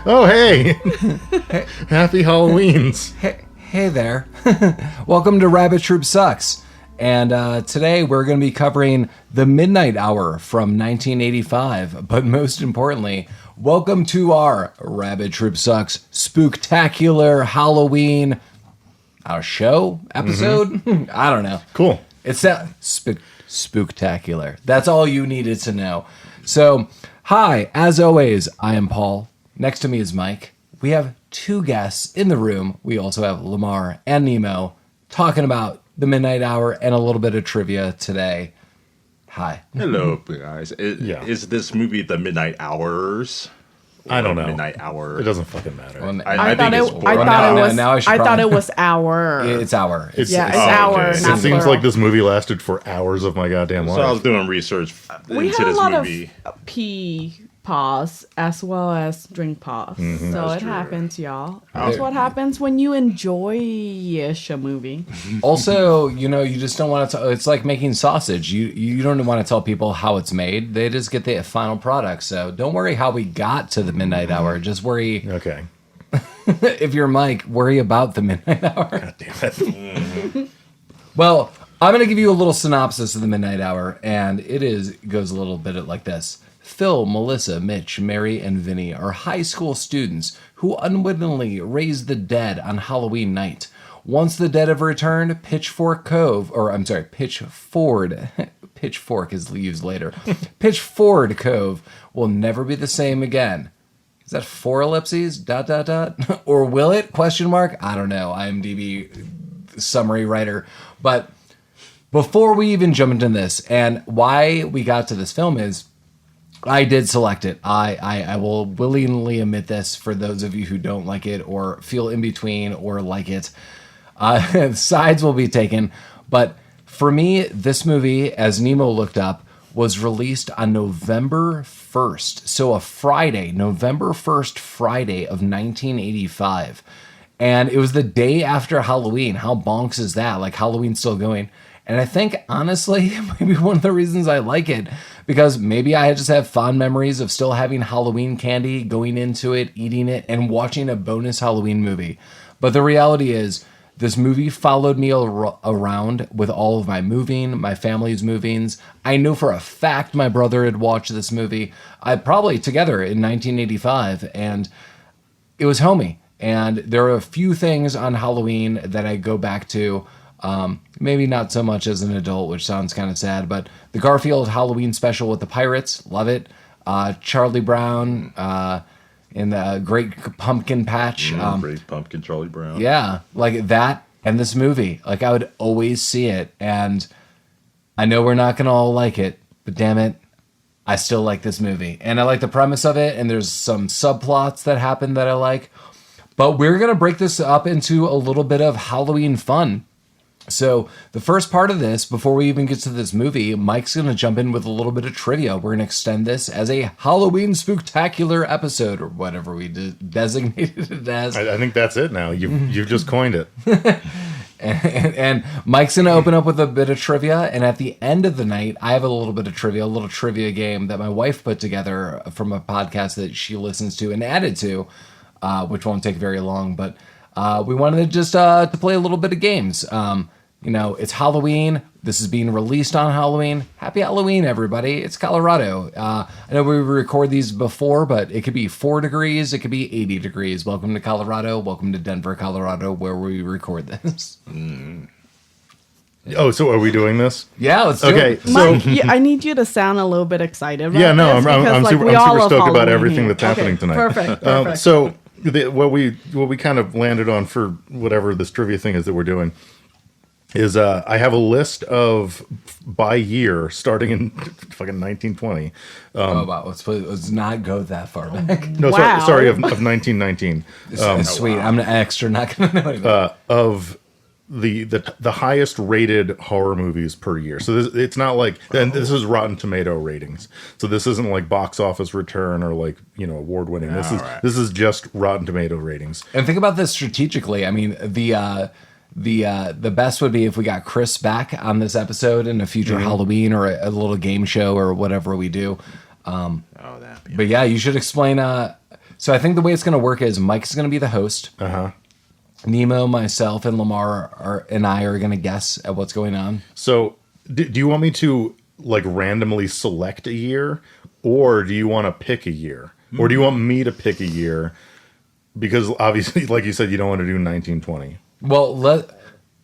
Oh, hey. Happy Halloweens. Hey there. Welcome to Rabbit Troop Sucks. And today we're going to be covering The Midnight Hour from 1985. But most importantly, welcome to our Rabbit Troop Sucks spooktacular Halloween show episode. I don't know. Cool. It's that spooktacular. That's all you needed to know. So, hi, as always, I am Paul. Next to me is Mike. We have two guests in the room. We also have LeVar and Nemo talking about The Midnight Hour and a little bit of trivia today. Hi. Hello, guys. Is this movie The Midnight Hours? I don't know. Midnight Hour. It doesn't fucking matter. Well, I thought it was hour. It's hour. It's hour. Okay. It seems like this movie lasted for hours of my goddamn life. So I was doing research we into had this a lot movie. of pee pause as well as drink pause. Mm-hmm. So That's it true. happens, y'all. That's what happens when you enjoy-ish a movie. Also, you just don't want to. It's like making sausage. You don't want to tell people how it's made. They just get the final product. So don't worry how we got to the midnight hour. Just worry. Okay. If you're Mike, worry about the midnight hour. God damn it. Well, I'm going to give you a little synopsis of the midnight hour, and it goes a little bit like this. Phil, Melissa, Mitch, Mary, and Vinny are high school students who unwittingly raise the dead on Halloween night. Once the dead have returned, Pitchfork Cove is used later. Pitchfork Cove will never be the same again. Is that 4 ellipses? ... Or will it? ? I don't know. IMDb summary writer. But before we even jump into this, and why we got to this film is, I did select it. I will willingly admit this for those of you who don't like it or feel in between or like it. Sides will be taken. But for me, this movie, as Nemo looked up, was released on November 1st. So a Friday, November 1st, Friday of 1985. And it was the day after Halloween. How bonks is that? Like, Halloween's still going. And I think, honestly, maybe one of the reasons I like it, because maybe I just have fond memories of still having Halloween candy, going into it, eating it, and watching a bonus Halloween movie. But the reality is, this movie followed me around with all of my moving, my family's movings. I know for a fact my brother had watched this movie, probably together in 1985, and it was homey. And there are a few things on Halloween that I go back to. Maybe not so much as an adult, which sounds kind of sad, but the Garfield Halloween special with the Pirates, love it. Charlie Brown in the Great Pumpkin Patch. Great Pumpkin, Charlie Brown. Yeah, like that and this movie. Like, I would always see it, and I know we're not going to all like it, but damn it, I still like this movie. And I like the premise of it, and there's some subplots that happen that I like. But we're going to break this up into a little bit of Halloween fun. So the first part of this, before we even get to this movie, Mike's going to jump in with a little bit of trivia. We're going to extend this as a Halloween spooktacular episode, or whatever we designated it as. I think that's it now. You've just coined it. and Mike's going to open up with a bit of trivia. And at the end of the night, I have a little bit of trivia, a little trivia game that my wife put together from a podcast that she listens to and added to, which won't take very long. But we wanted to just to play a little bit of games. It's Halloween. This is being released on Halloween. Happy Halloween, everybody. It's Colorado. I know we record these before, but it could be 4 degrees. It could be 80 degrees. Welcome to Colorado. Welcome to Denver, Colorado, where we record this. Oh, so are we doing this? Yeah, let's do it. So Mike, I need you to sound a little bit excited. Yeah, no, this I'm because, super stoked about everything that's happening tonight. Perfect. So what we kind of landed on for whatever this trivia thing is that we're doing is I have a list of by year starting in fucking 1920. Wow. Let's not go that far back. No, Wow. sorry, of 1919. Sweet. I'm extra not going to know anything. Of the highest rated horror movies per year. So it's not like, and this is Rotten Tomato ratings. So this isn't like box office return or like, award winning. This is just Rotten Tomato ratings. And think about this strategically. I mean, the best would be if we got Chris back on this episode in a future Halloween or a little game show or whatever we do. But yeah, you should explain. So I think the way it's going to work is Mike's going to be the host. Nemo, myself, and Lamar and I are going to guess at what's going on. So do you want me to like randomly select a year, or do you want to pick a year, or do you want me to pick a year? Because obviously, like you said, you don't want to do 1920. Well,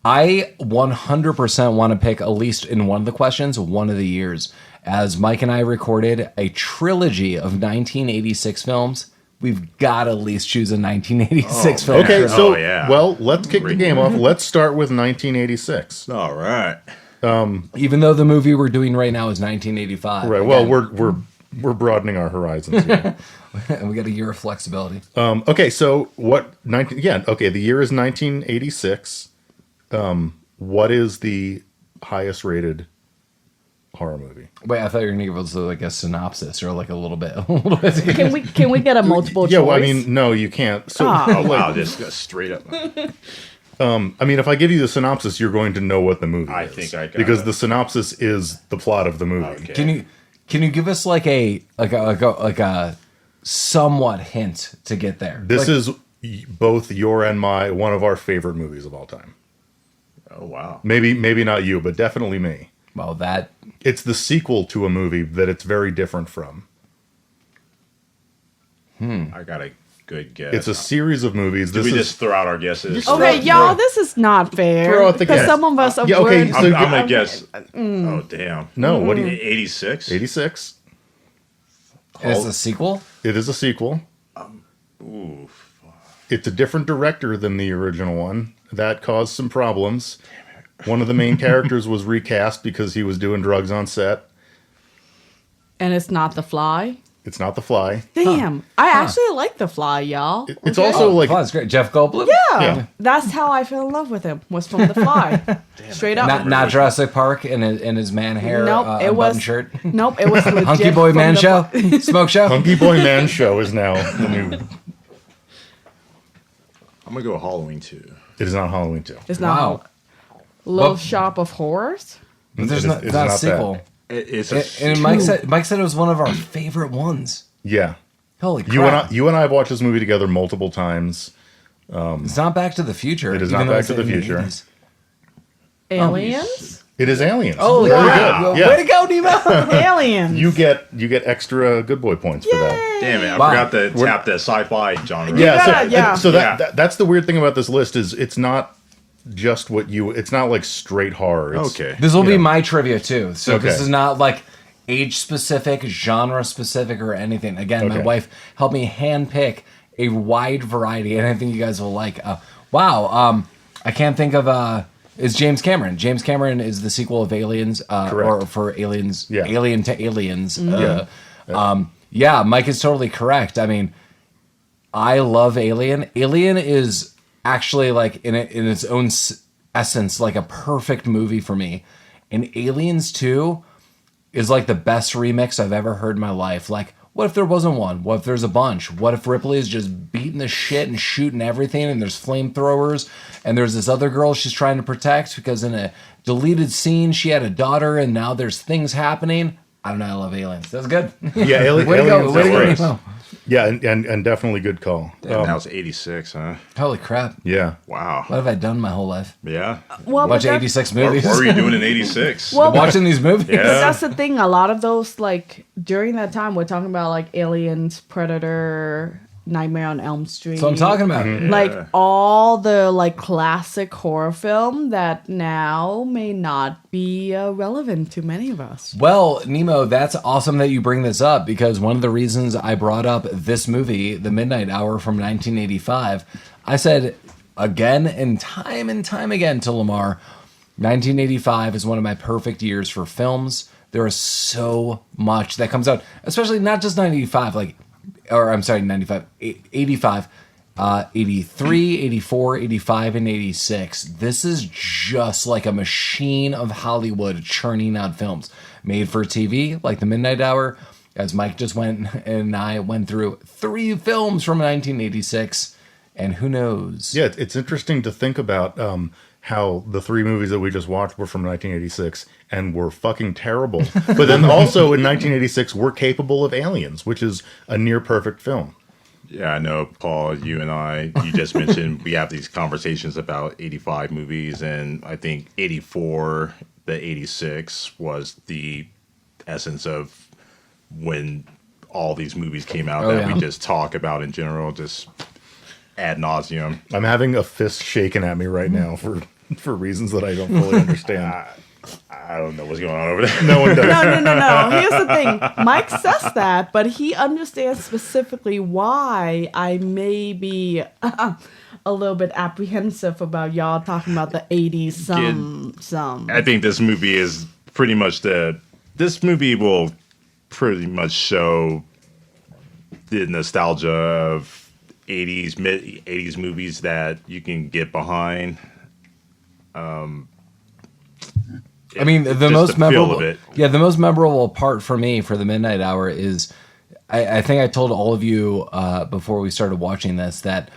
I 100% want to pick, at least in one of the questions, one of the years. As Mike and I recorded a trilogy of 1986 films, we've got to at least choose a 1986 film. Okay, so, yeah. well, let's kick the game off. Let's start with 1986. All right. Even though the movie we're doing right now is 1985. Right, well, we're broadening our horizons here. And we got a year of flexibility. Okay, so the year is 1986. What is the highest rated horror movie? Wait, I thought you were going to give us like a synopsis or like a little bit. Can we get a multiple choice? Yeah, well, I mean, no, you can't. So, Oh, wow. Just straight up. I mean, if I give you the synopsis, you're going to know what the movie I is. think I got because it. the synopsis is the plot of the movie. Okay. Can you give us like a somewhat hint to get there? This is both your and my one of our favorite movies of all time. Oh, wow. Maybe not you, but definitely me. Well, that It's the sequel to a movie that it's very different from. I got a good guess. It's a series of movies. Did we just throw out our guesses? Okay, y'all, this is not fair. Throw out the Because guess. some of us Yeah, okay, were- so I'm going to guess. Oh, damn. No, what do you 86? 86. is a sequel. It is a sequel. Ooh. It's a different director than the original one. That caused some problems. One of the main characters was recast because he was doing drugs on set. And it's not The Fly. It's not The Fly. Damn. I actually like The Fly, y'all. It's also like Oh, that's great. Jeff Goldblum. Yeah. That's how I fell in love with him, was from The Fly. Straight up. Not Jurassic Park in his man hair. Nope, it button was shirt. Nope, it was legit. Hunky Boy from Man the Show, Fly. Smoke Show. Hunky Boy Man Show is now the new. I'm going to go Halloween 2. It is not Halloween 2. It's not Wow. Little Well- Shop of Horrors. There's It not is not a not sequel. It's And Mike said it was one of our favorite ones. Yeah. Holy crap! You and I have watched this movie together multiple times. It's not Back to the Future. It is even not though Back it's to the in Future. 80s. Aliens? It is Aliens. Oh, Very yeah. good. Yeah. Way to go, Nemo! Aliens. You get extra good boy points for that. Damn it. I Wow. forgot to tap the sci-fi genre. Yeah, so Yeah. that's the weird thing about this list is it's not just it's not like straight horror. It's, Okay. This will be Yeah. my trivia too. So this Okay. is not like age specific, genre specific, or anything. Again, my Okay. wife helped me handpick a wide variety, and I think you guys will like. Wow. I can't think of. Is James Cameron? James Cameron is the sequel of Aliens, or for Aliens, Yeah. Alien to Aliens. Yeah. Yeah, Mike is totally correct. I mean, I love Alien. Alien is actually like in its own essence like a perfect movie for me. And Aliens 2 is like the best remix I've ever heard in my life. Like, what if there wasn't one? What if there's a bunch? What if Ripley is just beating the shit and shooting everything and there's flamethrowers and there's this other girl she's trying to protect because in a deleted scene she had a daughter and now there's things happening? I don't know. I love Aliens. That's good. Yeah, Way to go. Aliens Way is to go, great. Nemo. Yeah, and definitely good call. Damn, that was 86, huh? Holy crap. Yeah. Wow. What have I done my whole life? Yeah. Well, Watch but that- 86 What movies. were you doing in 86? Well, Watching these movies. Yeah. But that's the thing. A lot of those, like, during that time, we're talking about, like, Aliens, Predator, Nightmare on Elm Street. That's what I'm talking about. Like, all the, like, classic horror film that now may not be relevant to many of us. Well, Nemo, that's awesome that you bring this up because one of the reasons I brought up this movie, The Midnight Hour from 1985, I said again and time again to Lamar, 1985 is one of my perfect years for films. There is so much that comes out, especially not just 1985, like, or I'm sorry, 95, 85, 83, 84, 85, and 86. This is just like a machine of Hollywood churning out films made for TV, like The Midnight Hour, as Mike just went and I went through 3 films from 1986, and who knows? Yeah, it's interesting to think about how the 3 movies that we just watched were from 1986 and were fucking terrible. But then also in 1986 we're capable of Aliens, which is a near perfect film. Yeah, I know, Paul, you just mentioned we have these conversations about 85 movies, and I think 84, the 86 was the essence of when all these movies came out we just talk about in general, just ad nauseum. I'm having a fist shaken at me right now for reasons that I don't fully understand. I don't know what's going on over there. No one does. No. Here's the thing. Mike says that, but he understands specifically why I may be a little bit apprehensive about y'all talking about the 80s some. I think this movie is pretty much this movie will pretty much show the nostalgia of 80s, mid-80s movies that you can get behind. I mean, the most memorable part for me for the Midnight Hour is, I think I told all of you before we started watching this that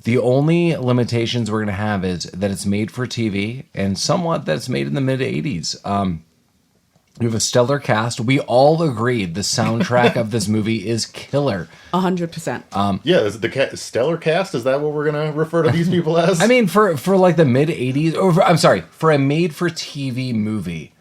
the only limitations we're going to have is that it's made for TV and somewhat that it's made in the mid 80s. We have a stellar cast. We all agreed the soundtrack of this movie is killer. 100%. Yeah, is it the stellar cast? Is that what we're going to refer to these people as? I mean, for like the mid 80s, or for a made for TV movie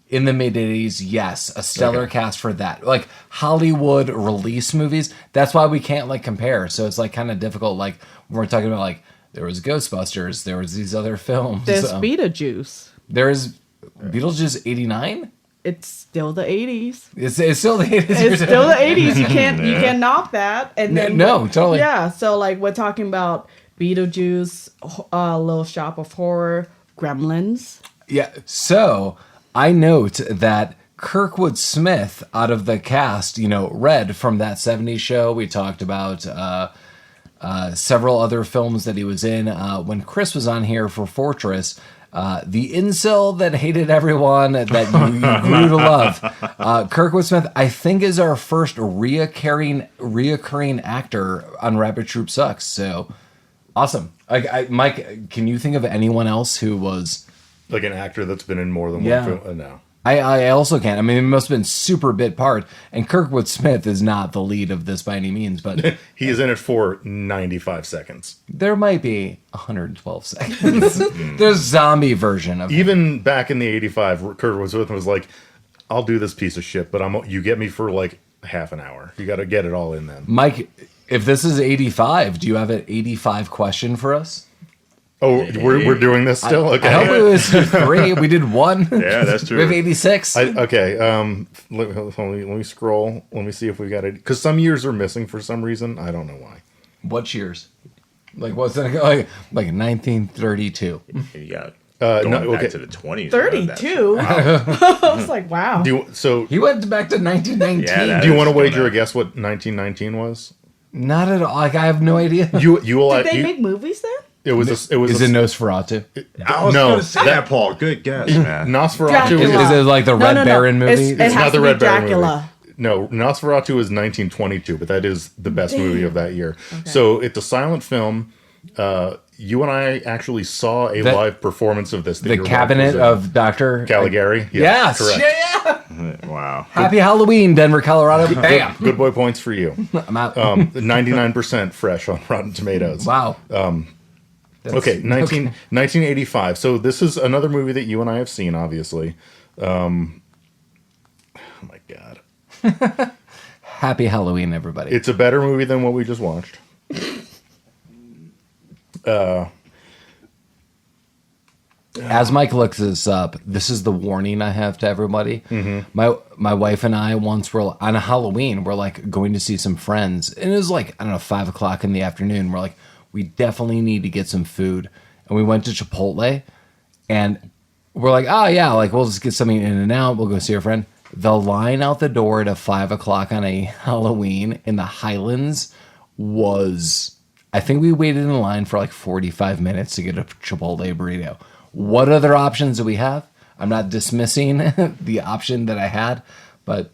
in the mid 80s, yes, a stellar cast for that. Like Hollywood release movies, that's why we can't like compare. So it's like kind of difficult. Like when we're talking about like there was Ghostbusters, there was these other films. There's Beetlejuice. There is Beetlejuice 89. It's still the 80s. It's still the 80s. It's still the 80s. You can't knock that. And then no, totally. Yeah, so like we're talking about Beetlejuice, Little Shop of Horror, Gremlins. Yeah. So I note that Kirkwood Smith out of the cast, Red from that 70s show. We talked about several other films that he was in. When Chris was on here for Fortress, the incel that hated everyone that you grew to love. Kirkwood Smith, I think, is our first reoccurring actor on Rabbit Troop Sucks. So awesome. Mike, can you think of anyone else who was like an actor that's been in more than one film? No. I also can't. I mean, it must have been super bit part. And Kirkwood Smith is not the lead of this by any means, but he is in it for 95 seconds. There might be 112 seconds. There's a zombie version of even back in the 85. Kirkwood Smith was like, "I'll do this piece of shit, but you get me for like half an hour. You got to get it all in then." Mike, if this is 85, do you have an 85 question for us? Oh, we're doing this still? Okay. I hope it was 3. We did 1. Yeah, that's true. We have 86. Let me scroll. Let me see if we got it. Because some years are missing for some reason. I don't know why. What years? Like, what's that? Like 1932. Yeah. Back to the 20s. 32? Wow. I was like, wow. He went back to 1919. Yeah, do you want to wager a guess what 1919 was? Not at all. Like, I have no idea. Did they make movies then? Is it Nosferatu? I was going to say that, Paul. Good guess, man. Nosferatu is it like the Red Baron movie? It's not the Red Baron movie. No, Nosferatu is 1922, but that is the best movie of that year. Okay. So it's a silent film. You and I actually saw a live performance of this. The Cabinet of Dr. Caligari? Yes. Correct. Yeah. Wow. Happy Halloween, Denver, Colorado. Bam. Good boy points for you. I'm out. 99% fresh on Rotten Tomatoes. Wow. 1985. So this is another movie that you and I have seen, obviously. Oh my God. Happy Halloween, everybody. It's a better movie than what we just watched. As Mike looks this up, this is the warning I have to everybody. Mm-hmm. My wife and I once were on a Halloween. We're like going to see some friends. And it was like, I don't know, 5 o'clock in the afternoon. We're like, we definitely need to get some food. And we went to Chipotle, and we're like, oh yeah, like we'll just get something in and out. We'll go see our friend. The line out the door at 5 o'clock on a Halloween in the Highlands was, I think we waited in line for like 45 minutes to get a Chipotle burrito. What other options do we have? I'm not dismissing the option that I had, but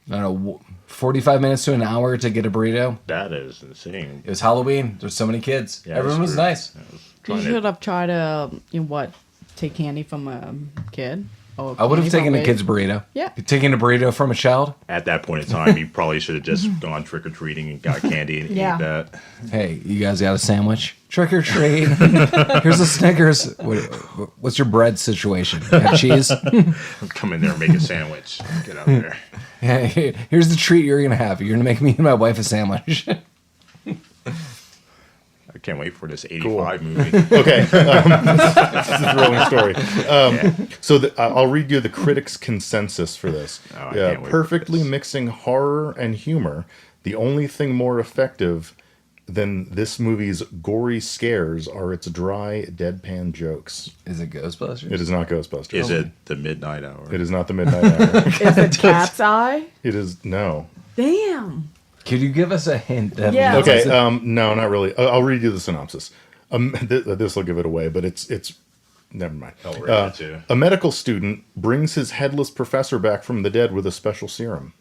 I don't know, 45 minutes to an hour to get a burrito. That is insane. It was Halloween. There's so many kids. Yeah, everyone was nice. You should have tried to, take candy from a kid? Or I would have candy from taken a a- kid's burrito. Yeah. Taking a burrito from a child? At that point in time, you probably should have just gone trick or treating and got candy and Yeah. ate that. Hey, you guys got a sandwich? Trick or treat. Here's a Snickers. What's your bread situation? You have cheese? Come in there and make a sandwich. Get out there. Hey, here's the treat you're going to have. You're going to make me and my wife a sandwich. I can't wait for this 85 movie. Okay, this is a thrilling story. So I'll read you the critics' consensus for this. Oh, I can't wait for Perfectly this. mixing horror and humor. The only thing more effective than this movie's gory scares are its dry, deadpan jokes. Is it Ghostbusters? It is not Ghostbusters. Is it the midnight hour? It is not the Midnight Hour. Is it Cat's Eye? It is no. Damn. Could you give us a hint? That Yeah. Okay, no, not really. I'll read you the synopsis. This will give it away, but it's never mind. I'll read it too. A medical student brings his headless professor back from the dead with a special serum.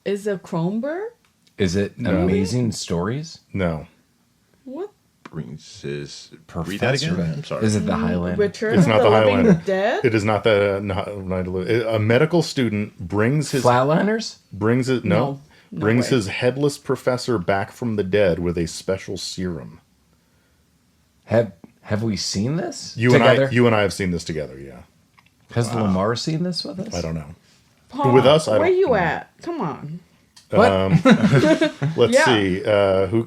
Is it Kronberg? Is it Amazing Stories? No, What? Brings his... Read that Professor. again? I'm sorry. Is it the Highlander? Return it's of not the the Living Highlander. Dead? It is not the Night of the... A medical student brings his Flatliners? No brings way. his headless professor back from the dead with a special serum. Have we seen this You together? and I have seen this together. Yeah, Has Lamar seen this with us? I don't know. Huh, With us, I Where don't- you at? Come on. What? Let's Yeah. see.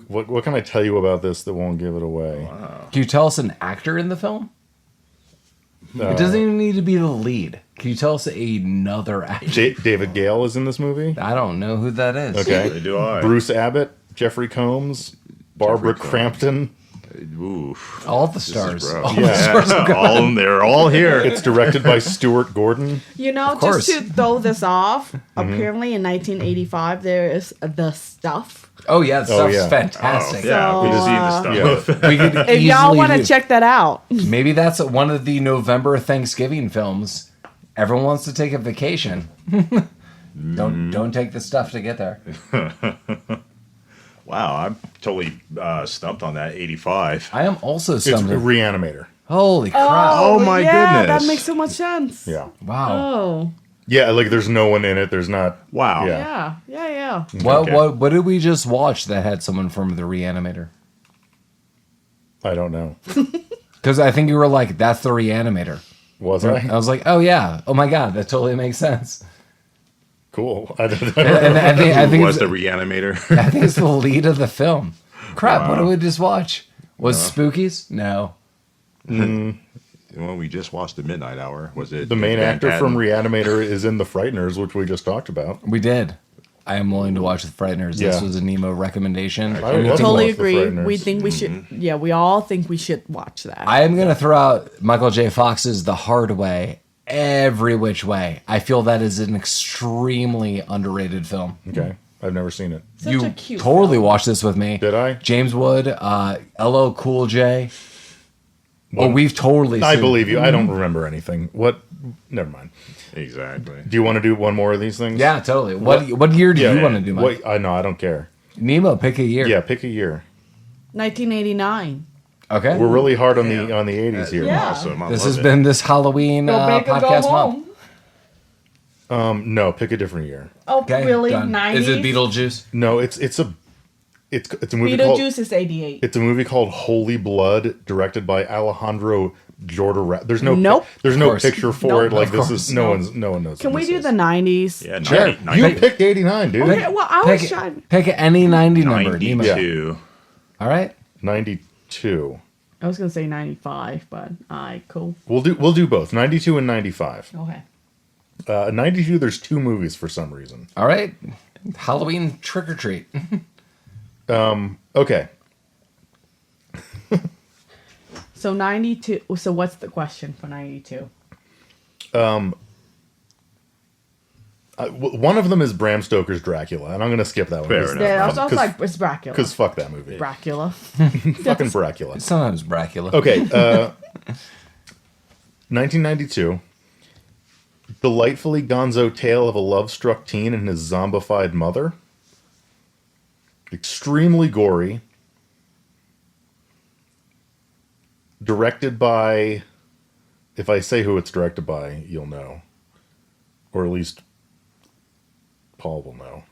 What can I tell you about this that won't give it away? Can you tell us an actor in the film? It doesn't even need to be the lead. Can you tell us another actor? David Gale is in this movie. I don't know who that is. Okay. Neither do I. Bruce Abbott, Jeffrey Combs, Barbara Jeffrey Combs. Crampton. Oof. All the This is stars. rough. All the Yeah. stars are gone. All of them, they're all here. It's directed by Stuart Gordon. course. Just to throw this off, apparently in 1985 there is The Stuff. Oh yeah, the stuff's yeah. fantastic. Yeah, we've seen the stuff. We could If y'all easily want to do- check that out, Maybe that's one of the November Thanksgiving films. Everyone wants to take a vacation. Don't take the stuff to get there. Wow, I'm totally stumped on that 85. I am also It's a stumped. Reanimator. Holy crap! Oh my yeah, goodness. that makes so much sense. Yeah. Wow. Oh, Yeah, like there's no one in it. There's not. Wow. Yeah. yeah. What Okay. what did we just watch that had someone from the Reanimator? I don't know. Because I think you were like, "That's the Reanimator." Was I I? was like, "Oh yeah, oh my god, that totally makes sense." Cool. I don't And I think Who was it's, the reanimator? I think it's the lead of the film. Crap! What did we just watch? Was Spookies? No. Well, we just watched The Midnight Hour. Was it The main Van actor from Patten? Reanimator is in The Frighteners, which we just talked about. We did. I am willing to watch The Frighteners. This Yeah. was a Nemo recommendation. I would Anything- love to Totally watch The agree. Frighteners. We think we should. Yeah, we all think we should watch that. I am going to throw out Michael J. Fox's The Hard Way every which way. I feel that is an extremely underrated film. Okay. I've never seen it. Such You a cute totally film. watched this with me. Did I? James Wood, LL Cool J. Well, we've totally I seen believe you. I don't remember anything. What? Never mind. Exactly. Do you want to do one more of these things? Yeah, totally. What year do you want to do, Mike? What, I know. I don't care. Nemo, pick a year. Yeah, pick a year. 1989. Okay. We're really hard on the 80s here. Yeah. Awesome. I This love has it. been this Halloween Go big or go podcast month. home. No, pick a different year. Oh, Okay, really? done. 90s? Is it Beetlejuice? No, it's a movie called Beetlejuice is 88. It's a movie called Holy Blood, directed by Alejandro Jodorowsky. There's no Nope. There's no course. picture for Nope. it. Like Of this course. is no one knows. Can what we this do is. the 90s? Yeah, Sure. 90, You picked 89, dude. Okay, well, I was Pick, trying. pick any 90 number. Nemo. 92. All right. 92. I was gonna say 95, but cool. We'll do both. 92 and 95. Okay. 92. There's two movies for some reason. All right. Halloween trick or treat. Okay. So 92. So what's the question for 92? One of them is Bram Stoker's Dracula, and I'm going to skip that one. Fair enough. Yeah, I was like, it's Dracula. Because fuck that movie. Dracula. Fucking Dracula. Sometimes Dracula. Okay. 1992. Delightfully gonzo tale of a love-struck teen and his zombified mother. Extremely gory. directed by. If I say who it's directed by, you'll know, or at least Paul will know.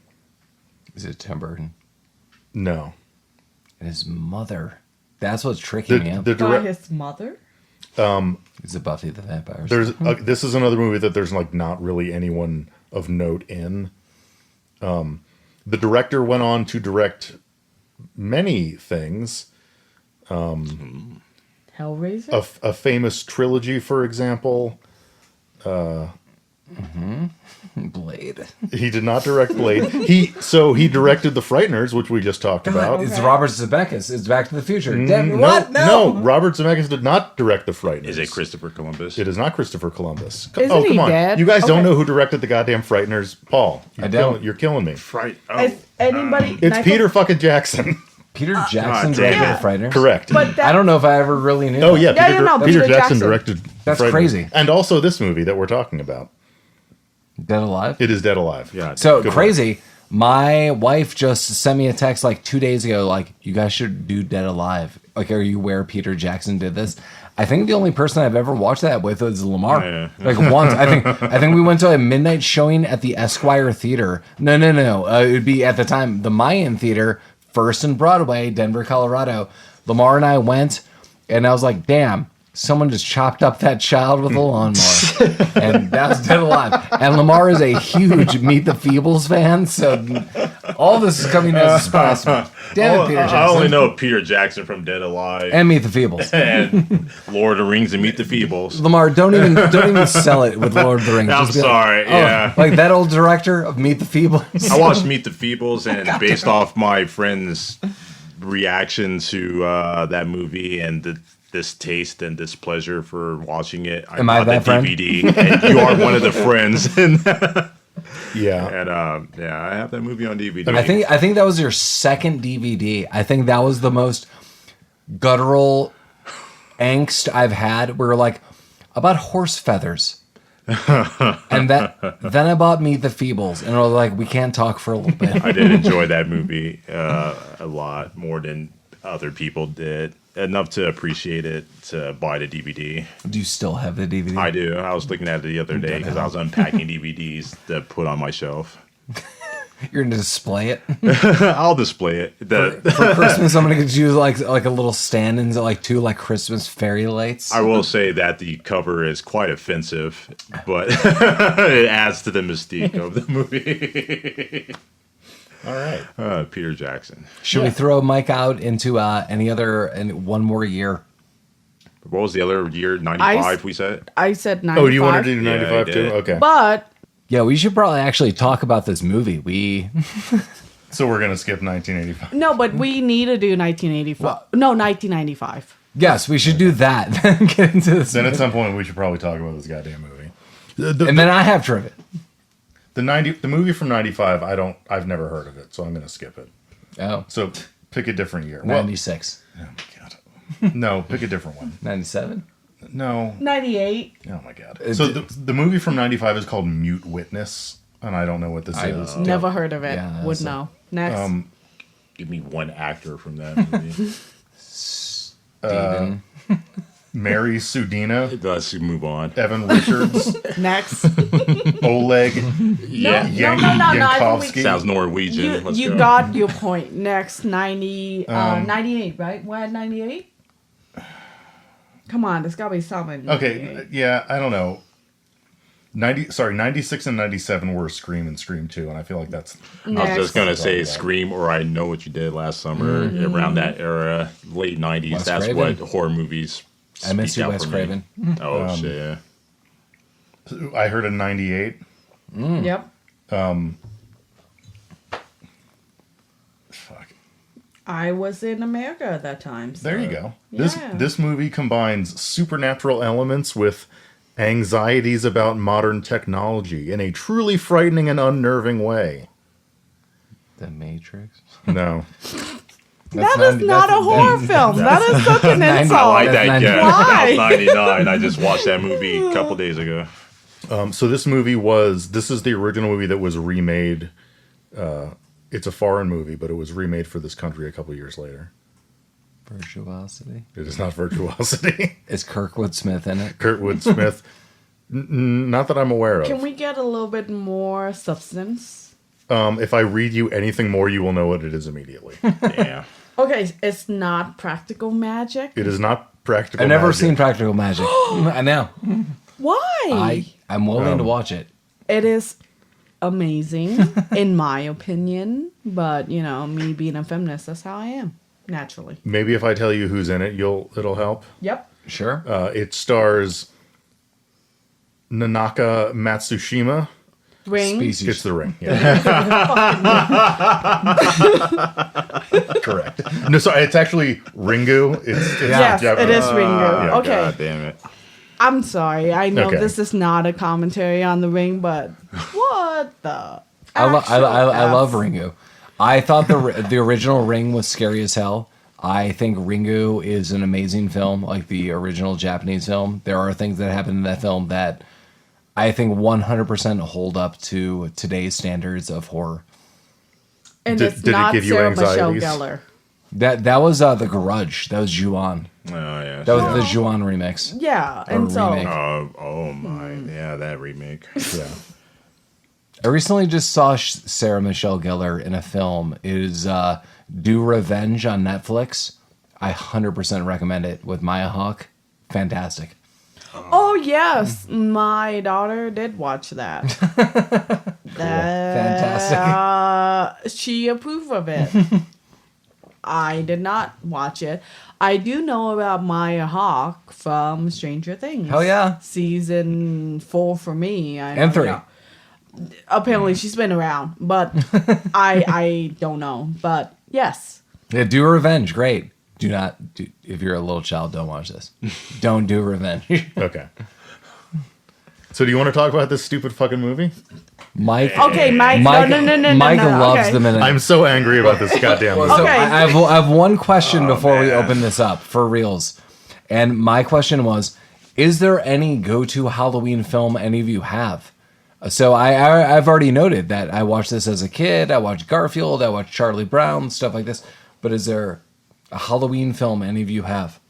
Is it Tim Burton? No. And his mother. That's what's tricking me up. By his mother? Is it Buffy the Vampire Slayer? This is another movie that there's like not really anyone of note in. The director went on to direct many things. Hellraiser? A famous trilogy, for example. Blade. He did not direct Blade. He directed The Frighteners, which we just talked about. It's Robert Zemeckis. It's Back to the Future. What? No, Robert Zemeckis did not direct The Frighteners. Is it Christopher Columbus? It is not Christopher Columbus. Isn't come he on. dead? You guys don't Okay. know who directed the goddamn Frighteners. Paul, I don't. You're killing me. Is anybody... It's Peter fucking Jackson. Peter Jackson God directed damn The Frighteners? Correct. But that, I don't know if I ever really knew. Oh, that. yeah. Peter Peter Jackson Jackson. directed That's Frighteners. crazy. And also this movie that we're talking about. Dead Alive? It is Dead Alive. Yeah. So Good crazy. My wife just sent me a text like 2 days ago, like, you guys should do Dead Alive. Like, are you aware Peter Jackson did this? I think the only person I've ever watched that with is Lamar. Yeah. Like once. I think we went to a midnight showing at the Esquire Theater. No. It would be at the time the Mayan Theater, First and Broadway, Denver, Colorado. Lamar and I went, and I was like, damn. Someone just chopped up that child with a lawnmower. And that was Dead Alive. And Lamar is a huge Meet the Feebles fan, so all this is coming as a surprise. Damn it, Peter Jackson. I only know Peter Jackson from Dead Alive And Meet the Feebles. and Lord of the Rings and Meet the Feebles. Lamar, don't even sell it with Lord of the Rings. I'm Just be sorry, like, yeah. Like that old director of Meet the Feebles. I watched Meet the Feebles, and based off my friend's reaction to that movie and the distaste and displeasure for watching it, I Am I bought the that friend? DVD, and you are one of the friends. Yeah. And I have that movie on DVD. I think that was your second DVD. I think that was the most guttural angst I've had. We were like, about horse feathers. And then I bought Meet the Feebles, and I was like, we can't talk for a little bit. I did enjoy that movie a lot more than other people did. Enough to appreciate it to buy the DVD. Do you still have the DVD? I do. I was looking at it the other day because I was unpacking DVDs to put on my shelf. You're gonna display it I'll display it. for Christmas. I'm gonna get you like a little stand and like two like Christmas fairy lights. I will say that the cover is quite offensive, but it adds to the mystique of the movie. All right. Peter Jackson. Should we throw Mike out into one more year? What was the other year? 95, we said? I said 95. Oh, do you want to do 95 I too? did. Okay. But Yeah, we should probably actually talk about this movie. So we're going to skip 1985. no, but we need to do 1985. No, 1995. Yes, we should do that. Then get into this. Then at some point we should probably talk about this goddamn movie. And then I have trivia. The movie from 95, I've never heard of it, so I'm going to skip it. Oh, So pick a different year. Well, 96. oh my god. No, pick a different one. 97? No. 98. Oh my god. So the movie from 95 is called Mute Witness, and I don't know what this is. Never heard of it. Yeah, Would that's know. Next. Give me one actor from that movie. Steven. Mary Sudina, Let's move on. Evan Richards, Next. Oleg Yeah. I think Yankovsky. Sounds Norwegian. Let's you go. got your point. Next, 98, right? Why 98? Come on, there's got to be something. Okay, yeah, I don't know. 96 and 97 were Scream and Scream 2, and I feel like that's... I was Next. just going to say Right. Scream or I Know What You Did Last Summer. Around that era, late 90s. Wes That's Craven. what horror movies I miss speak you, out Wes for me. Craven. Oh, shit, yeah. I heard a 98. Yep. Fuck. I was in America at that time. So. There you go. Yeah. This movie combines supernatural elements with anxieties about modern technology in a truly frightening and unnerving way. The Matrix. No. That is not a horror film. That is such an I insult. like that. That's Yeah, Why? I was 99. I just watched that movie a couple days ago. So this is the original movie that was remade. It's a foreign movie, but it was remade for this country a couple years later. Virtuosity. It is not Virtuosity. Is Kirkwood Smith in it? Kurtwood Smith. Not that I'm aware of. Can we get a little bit more substance? If I read you anything more, you will know what it is immediately. Yeah. Okay, it's not practical magic. It is not practical. I've never magic. seen Practical Magic. I know. Why? I'm willing to watch it. It is amazing, in my opinion. But me being a feminist, that's how I am naturally. Maybe if I tell you who's in it, it'll help. Yep. Sure. It stars Nanaka Matsushima. Ring. Species. It's the Ring. Yeah. Correct. No, sorry, it's actually Ringu. It's Yes, it is Ringo. yeah, Okay. God damn it. I'm sorry. I know Okay. this is not a commentary on the Ring, but what the? I love actual F? Ringu. I thought the original Ring was scary as hell. I think Ringu is an amazing film, like the original Japanese film. There are things that happen in that film that I think 100% hold up to today's standards of horror. And Did- it's did it not give you Sarah Michelle anxieties? Gellar. That was The Grudge. That was Ju-on. Oh, yeah. That was the Ju-on remix. Yeah, and so remake. Oh my. Yeah, that remake. Yeah. I recently just saw Sarah Michelle Gellar in a film. It is Do Revenge on Netflix. I 100% recommend it with Maya Hawke. Fantastic. Oh yes, my daughter did watch that. Fantastic. She approved of it. I did not watch it. I do know about Maya Hawke from Stranger Things. Hell yeah. Season 4 for me. And 3. Apparently she's been around, but I don't know. But yes. Yeah, Do Revenge. Great. Do not, if you're a little child, don't watch this. Don't do Revenge. Okay. So do you want to talk about this stupid fucking movie? Mike. Okay, Mike. Mike, No. Mike loves okay. the minute. I'm so angry about this goddamn movie. So Okay. I have one question before we man. open this up for reals. And my question was, is there any go-to Halloween film any of you have? So I've already noted that I watched this as a kid. I watched Garfield. I watched Charlie Brown, stuff like this. But is there a Halloween film any of you have?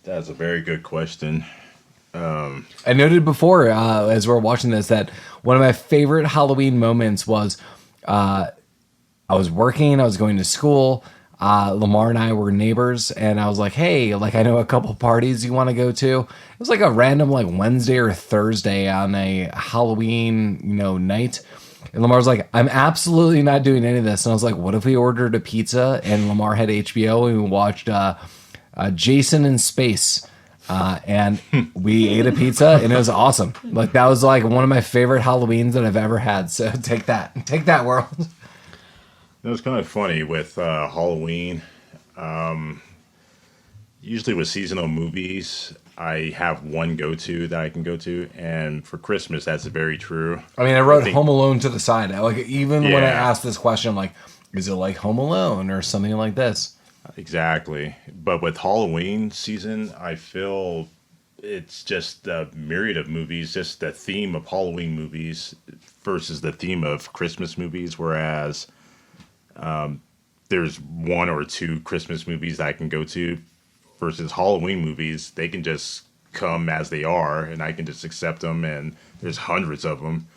That's a very good question. I noted before, as we're watching this, that one of my favorite Halloween moments was I was working, I was going to school. Lamar and I were neighbors, and I was like, hey, like, I know a couple parties you want to go to. It was like a random, like, Wednesday or Thursday on a Halloween, night. And Lamar's like, I'm absolutely not doing any of this. And I was like, what if we ordered a pizza? And Lamar had HBO, and we watched Jason in Space. And we ate a pizza, and it was awesome. Like, that was like one of my favorite Halloweens that I've ever had. So take that, world. It was kind of funny with Halloween. Usually with seasonal movies, I have one go-to that I can go to, and for Christmas, that's very true. I mean, I wrote think- Home Alone to the side. Like, even when I Yeah. asked this question, I'm like, is it like Home Alone or something like this? Exactly. But with Halloween season, I feel it's just a myriad of movies, just the theme of Halloween movies versus the theme of Christmas movies, whereas there's one or two Christmas movies that I can go to versus Halloween movies. They can just come as they are, and I can just accept them, and there's hundreds of them.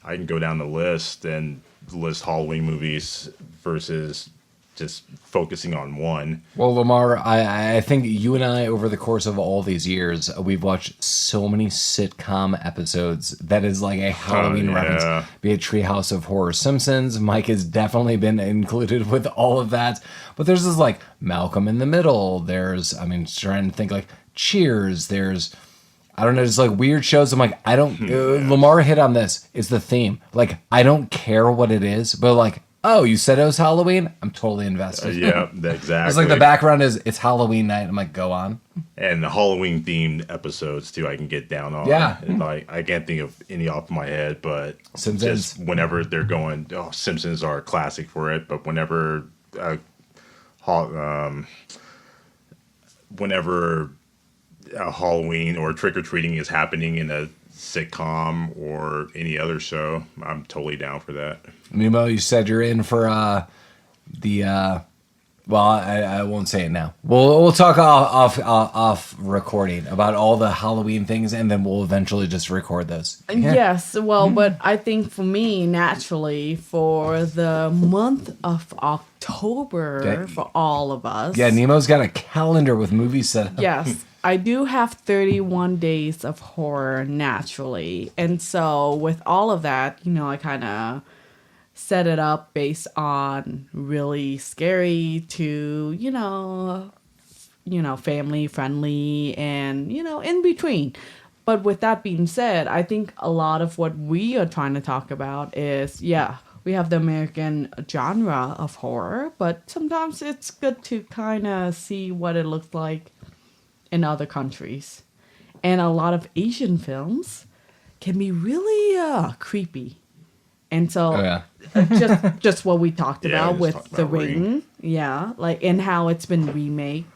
I can go down the list and list Halloween movies versus just focusing on one. Well, Lamar, I think you and I, over the course of all these years, we've watched so many sitcom episodes that is like a Halloween yeah. reference. Be it Treehouse of Horror, Simpsons. Mike has definitely been included with all of that. But there's this like Malcolm in the Middle. There's, I mean, trying to think like Cheers. There's, I don't know, just like weird shows. I'm like, I don't, Lamar hit on this. It's the theme. Like, I don't care what it is, but like, oh, you said it was Halloween? I'm totally invested. Yeah, exactly. It's like the background is, it's Halloween night. I'm like, go on. And the Halloween themed episodes too, I can get down on. Yeah. And like I can't think of any off my head, but Simpsons. just whenever they're going, Simpsons are a classic for it. But whenever, whenever Halloween or trick or treating is happening in a sitcom or any other show, I'm totally down for that. Nemo, you said you're in for the Well, I won't say it now. We'll talk off recording about all the Halloween things, and then we'll eventually just record those. Yes, well, but I think for me, naturally, for the month of October, for all of us. Yeah, Nemo's got a calendar with movies set up. Yes, I do have 31 days of horror naturally. And so with all of that, I kind of set it up based on really scary to, family friendly and, in between. But with that being said, I think a lot of what we are trying to talk about is, we have the American genre of horror, but sometimes it's good to kind of see what it looks like in other countries. And a lot of Asian films can be really creepy. And so just what we talked about with The Ring. Yeah, like and how it's been remade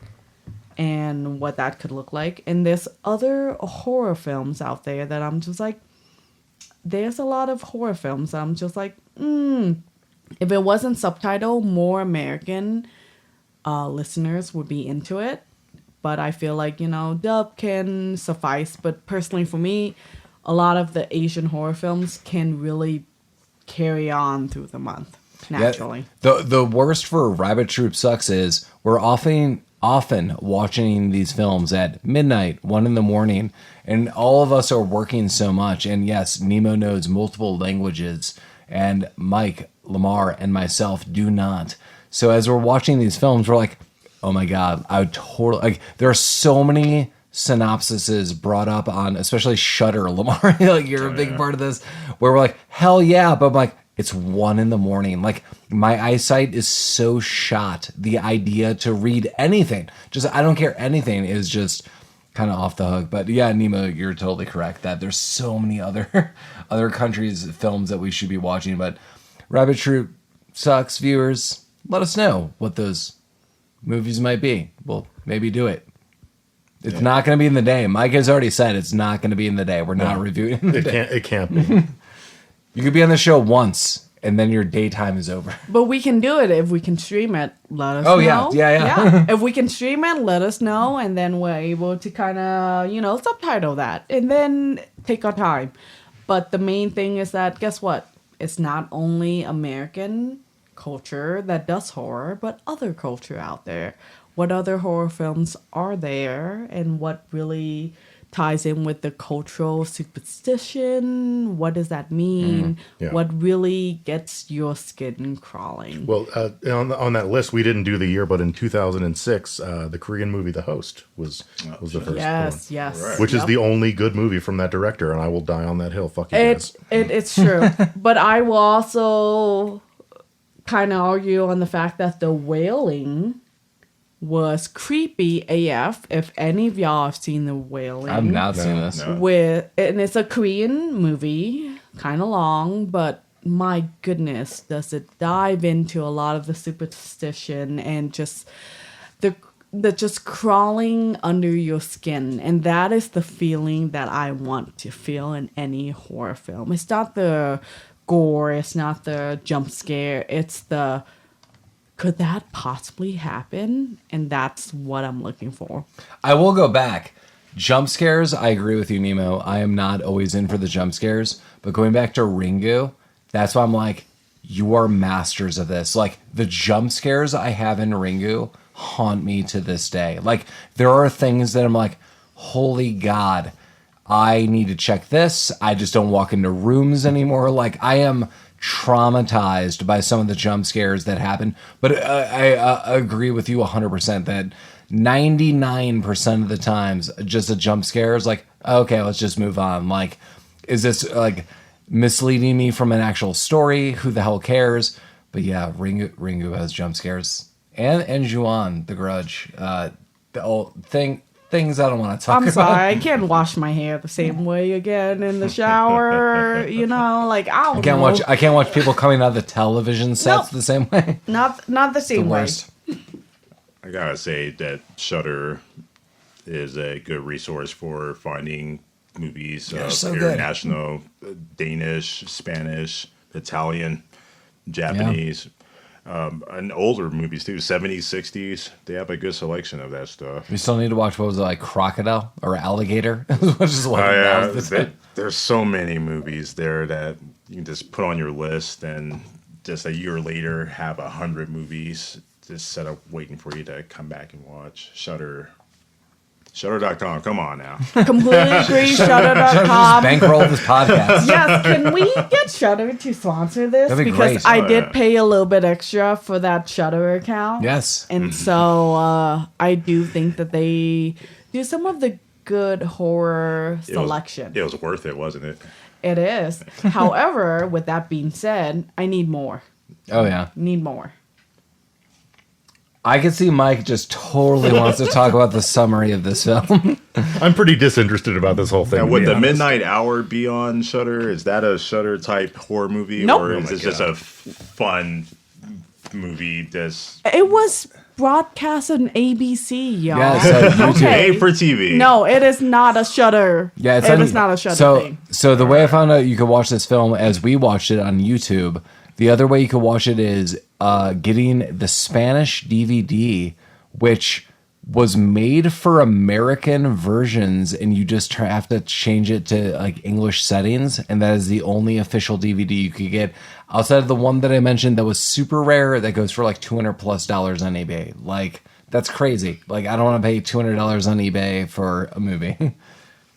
and what that could look like. And there's other horror films out there that I'm just like, there's a lot of horror films I'm just like, if it wasn't subtitled, more American listeners would be into it. But I feel like, dub can suffice. But personally for me, a lot of the Asian horror films can really carry on through the month naturally. Yeah, the worst for Rabbit Troop Sucks is we're often watching these films at midnight, 1 a.m, and all of us are working so much. And yes, Nemo knows multiple languages, and Mike, Lamar, and myself do not. So as we're watching these films, we're like, oh my God, I would totally, like, there are so many synopsises brought up on, especially Shudder, Lamar, like you're a big part of this, where we're like, hell yeah, but I'm like, it's 1 a.m. Like my eyesight is so shot. The idea to read anything, just, I don't care, anything is just kind of off the hook. But yeah, Nemo, you're totally correct that there's so many other countries' films that we should be watching. But Rabbit Troop Sucks, viewers, let us know what those movies might be. We'll maybe do it. It's not going to be in the day. Mike has already said it's not going to be in the day. We're not reviewing it. It can't be. You could be on the show once, and then your daytime is over. But we can do it if we can stream it. Let us know. Yeah. If we can stream it, let us know, and then we're able to kind of, subtitle that, and then take our time. But the main thing is that, guess what? It's not only American culture that does horror, but other culture out there. What other horror films are there, and what really ties in with the cultural superstition? What does that mean? What really gets your skin crawling? Well, on that list, we didn't do the year, but in 2006, the Korean movie The Host was the first one. Yes. Right. Which is the only good movie from that director, and I will die on that hill. Fuck you guys. It's true. But I will also kind of argue on the fact that The Wailing was creepy AF. If any of y'all have seen The Wailing, I've not seen this. No. and it's a Korean movie, kind of long, but my goodness, does it dive into a lot of the superstition and just the just crawling under your skin. And that is the feeling that I want to feel in any horror film. It's not the gore, it's not the jump scare, it's the, could that possibly happen? And that's what I'm looking for. I will go back. Jump scares, I agree with you, Nemo. I am not always in for the jump scares. But going back to Ringu, that's why I'm like, you are masters of this. Like, the jump scares I have in Ringu haunt me to this day. Like, there are things that I'm like, holy God, I need to check this. I just don't walk into rooms anymore. Like, I am traumatized by some of the jump scares that happen. But I agree with you 100% that 99% of the times, just a jump scare is like, okay, let's just move on. Like, is this like misleading me from an actual story? Who the hell cares? But yeah, Ringu has jump scares. And Ju-on, The Grudge. The old things I don't want to talk about. I'm sorry, I can't wash my hair the same way again in the shower. Like I can't watch people coming out of the television sets the same way. Not the same way. I gotta say that Shudder is a good resource for finding movies so international, Danish, Spanish, Italian, Japanese. And older movies too, 70s, 60s. They have a good selection of that stuff. We still need to watch, what was it, like Crocodile or Alligator? Which is what There's so many movies there that you can just put on your list, and just a year later have 100 movies just set up waiting for you to come back and watch. Shutter.com, come on now. Completely agree. Just Shutter.com. bankroll this podcast. Yes, can we get Shutter to sponsor this? That'd be Because great. I Oh, did yeah. pay a little bit extra for that Shutter account. Yes. And so I do think that they do some of the good horror selection. It was worth it, wasn't it? It is. However, with that being said, I need more. Oh, yeah. Need more. I could see Mike just totally wants to talk about the summary of this film. I'm pretty disinterested about this whole thing. Now, to would be the honest. Midnight Hour be on Shutter? Is that a Shutter type horror movie, Nope. or Oh is my this just God. a fun movie? That's It was broadcast on ABC, y'all. Yeah, so YouTube. Okay. made for TV. No, it is not a Shutter. Yeah, it is not a Shutter thing. So the way I found out you could watch this film as we watched it on YouTube, the other way you could watch it is getting the Spanish DVD, which was made for American versions, and you just have to change it to like English settings, and that is the only official DVD you could get outside of the one that I mentioned that was super rare that goes for like $200+ on eBay. Like, that's crazy. Like, I don't want to pay $200 on eBay for a movie.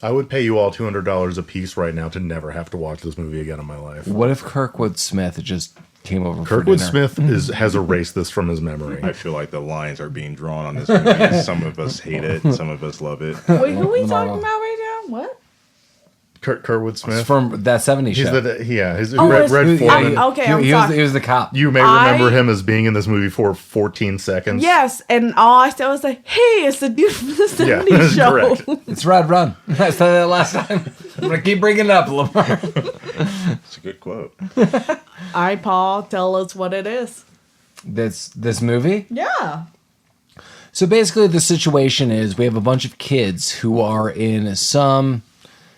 I would pay you all $200 a piece right now to never have to watch this movie again in my life. What if Kirkwood Smith just came over Kirkwood for dinner? Smith has erased this from his memory. I feel like the lines are being drawn on this movie. Some of us hate it, some of us love it. Wait, who are we No. talking about right now? What? Kirkwood It's Smith. from that 70s He's show. his Oh, Red, it's- Red He- Foreman. he- okay, I'm he was, sorry. he was the cop. You may remember I- him as being in this movie for 14 seconds. Yes, and all I said was like, "Hey, it's the dude from the Yeah, 70s show." correct. It's Red Run. I said that last time. I'm going to keep bringing it up, Lamar. It's a good quote. All right, Paul, tell us what it is. This movie? Yeah. So basically the situation is we have a bunch of kids who are in some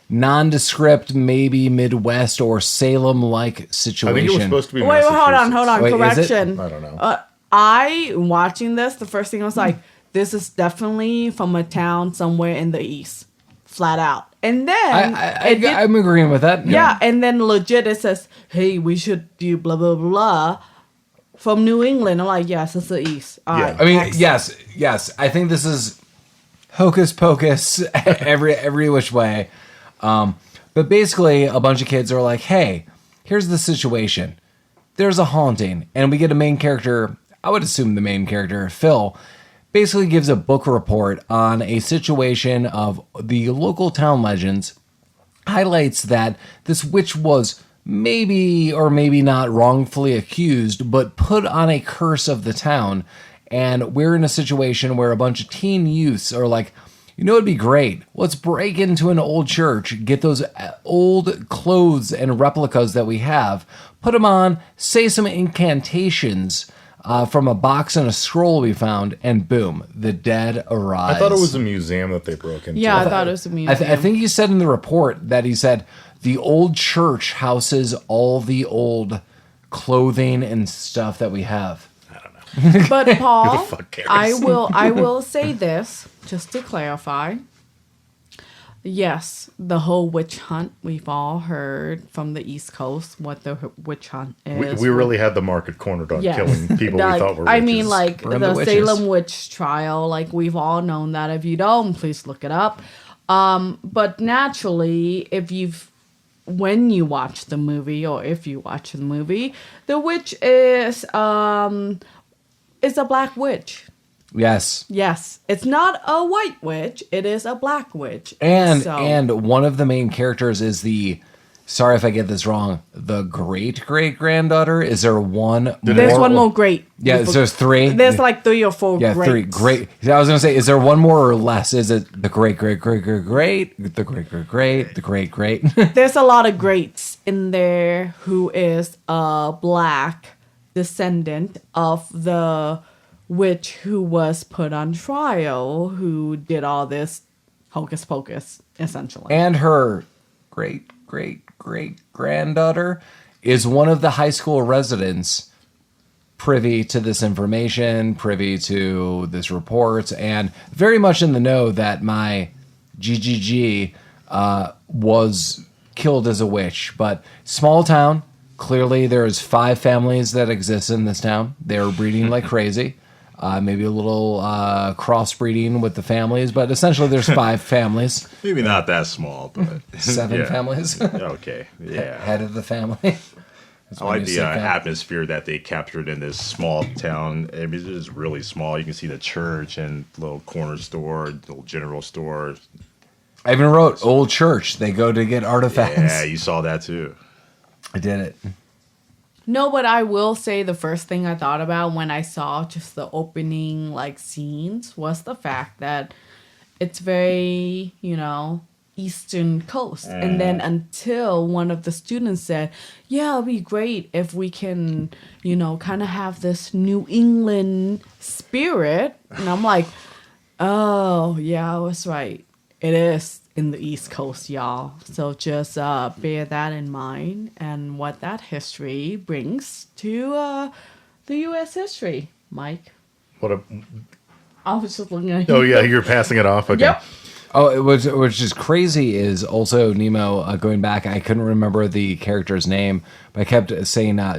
nondescript, maybe Midwest or Salem-like I situation. think it was supposed to be Wait, hold on. Wait, is it? Correction. I don't know. I watching this. The first thing I was like, "This is definitely from a town somewhere in the east, flat out." And then I'm agreeing with that. yeah, and then legit it says, "Hey, we should do blah blah blah." From New England. I'm like, yes, it's the east. All Yeah. right, I mean, excellent. yes. I think this is hocus pocus every which way. But basically, a bunch of kids are like, hey, here's the situation. There's a haunting. And we get a main character, I would assume the main character, Phil, basically gives a book report on a situation of the local town legends, highlights that this witch was maybe or maybe not wrongfully accused, but put on a curse of the town. And we're in a situation where a bunch of teen youths are like, you know, it'd be great. Let's break into an old church, get those old clothes and replicas that we have, put them on, say some incantations from a box and a scroll we found, and boom, the dead arise. I thought it was a museum that they broke into. Yeah, I thought it was a museum. I think he said in the report that he said the old church houses all the old clothing and stuff that we have. But Paul, fuck cares? I will say this just to clarify. Yes, the whole witch hunt, we've all heard from the East Coast what the witch hunt is. We really had the market cornered on Yes. killing people Like, we thought were I witches. mean, like We're the the witches. Salem witch trial, like we've all known that. If you don't, please look it up. But naturally, when you watch the movie, or if you watch the movie, the witch is a black witch. Yes. Yes, it's not a white witch; it is a black witch. And So- and one of the main characters is sorry if I get this wrong, the great granddaughter. Is there one? there's one more great. Yeah, so there's three. There's like 3 or 4 yeah, greats. three. Great. I was gonna say, is there one more or less? Is it the great, the great? There's a lot of greats in there who is a black descendant of the witch who was put on trial, who did all this hocus pocus, essentially. And her great granddaughter is one of the high school residents privy to this information, privy to this report, and very much in the know that my GGG was killed as a witch. But small town, clearly there's 5 families that exist in this town. They're breeding like crazy. Maybe a little crossbreeding with the families, but essentially there's 5 families. Maybe not that small, but 7 yeah. families. Okay, yeah. Head of the family. I like the atmosphere that they captured in this small town. I mean, it is really small. You can see the church and little corner store, little general store. I even wrote old church. They go to get artifacts. Yeah, you saw that too. I did it. No, but I will say the first thing I thought about when I saw just the opening like scenes was the fact that it's very, Eastern Coast. And then until one of the students said, yeah, it'll be great if we can, kind of have this New England spirit. And I'm like, oh, yeah, I was right. It is in the East Coast, y'all. So just bear that in mind and what that history brings to the U.S. history. Mike? I was just looking at you. Oh, yeah, you're passing it off? Okay. Yep. Oh, which is crazy is also Nemo going back. I couldn't remember the character's name, but I kept saying Peter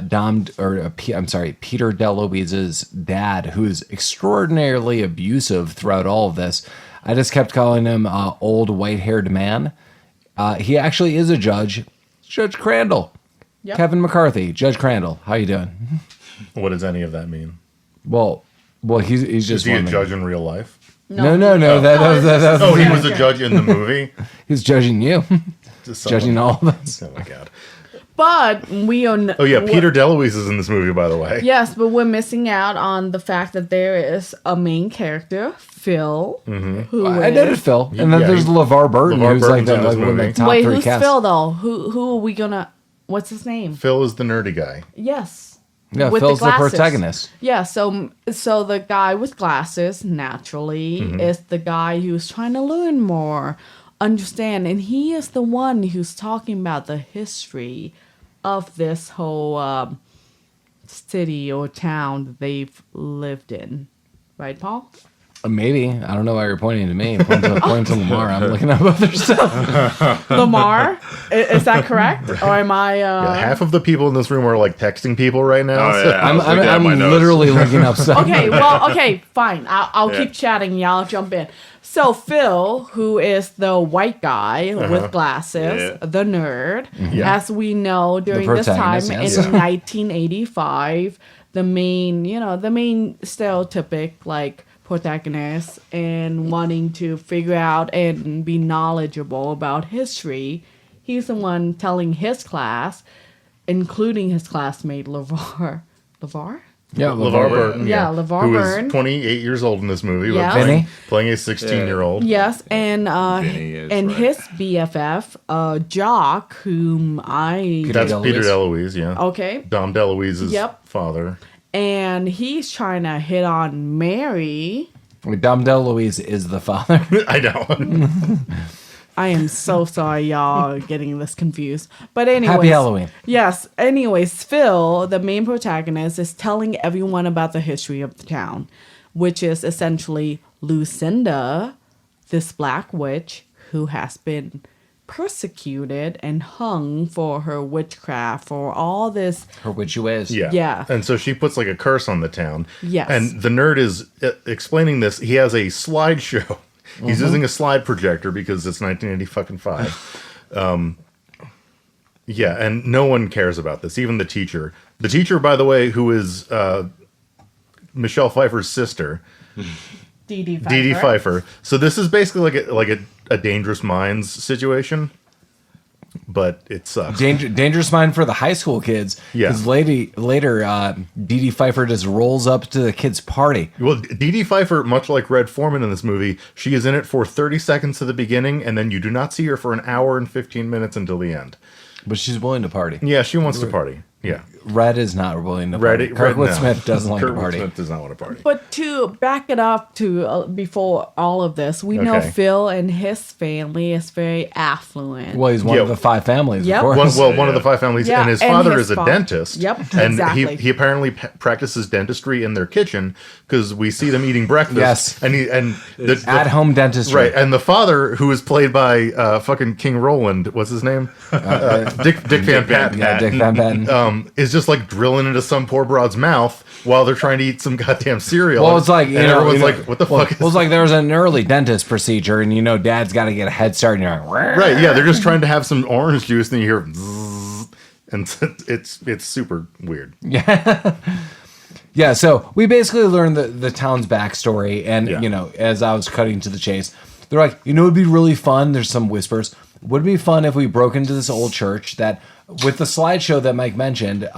DeLuise's dad, who's extraordinarily abusive throughout all of this. I just kept calling him old white-haired man. He actually is a judge, Judge Crandall. Yep. Kevin McCarthy, Judge Crandall. How you doing? What does any of that mean? Well, he's just. Is he a judge in real life? No. That was he was a judge in the movie? He's judging you. Judging all of us. Oh, my God. But we are... Oh, yeah, Peter DeLuise is in this movie, by the way. Yes, but we're missing out on the fact that there is a main character, Phil. Mm-hmm. I noted Phil. And then there's LeVar Burton, who's like one of the top 3 who's cast. Phil, though? Who are we gonna... What's his name? Phil is the nerdy guy. Yes. Yeah, with Phil's the protagonist. Yeah, so the guy with glasses, naturally, is the guy who's trying to learn more, understand, and he is the one who's talking about the history of this whole city or town that they've lived in. Right, Paul? Maybe. I don't know why you're pointing to me. Pointing to Lamar. I'm looking up other stuff. Lamar? Is that correct? Or am I... Yeah, half of the people in this room are like texting people right now. Oh, so. yeah. I'm literally looking up stuff. Okay, fine. I'll keep chatting. Y'all jump in. So Phil, who is the white guy with glasses, the nerd, as we know during this time in 1985, the main stereotypic like protagonist and wanting to figure out and be knowledgeable about history, he's the one telling his class, including his classmate LeVar. Yeah, LeVar Burton. Yeah, LeVar Burton. Who is 28 years old in this movie. Yeah. Playing a 16-year-old. Yes, and right. his BFF, Jock, whom That's Peter DeLuise, yeah. Okay. Dom DeLuise's father. And he's trying to hit on Mary. Dom DeLuise is the father. I know. I am so sorry, y'all, are getting this confused. But anyways. Happy Halloween. Yes. Anyways, Phil, the main protagonist, is telling everyone about the history of the town, which is essentially Lucinda, this black witch who has been persecuted and hung for her witchcraft, for all this. Her witchy ways. Yeah. And so she puts like a curse on the town. Yes. And the nerd is explaining this. He has a slideshow. He's using a slide projector because it's 1985. Yeah, and no one cares about this, even the teacher. The teacher, by the way, who is Michelle Pfeiffer's sister. Dee Pfeiffer. So this is basically like a Dangerous Minds situation, but it sucks. Dangerous Mind for the high school kids. Yeah. Because later, Dee Pfeiffer just rolls up to the kids' party. Well, Dee Pfeiffer, much like Red Foreman in this movie, she is in it for 30 seconds at the beginning, and then you do not see her for an hour and 15 minutes until the end. But she's willing to party. Yeah, she wants to party. Yeah. Red is not willing to party. Kirkwood Smith doesn't like to party. Smith does not want to party. But to back it up to before all of this, we know Okay. Phil and his family is very affluent. Well, he's one of the 5 families, Yep. of course. One of the 5 families, Yeah, and his and father his is a father. dentist. Yep, and exactly. he apparently practices dentistry in their kitchen because we see them eating breakfast. Yes. and the At-home dentistry. right, and the father, who is played by fucking King Roland, what's his name? Dick Van Patten. Yeah, Dick Van Patten. Is just like drilling into some poor broad's mouth while they're trying to eat some goddamn cereal. Well, it's like, and everyone's like, "What the fuck?" Well, it's like there was an early dentist procedure, and Dad's got to get a head start, and you're like, "Wah." Right? Yeah, they're just trying to have some orange juice, and you hear, zzz, and it's super weird. Yeah, so we basically learned the town's backstory, and Yeah. as I was cutting to the chase, they're like, it'd be really fun. There's some whispers. Would it be fun if we broke into this old church that, with the slideshow that Mike mentioned,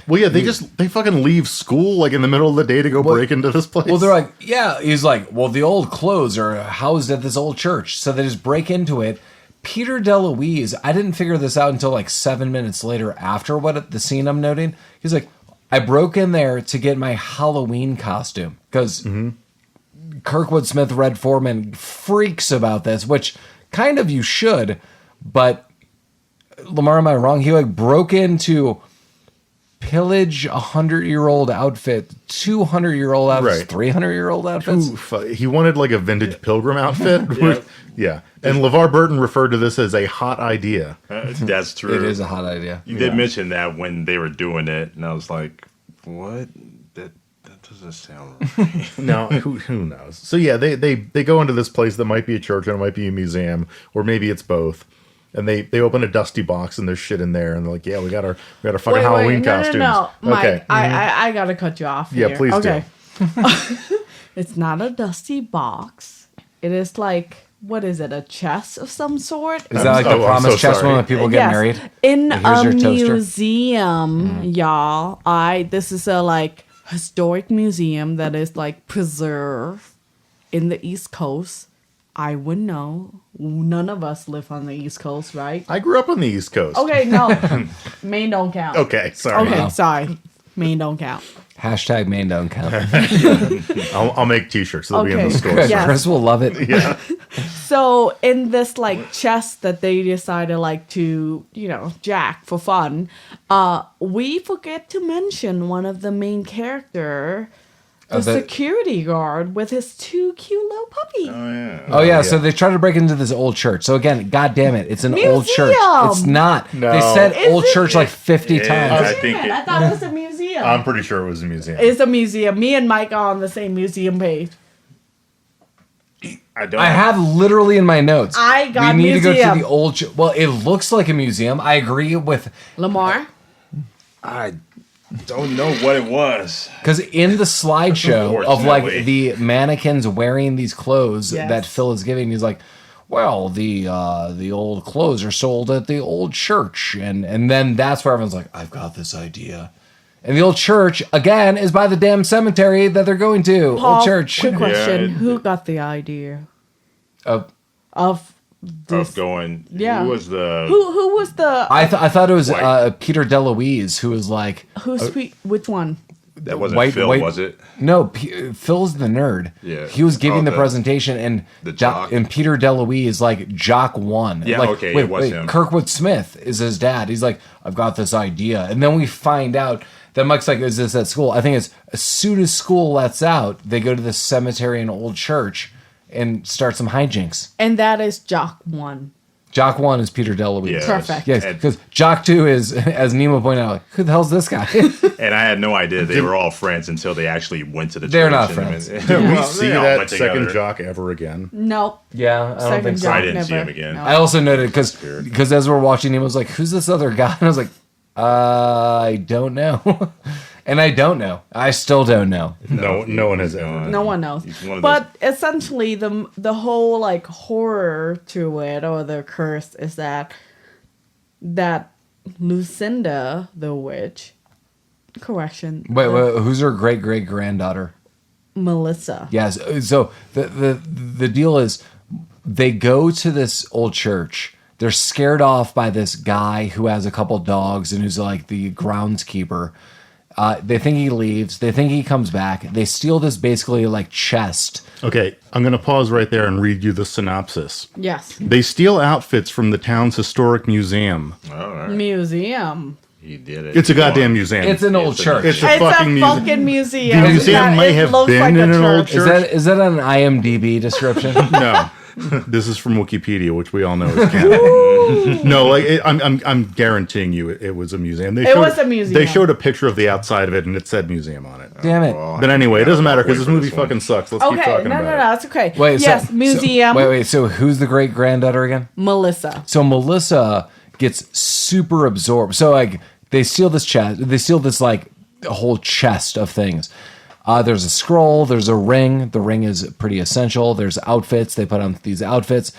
Well, yeah, they fucking leave school like in the middle of the day to go break into this place. well, they're like, yeah. He's like, well, the old clothes are housed at this old church, so they just break into it. Peter DeLuise, I didn't figure this out until like 7 minutes later after the scene I'm noting. He's like, I broke in there to get my Halloween costume because Kirkwood Smith, Red Foreman, freaks about this, which kind of you should, but Lamar, am I wrong? He like broke into pillage 100-year-old outfit, 200-year-old outfits, Right. 300-year-old outfits. He wanted like a vintage pilgrim outfit. Yeah. And LeVar Burton referred to this as a hot idea. That's true. It is a hot idea. You did mention that when they were doing it, and I was like, "What? That doesn't sound right." Now, who knows? So yeah, they go into this place that might be a church and it might be a museum, or maybe it's both. And they open a dusty box and there's shit in there, and they're like, "Yeah, we got our fucking Halloween costumes." No, Mike, Okay. I gotta cut you off Yeah, here. please do. Okay. It's not a dusty box. It is like, what is it, a chest of some sort? Is that like the I'm promise so chest sorry. when people get Yes. married? In Like, here's a your toaster. museum, y'all. This is a like historic museum that is like preserved in the East Coast. I would know. None of us live on the East Coast, right? I grew up on the East Coast. Okay, no. Maine don't count. Okay, sorry. Okay, Wow. sorry. Maine don't count. Hashtag Maine don't count. I'll make T-shirts. They'll be in the Okay. store. Good. Yes. Chris will love it. Yeah. So in this like chest that they decided like to, jack for fun, we forget to mention one of the main character, the the- security guard with his 2 cute little puppies. Oh yeah, so they try to break into this old church. So again, god damn it, it's an old church. Museum! It's not. No. They said Is old it? church like 50 Yeah. times. I think Damn it, I thought it was a museum. I'm pretty sure it was a museum. It's a museum. Me and Mike are on the same museum page. I have literally in my notes. I got we need to go museum. to the old. Well, it looks like a museum. I agree with Lamar? I don't know what it was. because in the slideshow of like Unfortunately. the mannequins wearing these clothes Yes. that Phil is giving, he's like, "Well, the old clothes are sold at the old church," and then that's where everyone's like, "I've got this idea." And the old church, again, is by the damn cemetery that they're going to. Paul, Old church. quick question. Yeah, Who got the idea Uh, of this? Of going. Yeah. Who was the? Who was the... I thought it was White. Peter DeLuise who was like, which one? That wasn't White- Phil, white- was it? no, Phil's the nerd. Yeah. He was giving Oh, the the- presentation, and the jock. and Peter DeLuise like Jock 1. Yeah, like, okay, it was him. Kirkwood Smith is his dad. He's like, I've got this idea, and then we find out that Mike's like, is this at school? I think it's as soon as school lets out, they go to this cemetery and old church and start some hijinks. And that is Jock 1. Jock 1 is Peter DeLuise. Yeah. Perfect. Yes, And- because Jock 2 is, as Nemo pointed out, like, who the hell's this guy? And I had no idea they were all friends until they actually went to the They're church. not and- friends. Did we Well, see they all that went second together. jock ever again? Nope. Yeah, I don't Second think so. Jock I didn't see never. him again. No. I also noted because as we're watching, he was like, "Who's this other guy?" And I was like, "I don't know," and I don't know. I still don't know. No one has ever. No one knows. He's one of But essentially, the whole like horror to it, or the curse, is that Lucinda, the witch, correction, Wait, who's her great great granddaughter? Melissa. Yes. So the deal is, they go to this old church. They're scared off by this guy who has a couple dogs and who's like the groundskeeper. They think he leaves. They think he comes back. They steal this basically like chest. Okay, I'm going to pause right there and read you the synopsis. Yes. They steal outfits from the town's historic museum. All right. Museum. He did it. It's a goddamn museum. It's an old church. It's It's a fucking museum. The museum may have looks been like in a an old church. Is that an IMDb description? No. This is from Wikipedia, which we all know is canon. No, like I'm guaranteeing you, it was a museum. It was a museum. They showed a picture of the outside of it, and it said museum on it. Damn it. Well, But anyway, it doesn't matter because wait this for movie this one. fucking sucks. Let's keep Okay, talking no, about it. it's okay. Wait, yes, so, museum. Wait. So who's the great granddaughter again? Melissa. So Melissa gets super absorbed. So like they steal this chest. They steal this like a whole chest of things. There's a scroll. There's a ring. The ring is pretty essential. There's outfits. They put on these outfits.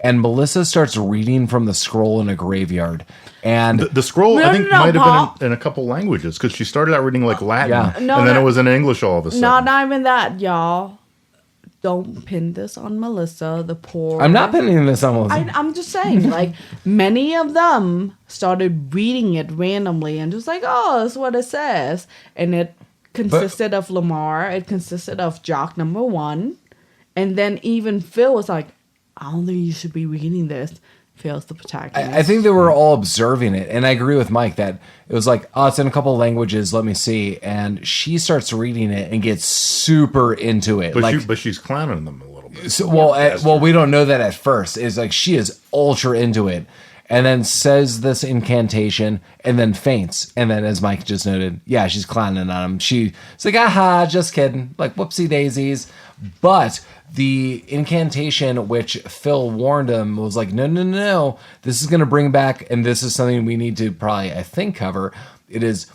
And Melissa starts reading from the scroll in a graveyard. And The scroll, No, I think, no, might Paul. have been in a couple languages because she started out reading like Latin, Yeah. No, and then no. it was in English all of a sudden. Not even that, y'all. Don't pin this on Melissa, the poor. I'm not pinning this on Melissa. I'm just saying, like, many of them started reading it randomly and just like, oh, that's what it says. And it consisted of Lamar, it consisted of Jock number 1. And then even Phil was like, I don't think you should be reading this. Phil's the protagonist. I think they were all observing it, and I agree with Mike that it was like, oh, it's in a couple languages. Let me see, and she starts reading it and gets super into it. But she's clowning them a little bit. So, well, we don't know that at first. It's like she is ultra into it, and then says this incantation, and then faints. And then, as Mike just noted, yeah, she's clowning on him. She's like, aha, just kidding, like whoopsie daisies. But the incantation, which Phil warned him, was like, no, this is going to bring back, and this is something we need to probably, I think, cover. It is,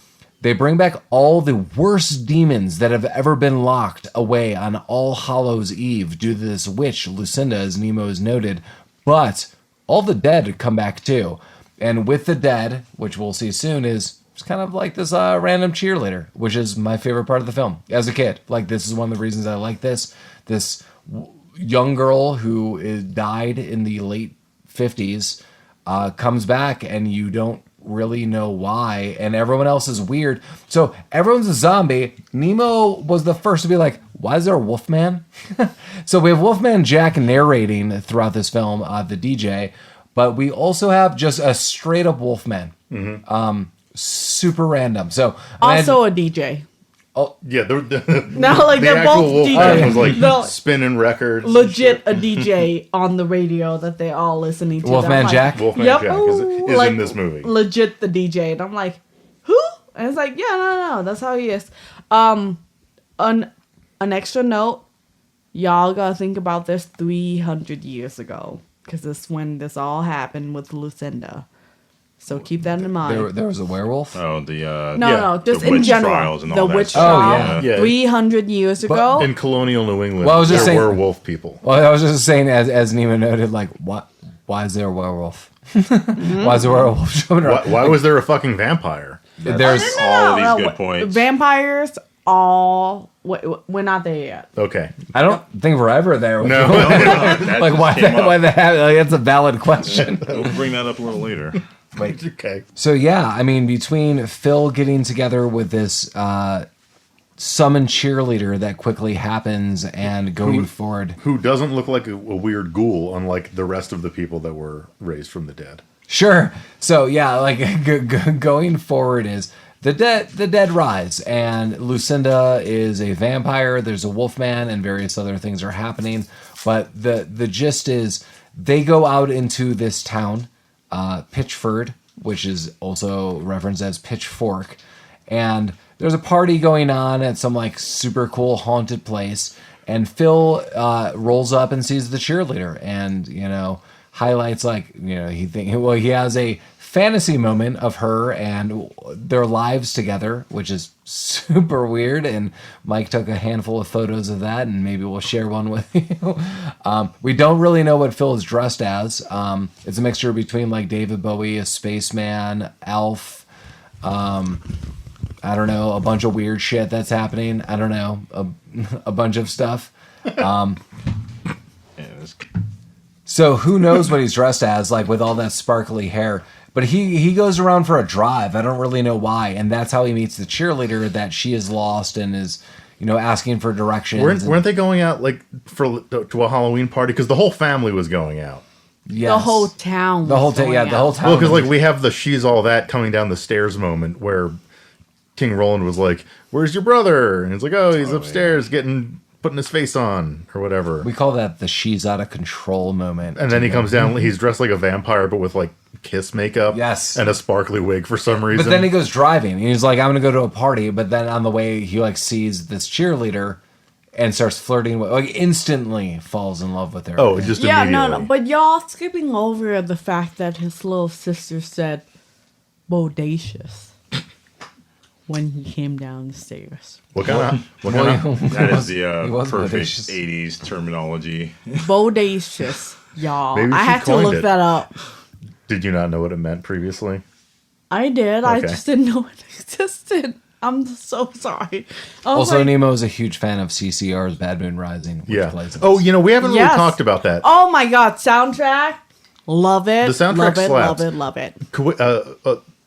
they bring back all the worst demons that have ever been locked away on All Hallows Eve due to this witch, Lucinda, as Nemo has noted. But all the dead come back too. And with the dead, which we'll see soon, is it's kind of like this random cheerleader, which is my favorite part of the film as a kid. Like, this is one of the reasons I like this. This young girl who died in the late 50s comes back, and you don't really know why, and everyone else is weird. So everyone's a zombie. Nemo was the first to be like, why is there a Wolfman? So we have Wolfman Jack narrating throughout this film, the DJ, but we also have just a straight up Wolfman. Super random. So also a DJ. Yeah, No, the like they're actual both Wolfman DJs. was like No. spinning records. Legit a DJ on the radio that they all listening to. Wolfman I'm like, Jack? Wolfman Yep. Jack is Like, in this movie. Legit the DJ. And I'm like, who? And it's like, yeah, no, that's how he is. An extra note, y'all gotta think about this 300 years ago. Because this is when this all happened with Lucinda. So keep that in mind. there was a werewolf. Oh, the No, just the in witch general. trials and The all that witch stuff. trial. Yeah. 300 years ago. In colonial New England, Well, I was just there saying- were wolf people. Well, I was just saying, as Nemo noted, like, why is there a werewolf? Why is there a werewolf showing Why, up? why was there a fucking vampire? There's all of these good points. Vampires, all. We're not there yet. Okay. I don't think we're ever there. No. Like, why that happen? Like, that's a valid question. We'll bring that up a little later. Wait. Okay. So yeah, I mean, between Phil getting together with this summon cheerleader that quickly happens and going forward. Who doesn't look like a weird ghoul, unlike the rest of the people that were raised from the dead. Sure. So yeah, like going forward is the dead rise, and Lucinda is a vampire. There's a wolfman, and various other things are happening. But the gist is they go out into this town, Pitchford, which is also referenced as Pitchfork, and there's a party going on at some like super cool haunted place. And Phil rolls up and sees the cheerleader, and highlights like he has a fantasy moment of her and their lives together, which is super weird. And Mike took a handful of photos of that, and maybe we'll share one with you. We don't really know what Phil is dressed as. It's a mixture between like David Bowie, a spaceman, Elf. I don't know, a bunch of weird shit that's happening. I don't know, a bunch of stuff. Yeah, So who knows what he's dressed as, like with all that sparkly hair. But he goes around for a drive. I don't really know why. And that's how he meets the cheerleader that she is lost and is, asking for directions. Weren't they going out like to a Halloween party? Because the whole family was going out. Yes. The whole town. The whole town. Well, because like we have the she's all that coming down the stairs moment where King Roland was like, "Where's your brother?" And he's like, "Oh, he's upstairs putting his face on or whatever." We call that the she's out of control moment. And then he comes down. He's dressed like a vampire, but with like kiss makeup. Yes. And a sparkly wig for some reason. But then he goes driving. And he's like, I'm going to go to a party. But then on the way, he like sees this cheerleader and starts flirting with, like instantly falls in love with her. Oh, just immediately. No. But y'all skipping over the fact that his little sister said bodacious when he came down the stairs. What kind of? That is the perfect bodacious. 80s terminology. Bodacious, y'all. Maybe I she had to coined look it. that up. Did you not know what it meant previously? I did. I Okay. just didn't know it existed. I'm so sorry. I was Also, like, Nemo is a huge fan of CCR's Bad Moon Rising. Which Yeah. plays in Oh, this. we haven't really Yes. talked about that. oh my god, soundtrack. Love it. The soundtrack love it, slaps. love it.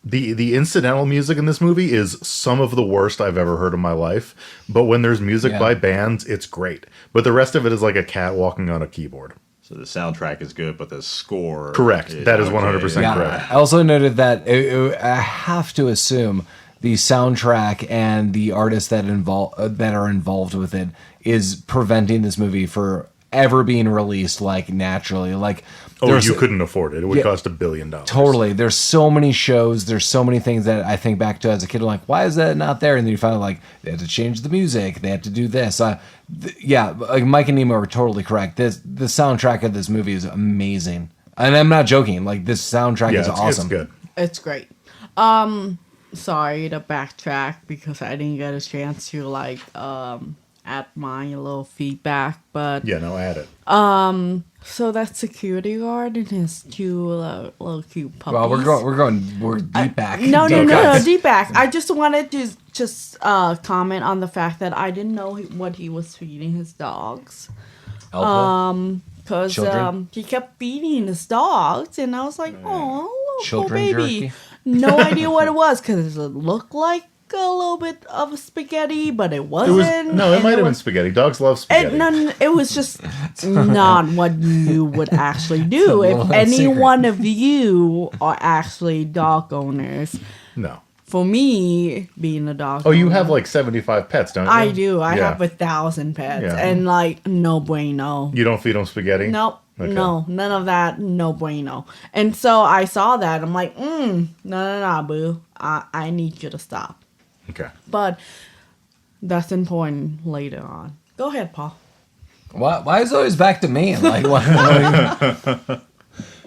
The incidental music in this movie is some of the worst I've ever heard in my life. But when there's music Yeah. by bands, it's great. But the rest of it is like a cat walking on a keyboard. So the soundtrack is good, but the score... Correct. That is okay. 100% Yeah, correct. I also noted that I have to assume the soundtrack and the artists that are involved with it is preventing this movie for ever being released like naturally. Like, Oh, there's- you couldn't afford it. It would Yeah. cost $1 billion. Totally. There's so many shows. There's so many things that I think back to as a kid. I'm like, why is that not there? And then you find out, like, they had to change the music. They had to do this. Like Mike and Nemo are totally correct. The soundtrack of this movie is amazing. And I'm not joking. Like, this soundtrack Yeah, is it's awesome. good. It's great. Sorry to backtrack because I didn't get a chance to add my little feedback, but Yeah, no, add it. so that security guard and his two little cute puppies. Well, we're deep back. No, Deep back. deep back. I just wanted to comment on the fact that I didn't know what he was feeding his dogs. Elpa. Because Children? he kept feeding his dogs, and I was like, "Oh, little Children baby." jerky? No idea what it was because it looked like a little bit of spaghetti, but it It wasn't. was it and might have been was- spaghetti. Dogs love spaghetti. it was just not what you would actually do little if any secret. one of you are actually dog owners. No. For me, being a dog Oh, you owner, have like 75 pets, don't you? I do. I Yeah. have 1,000 pets, Yeah. and no bueno. You don't feed them spaghetti? Nope. Okay. No, none of that. No bueno. And so I saw that. I'm like, no, boo. I need you to stop. Okay. But that's important later on. Go ahead, Paul. Why is it always back to me? Like, what?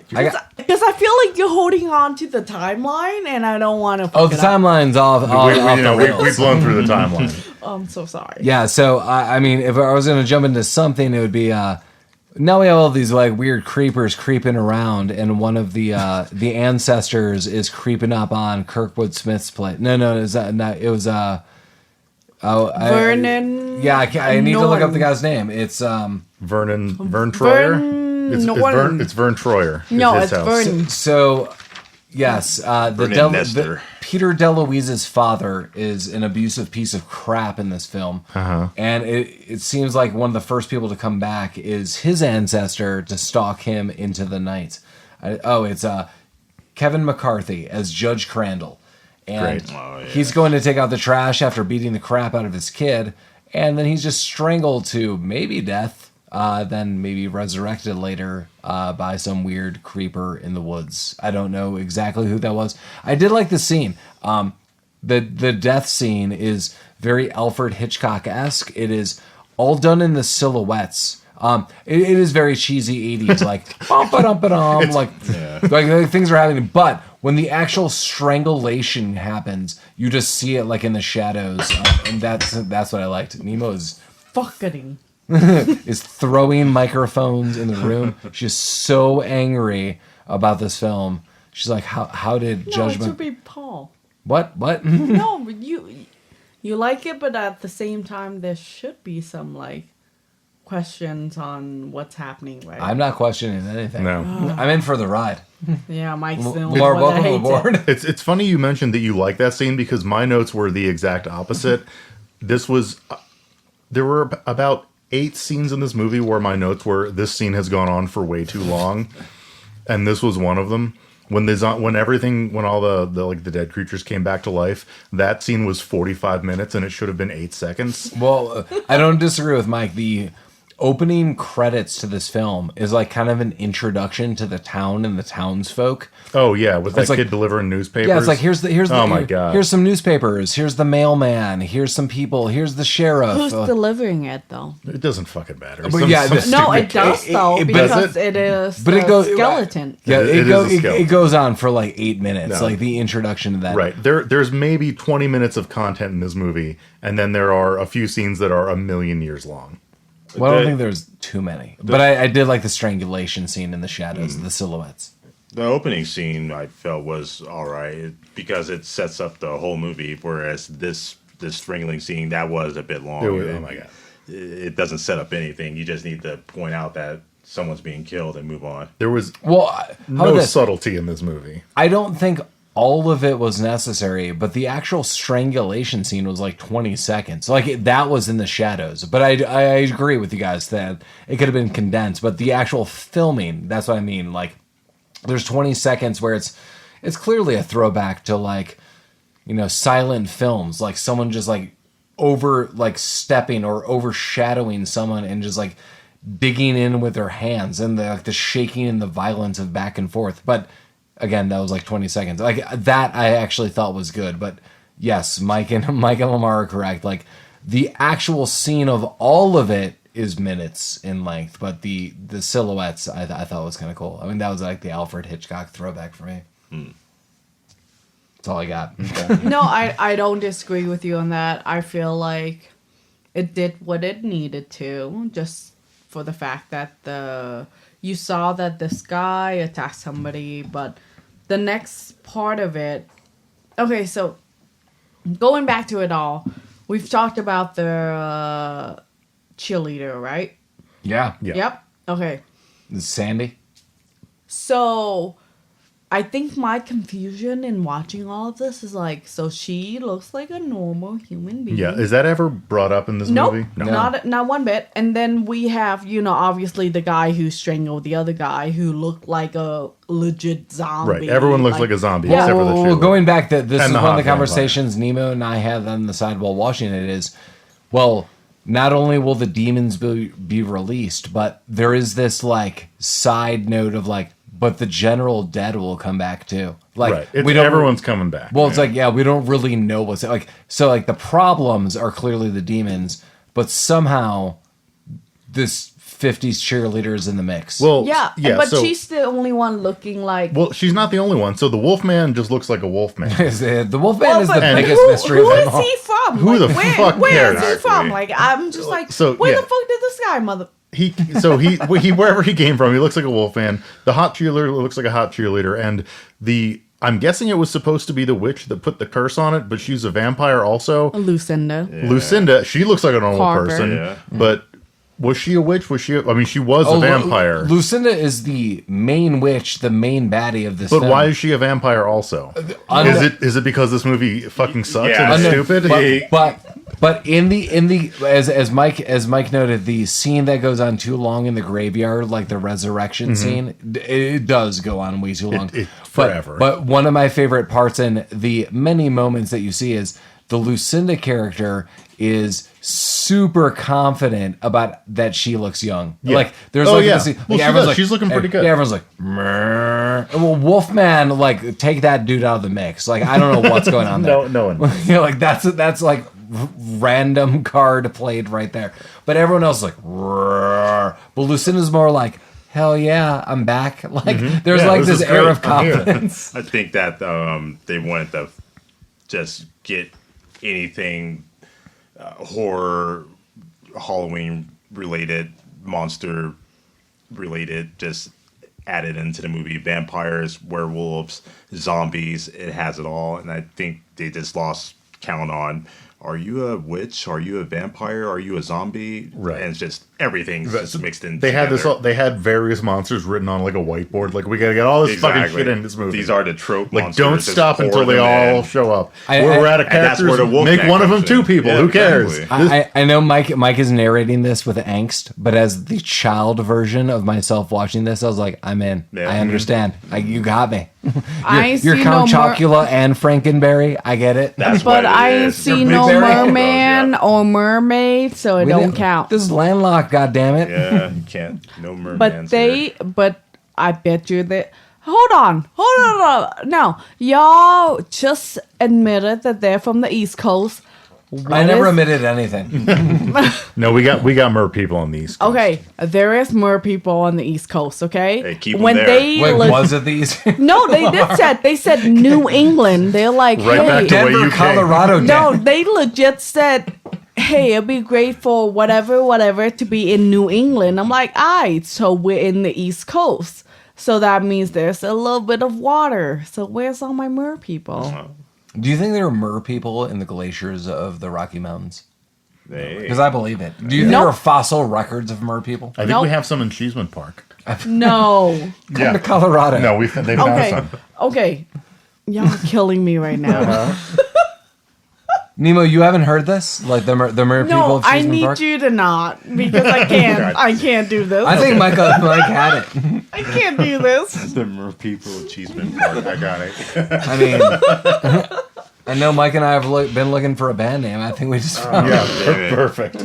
Because I feel like you're holding on to the timeline, and I don't want to. Oh, the timeline's off. We've Rails. blown through the timeline. I'm so sorry. Yeah, so I mean, if I was gonna jump into something, it would be now we have all these like weird creepers creeping around, and one of the ancestors is creeping up on Kirkwood Smith's place. No, it was Vernon. I need to look up Norton. the guy's name. It's Vern Troyer? Norton. It's Vern Troyer. No, his it's house. Vernon. So, yes, Vernon Nestor. Peter DeLuise's father is an abusive piece of crap in this film, and it seems like one of the first people to come back is his ancestor to stalk him into the night. It's Kevin McCarthy as Judge Crandall, and Great. Oh, yeah. he's going to take out the trash after beating the crap out of his kid, and then he's just strangled to maybe death. Then maybe resurrected later by some weird creeper in the woods. I don't know exactly who that was. I did like the scene. The death scene is very Alfred Hitchcock-esque. It is all done in the silhouettes. It is very cheesy 80s, like bum-ba-dum-ba-dum, like things are happening. But when the actual strangulation happens, you just see it like in the shadows, and that's what I liked. Nemo's Fucking. is throwing microphones in the room. She's so angry about this film. She's like, how did No, it Judgment? should be Paul. What? No, but you like it, but at the same time, there should be some questions on what's happening, right? I'm not questioning anything. No. I'm in for the ride. Yeah, Mike's the only LeVar, one that welcome hates aboard. it. It's funny you mentioned that you like that scene because my notes were the exact opposite. This was there were about 8 scenes in this movie where my notes were this scene has gone on for way too long, and this was one of them. When all the dead creatures came back to life, that scene was 45 minutes and it should have been 8 seconds. Well, I don't disagree with Mike. The opening credits to this film is like kind of an introduction to the town and the townsfolk. Oh yeah, with that It's like- kid delivering newspapers. Yeah, it's like here's Oh my God. here's some newspapers, here's the mailman, here's some people, here's the sheriff. Who's delivering it though? It doesn't fucking matter. But yeah, No, stupid it does kid. though It- because it is but the it goes- skeleton. Yeah, It is a skeleton. it goes on for like 8 minutes, No. like the introduction to that. Right. There's maybe 20 minutes of content in this movie, and then there are a few scenes that are a million years long. Well, I don't think there's too many, but I did like the strangulation scene in the shadows, the silhouettes. The opening scene I felt was all right because it sets up the whole movie, whereas this strangling scene that was a bit long. Oh my God. It doesn't set up anything. You just need to point out that someone's being killed and move on. There was Well, how no about this? subtlety in this movie. I don't think all of it was necessary, but the actual strangulation scene was like 20 seconds. Like that was in the shadows. But I agree with you guys that it could have been condensed. But the actual filming, that's what I mean. Like there's 20 seconds where it's clearly a throwback to like, silent films, like someone just like stepping or overshadowing someone and just like digging in with their hands and the shaking and the violence of back and forth. But again, that was like 20 seconds. Like that I actually thought was good. But yes, Mike and Lamar are correct. Like the actual scene of all of it is minutes in length, but the silhouettes I thought was kind of cool. I mean, that was like the Alfred Hitchcock throwback for me. That's all I got. No, I don't disagree with you on that. I feel like it did what it needed to, just for the fact that you saw that this guy attacked somebody, but the next part of it. Okay, so going back to it all, we've talked about the cheerleader, right? Yeah. Yep. Okay. Sandy. So I think my confusion in watching all of this is like, so she looks like a normal human being. Yeah, is that ever brought up in this Nope, movie? not one bit. And then we have, obviously the guy who strangled the other guy who looked like a legit zombie. Right, everyone looks like a zombie Yeah. except for the Well, cheerleader. going back to this And is the one of hot the vampire. conversations Nemo and I had on the side while watching it is, well, not only will the demons be released, but there is this like side note of like, but the general dead will come back too. Like right. Everyone's coming back. Well, it's like, yeah, we don't really know what's like. So like the problems are clearly the demons, but somehow this 50s cheerleader is in the mix. Well, Yeah, but she's the only one looking like. Well, she's not the only one. So the Wolfman just looks like a Wolfman. the Wolfman is the but biggest mystery who of them is all. he from? Who the fuck Where cares? is he Exactly. from? Like, I'm just like, So, where yeah. the fuck did this guy, mother? He wherever he came from, he looks like a Wolfman. The hot cheerleader looks like a hot cheerleader, and I'm guessing it was supposed to be the witch that put the curse on it, but she's a vampire also. Lucinda. Lucinda, she looks like a normal Carver. person, Yeah. but was she a witch? She was a vampire. Lucinda is the main witch, the main baddie of this But film. why is she a vampire also? Is it because this movie fucking sucks Yeah. and it's stupid? But in the as Mike noted, the scene that goes on too long in the graveyard, like the resurrection scene, it does go on way too long. Forever. But one of my favorite parts in the many moments that you see is the Lucinda character is super confident about that she looks young. Yeah. Like there's Oh, like yeah. this, Well, she everyone's does. She's looking pretty good. Yeah, everyone's like, "Mrrr." Well, Wolfman, like take that dude out of the mix. Like I don't know what's going on there. No one. Like that's like random card played right there. But everyone else is like, "Rrrr." But Lucinda's more like, hell yeah, I'm back. Like there's Yeah, like this this is air great. of I'm here. confidence. I think that they wanted to just get anything horror, Halloween related, monster related, just added into the movie. Vampires, werewolves, zombies, it has it all. And I think they just lost count on, are you a witch? Are you a vampire? Are you a zombie? Right. And it's just everything's just mixed in. They had together. they had various monsters written on like a whiteboard. Like, we gotta get all this fucking shit in this movie. These are the trope like, monsters. don't Just stop pour until they them all in. show up. We're out of and that's characters. where the wolf Make neck one of them comes two in. people. Yeah, Who cares? exactly. I know Mike is narrating this with angst, but as the child version of myself watching this, I was like, I'm in. Yeah. I understand. You got me. I ain't you're seen Count no mer- Chocula and Frankenberry. I get it. That's But what it I ain't is. seen You're no very- merman or mermaid, so it We don't didn't- count. This is landlocked, goddammit. Yeah, you can't. No mermans. But I bet you that. Hold on. No, y'all just admitted that they're from the East Coast. I never is- admitted anything. No, we got mer people on the East Coast. Okay, there is more people on the East Coast. Okay, Hey, keep 'em when there. they Wait, le- was it these? no, they said New England. They're like, Right hey, back to where Denver, you came. Colorado. no, Dan. they legit said, hey, it'd be great for whatever to be in New England. I'm like, alright, so we're in the East Coast. So that means there's a little bit of water. So where's all my mer people? Do you think there are mer people in the glaciers of the Rocky Mountains? Hey. Because I believe it. Do you think Nope. there are fossil records of mer people? I think Nope. we have some in Cheeseman Park. No. Come to Colorado. No, they've found Okay. some. Okay. Y'all are killing me right now. Nemo, you haven't heard this? Like the mer people No, of I Cheeseman need Park? you to not because I can't do this. I think Mike had it. I can't do this. The mer people of Cheeseman Park. I got it. I mean, I know Mike and I have been looking for a band name. I think we just found Yeah, damn it. perfect.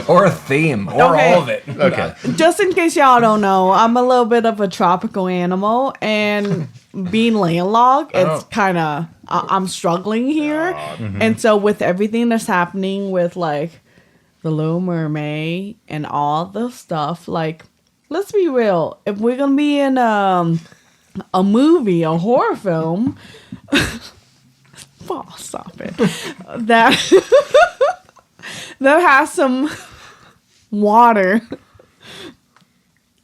or a theme or Okay. all of it. Okay. Just in case y'all don't know, I'm a little bit of a tropical animal, and being landlocked, it's kind of I'm struggling here, and so with everything that's happening with like the Little Mermaid and all the stuff, like let's be real, if we're gonna be in a movie, a horror film, oh, stop it, that that has some water.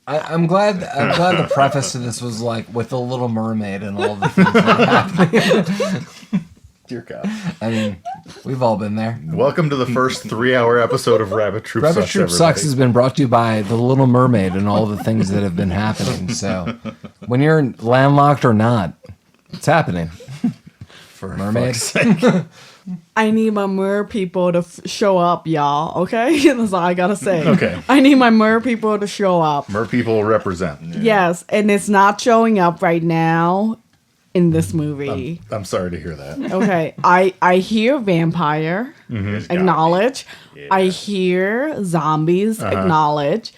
I'm glad the preface to this was like with the Little Mermaid and all the things that are happening. Dear God. I mean, we've all been there. Welcome to the first 3-hour episode of Rabbit Troop Rabbit Sucks. Troop everybody. Sucks has been brought to you by the Little Mermaid and all the things that have been happening. So, when you're landlocked or not, it's happening. For Mermaids. fuck's sake. I need my mer people to show up, y'all. Okay, that's all I gotta say. Okay. I need my mer people to show up. Mer people represent. Yes, and it's not showing up right now in this movie. I'm sorry to hear that. Okay, I hear vampire, It's got acknowledge. Yeah. I hear zombies, acknowledge.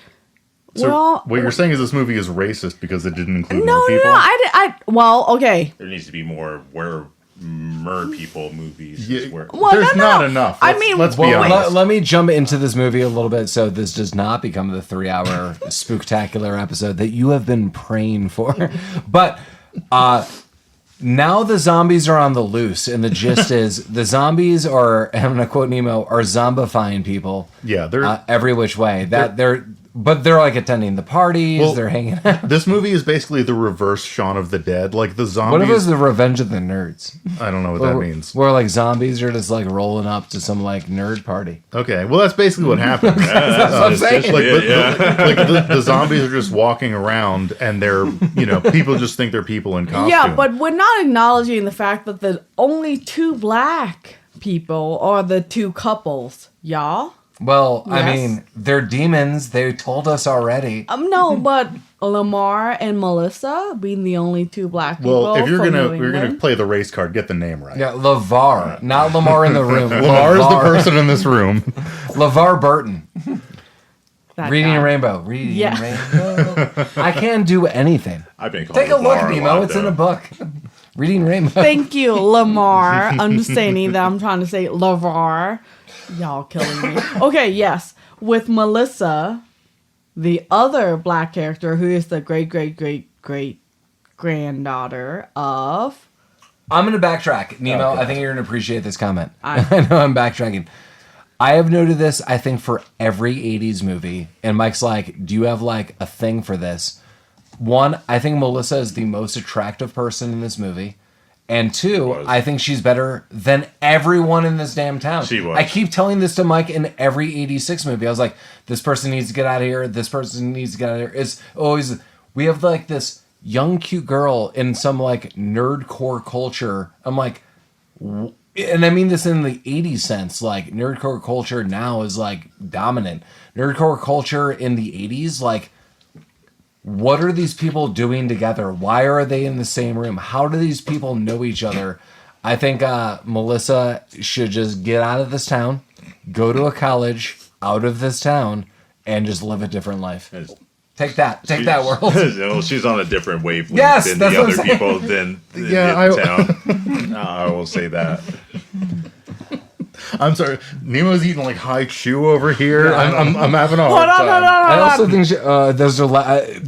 So well, what you're saying is this movie is racist because it didn't include no, more people? well, okay. There needs to be more where mer people movies. Yeah. Where, Well, There's no. not enough. I Let's- mean, let's be Well, honest. let me jump into this movie a little bit so this does not become the 3-hour spooktacular episode that you have been praying for. But now the zombies are on the loose, and the gist is the zombies are, I'm going to quote Nemo, are zombifying people Yeah, they're every which way. But they're like attending the parties, Well, they're hanging out. this movie is basically the reverse Shaun of the Dead. Like the zombies. What if it was the Revenge of the Nerds? I don't know what that means. Where like zombies are just like rolling up to some like nerd party. Okay, well that's basically what happened. That's what I'm saying. Like the zombies are just walking around, and they're people just think they're people in costume. Yeah, but we're not acknowledging the fact that the only two black people are the two couples, y'all. Well, I Yes. mean, they're demons. They told us already. No, but Lamar and Melissa being the only two black people. well, if you're from gonna New you're gonna England. play the race card, get the name right. Yeah, LeVar, not Lamar in the room. Lamar is the person in this room. LeVar Burton. That Reading guy. Rainbow. Reading Yeah. Rainbow. I can't do anything. I've been called Take a look, LeVar Nemo. lot, It's in though. a book. Reading Rainbow. Thank you, Lamar, understanding that I'm trying to say LeVar. Y'all killing me. Okay, yes. With Melissa, the other black character who is the great granddaughter of. I'm going to backtrack. Nemo, Okay. I think you're going to appreciate this comment. I- I know I'm backtracking. I have noted this, I think, for every 80s movie. And Mike's like, do you have like a thing for this? One, I think Melissa is the most attractive person in this movie. And two, was. I think she's better than everyone in this damn town. She was. I keep telling this to Mike in every 86 movie. I was like, this person needs to get out of here. This person needs to get out of here. It's always, we have like this young, cute girl in some like nerdcore culture. I'm like, and I mean this in the 80s sense, like nerdcore culture now is like dominant. Nerdcore culture in the 80s, like, what are these people doing together? Why are they in the same room? How do these people know each other? I think Melissa should just get out of this town, go to a college out of this town, and just live a different life. Take that world. She's on a different wavelength Yes, than that's the what I'm other saying. people than town. I will say that. I'm sorry. Nemo's eating like high chew over here. I'm having a Hold hard on, time. hold on, I hold also on.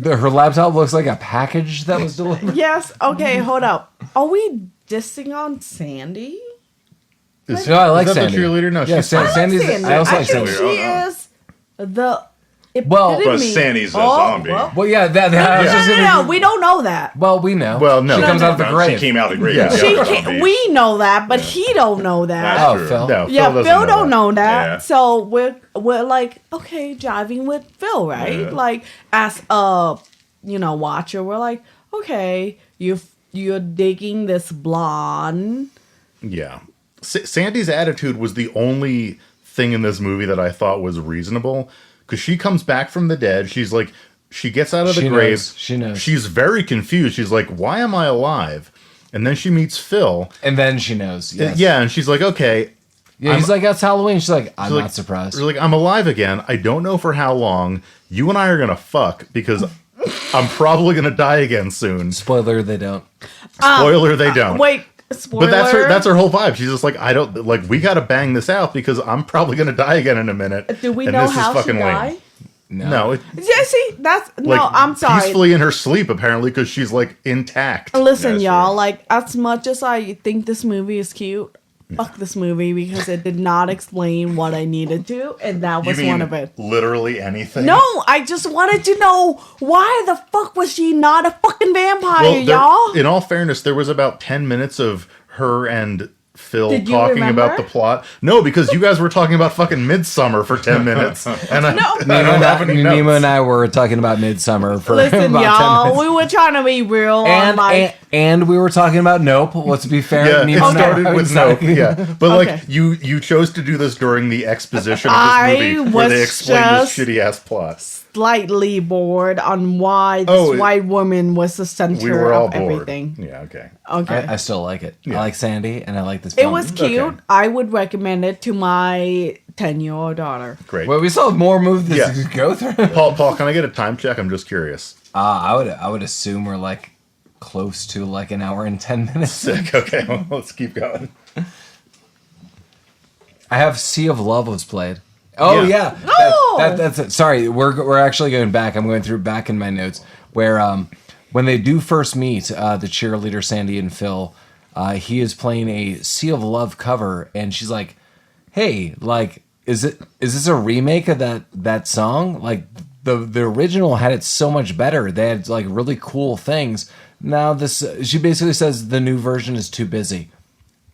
think her laptop looks like a package that was delivered. Yes. Okay. Hold up. Are we dissing on Sandy? Is, No, I like is that Sandy. the cheerleader? No, Yeah, she's Sandy. fine. Sandy's. Sandy. I also like think Sandy. she is the. Well, epitome- but Sandy's a zombie. Well, yeah, I was just gonna. No, we don't know that. Well, we know. Well, no. She comes out of the She grave. came out of the grave. Yeah. as the She other can't, zombie. we know that, but he don't know that. That's Oh, true. Phil. No, Yeah, doesn't Phil don't know that. Yeah. So we're like, okay, jiving with Phil, right? Yeah. Like as a watcher, we're like, okay, you're digging this blonde. Yeah. Sandy's attitude was the only thing in this movie that I thought was reasonable. Because she comes back from the dead. She's like, she gets out of the She grave. knows. She knows. She's very confused. She's like, why am I alive? And then she meets Phil. And then she knows. Yes. Yeah, and she's like, okay. Yeah, he's like, that's Halloween. She's like, I'm She's not like- surprised. She's like, I'm alive again. I don't know for how long. You and I are going to fuck because I'm probably going to die again soon. Spoiler, they don't. Spoiler, they don't. Wait, spoiler. But that's her whole vibe. She's just like, I don't like. We got to bang this out because I'm probably gonna die again in a minute. Do we and know this is how she fucking lame. died? No, Yeah, see, that's like no. I'm sorry. peacefully in her sleep apparently because she's like intact. Listen, That's y'all. true. Like, as much as I think this movie is cute, fuck this movie because it did not explain what I needed to, and that You was mean one of it. literally anything? No, I just wanted to know why the fuck was she not a fucking vampire, Well, y'all? in all fairness, there was about 10 minutes of her and Phil Did you talking remember? about the plot. No, because you guys were talking about fucking Midsummer for 10 minutes, and I don't have any notes. Nemo and I were talking about Midsummer for Listen, about 10 y'all, minutes. we were trying to be real on like. And we were talking about Nope. Let's be fair. Yeah, Nemo it and I started were with talking- Nope. Yeah, but Okay. like you chose to do this during the exposition of I this movie, where they was explain this just- shitty ass plot. Slightly bored on why this Oh, white woman was the center We were all of bored. everything. Yeah, okay. Okay. I still like it. Yeah. I like Sandy, and I like this It film. was cute. Okay. I would recommend it to my 10-year-old daughter. Great. Well, we still have more movies Yeah. to go through. Paul, can I get a time check? I'm just curious. I would assume we're like close to like an hour and 10 minutes. Sick. Okay, well, let's keep going. I have Sea of Love was played. Oh Yeah. yeah, Oh! that's it. Sorry, we're actually going back. I'm going through back in my notes where when they do first meet the cheerleader Sandy and Phil, he is playing a Sea of Love cover, and she's like, "Hey, like, is this a remake of that song? Like the original had it so much better. They had like really cool things. Now this she basically says the new version is too busy."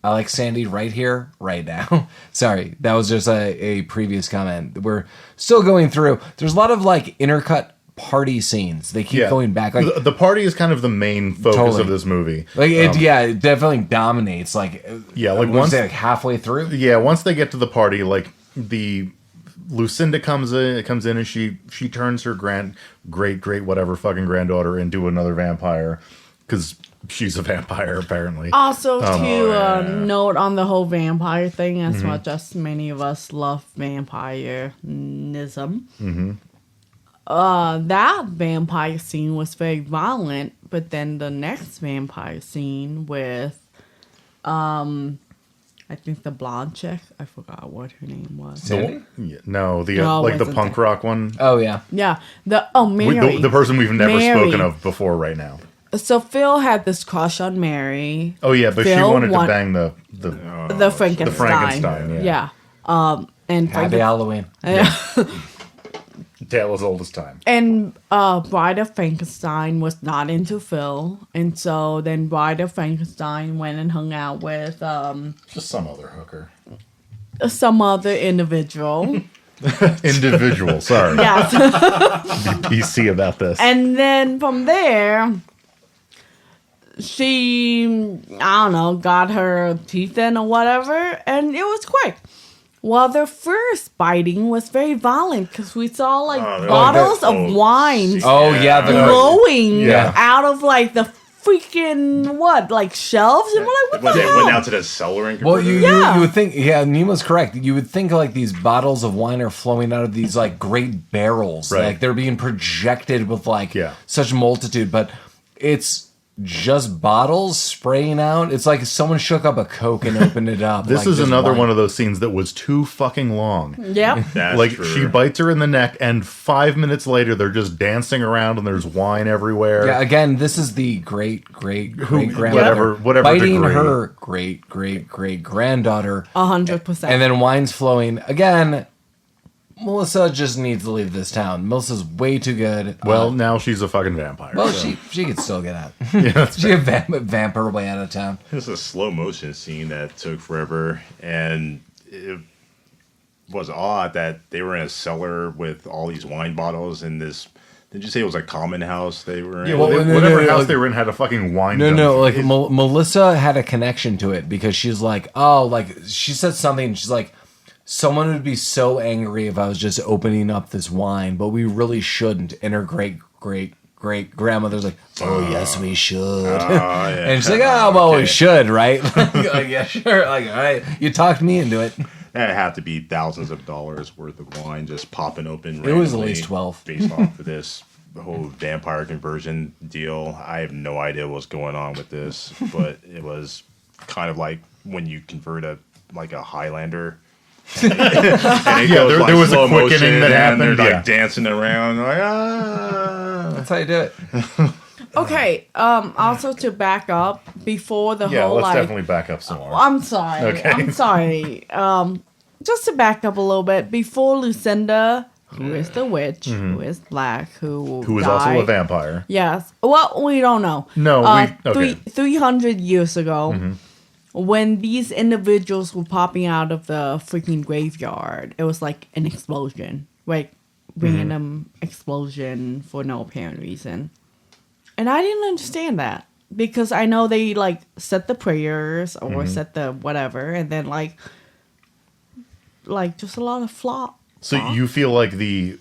I like Sandy right here, right now. Sorry, that was just a previous comment. We're still going through. There's a lot of like intercut party scenes. They keep going back. Like the party is kind of the main focus Totally. of this movie. it definitely dominates. Like like once once- they like halfway through. Yeah, once they get to the party, like the Lucinda comes in and she turns her great whatever fucking granddaughter into another vampire because she's a vampire apparently. Also, to yeah. note on the whole vampire thing, as Mm-hmm. much as many of us love vampireism, Mm-hmm. that vampire scene was very violent. But then the next vampire scene with, I think the blonde chick, I forgot what her name was. Sandy? No, the No, like the wasn't punk there. rock one. Oh yeah. Yeah, The Mary. person we've never Mary. spoken of before right now. So Phil had this crush on Mary. Oh yeah, but she Phil wanted to want- bang the The Frankenstein. Frankenstein, yeah. And Happy Halloween. Tale as old as time. And Bride of Frankenstein was not into Phil, and so then Bride of Frankenstein went and hung out with Just some other hooker. some other individual. Individual, sorry. Yes. Be PC about this. And then from there, she, I don't know, got her teeth in or whatever, and it was quick. Well, their first biting was very violent because we saw like bottles of wine blowing out of like the freaking like shelves, and we're like, what the hell? Went out to the cellar and Well, you would think, Nemo's correct. You would think like these bottles of wine are flowing out of these like great barrels, Right. like they're being projected with like such multitude, but it's just bottles spraying out. It's like someone shook up a Coke and opened it up. This like, is just another wine. one of those scenes that was too fucking long. Yep. That's Like true. she bites her in the neck, and 5 minutes later they're just dancing around, and there's wine everywhere. Yeah, again, this is the great grandmother whatever biting degree. her great granddaughter, 100%. and then wine's flowing. Again, Melissa just needs to leave this town. Melissa's way too good. Well, now she's a fucking vampire. Well, so. she could still get out. that's She could vamp her way out of town. It's a slow motion scene that took forever, and it was odd that they were in a cellar with all these wine bottles in this. Did you say it was a common house they were in? Yeah, well, no, whatever no, house like- they were in had a fucking wine. No, dungeon. like Melissa had a connection to it because she's like, oh, like she said something. She's like, someone would be so angry if I was just opening up this wine, but we really shouldn't. And her great grandmother's like, oh yes, we should. And she's like, oh well, we should, right? Like, yeah, sure. Like, all right, you talked me into it. That had to be thousands of dollars worth of wine just popping open. It was at randomly least 12. based off of this whole vampire conversion deal. I have no idea what's going on with this, but it was kind of like when you convert a Highlander. And it goes, there was a slow quickening motion, that and happened, they're yeah. like dancing around, like That's how you do it. Okay, also to back up, before the Yeah, whole let's like... definitely back up some more. I'm sorry. Okay. I'm sorry. Just to back up a little bit, before Lucinda, who is the witch, who is black, who is died, also a vampire. Yes. Well, we don't know. No, okay. 300 years ago, when these individuals were popping out of the freaking graveyard, it was like an explosion. Like, random explosion for no apparent reason. And I didn't understand that. Because I know they, like, said the prayers or said the whatever, and then, like just a lot of flop. So you feel like the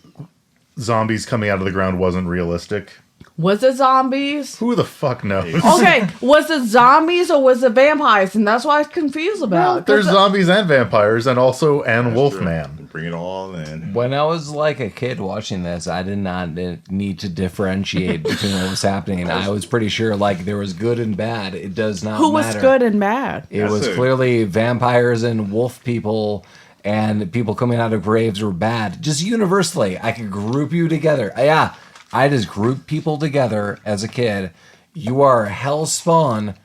zombies coming out of the ground wasn't realistic? Was it zombies? Who the fuck knows? Okay, was it zombies or was it vampires? And that's what I was confused about. There's 'Cause zombies and vampires, and also and Wolfman. Wolfman. Bring it all in. When I was like a kid watching this, I did not need to differentiate between what was happening. I was pretty sure like there was good and bad. It does not who matter. was good and bad? It was clearly vampires and wolf people, and people coming out of graves were bad. Just universally, I could group you together. Yeah, I just group people together as a kid. You are hell spawn,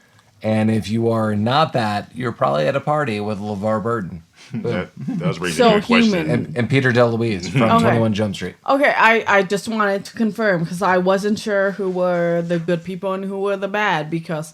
and if you are not that, you're probably at a party with LeVar Burton. That was raising So a question. human. And Peter DeLuise from Okay. 21 Jump Street. Okay, I just wanted to confirm because I wasn't sure who were the good people and who were the bad because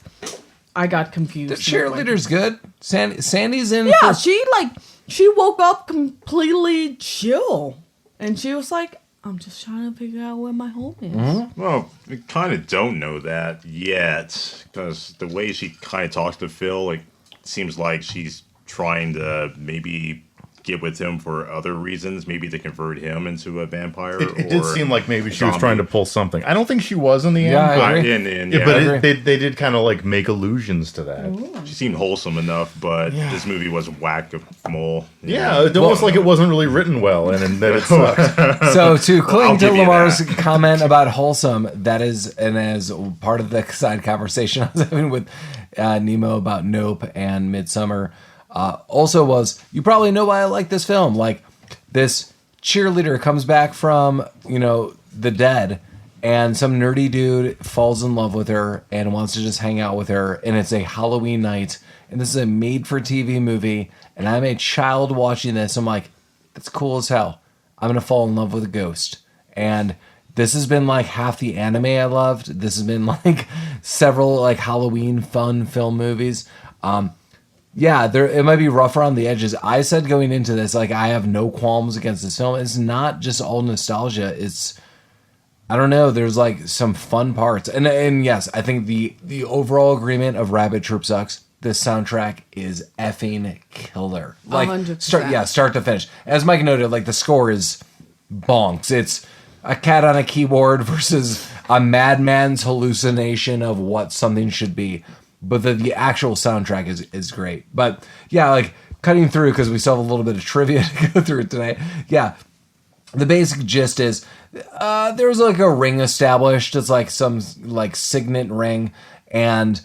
I got confused. The cheerleader's good. Sandy's in. Yeah, for- she woke up completely chill. And she was like, I'm just trying to figure out where my home is. Well, we kind of don't know that yet because the way she kind of talks to Phil, like, seems like she's trying to maybe get with him for other reasons, maybe to convert him into a vampire. It did or seem like maybe she was zombie. trying to pull something. I don't think she was in the Yeah, end. I but- agree. And, Yeah, yeah, but I agree. they did kind of like make allusions to that. she seemed wholesome enough, but this movie was whack-a-mole. Yeah, it's almost like it wasn't really written well, and that it sucked. So to cling I'll to give you Lamar's that. comment about wholesome, that is, and as part of the side conversation I was having with Nemo about Nope and Midsummer, also was, you probably know why I like this film. Like, this cheerleader comes back from, the dead, and some nerdy dude falls in love with her and wants to just hang out with her, and it's a Halloween night, and this is a made-for-TV movie, and I'm a child watching this. I'm like, that's cool as hell. I'm going to fall in love with a ghost. And this has been like half the anime I loved. This has been like several like Halloween fun film movies. Yeah, it might be rough around the edges. I said going into this, like, I have no qualms against this film. It's not just all nostalgia. It's, I don't know, there's like some fun parts. And yes, I think the overall agreement of Rabbit Troop sucks. This soundtrack is effing killer. Like 100%. Start to finish. As Mike noted, like the score is bonks. It's a cat on a keyboard versus a madman's hallucination of what something should be. But the actual soundtrack is great. But yeah, like cutting through, because we still have a little bit of trivia to go through tonight. Yeah, the basic gist is there's like a ring established. It's like some like signet ring, and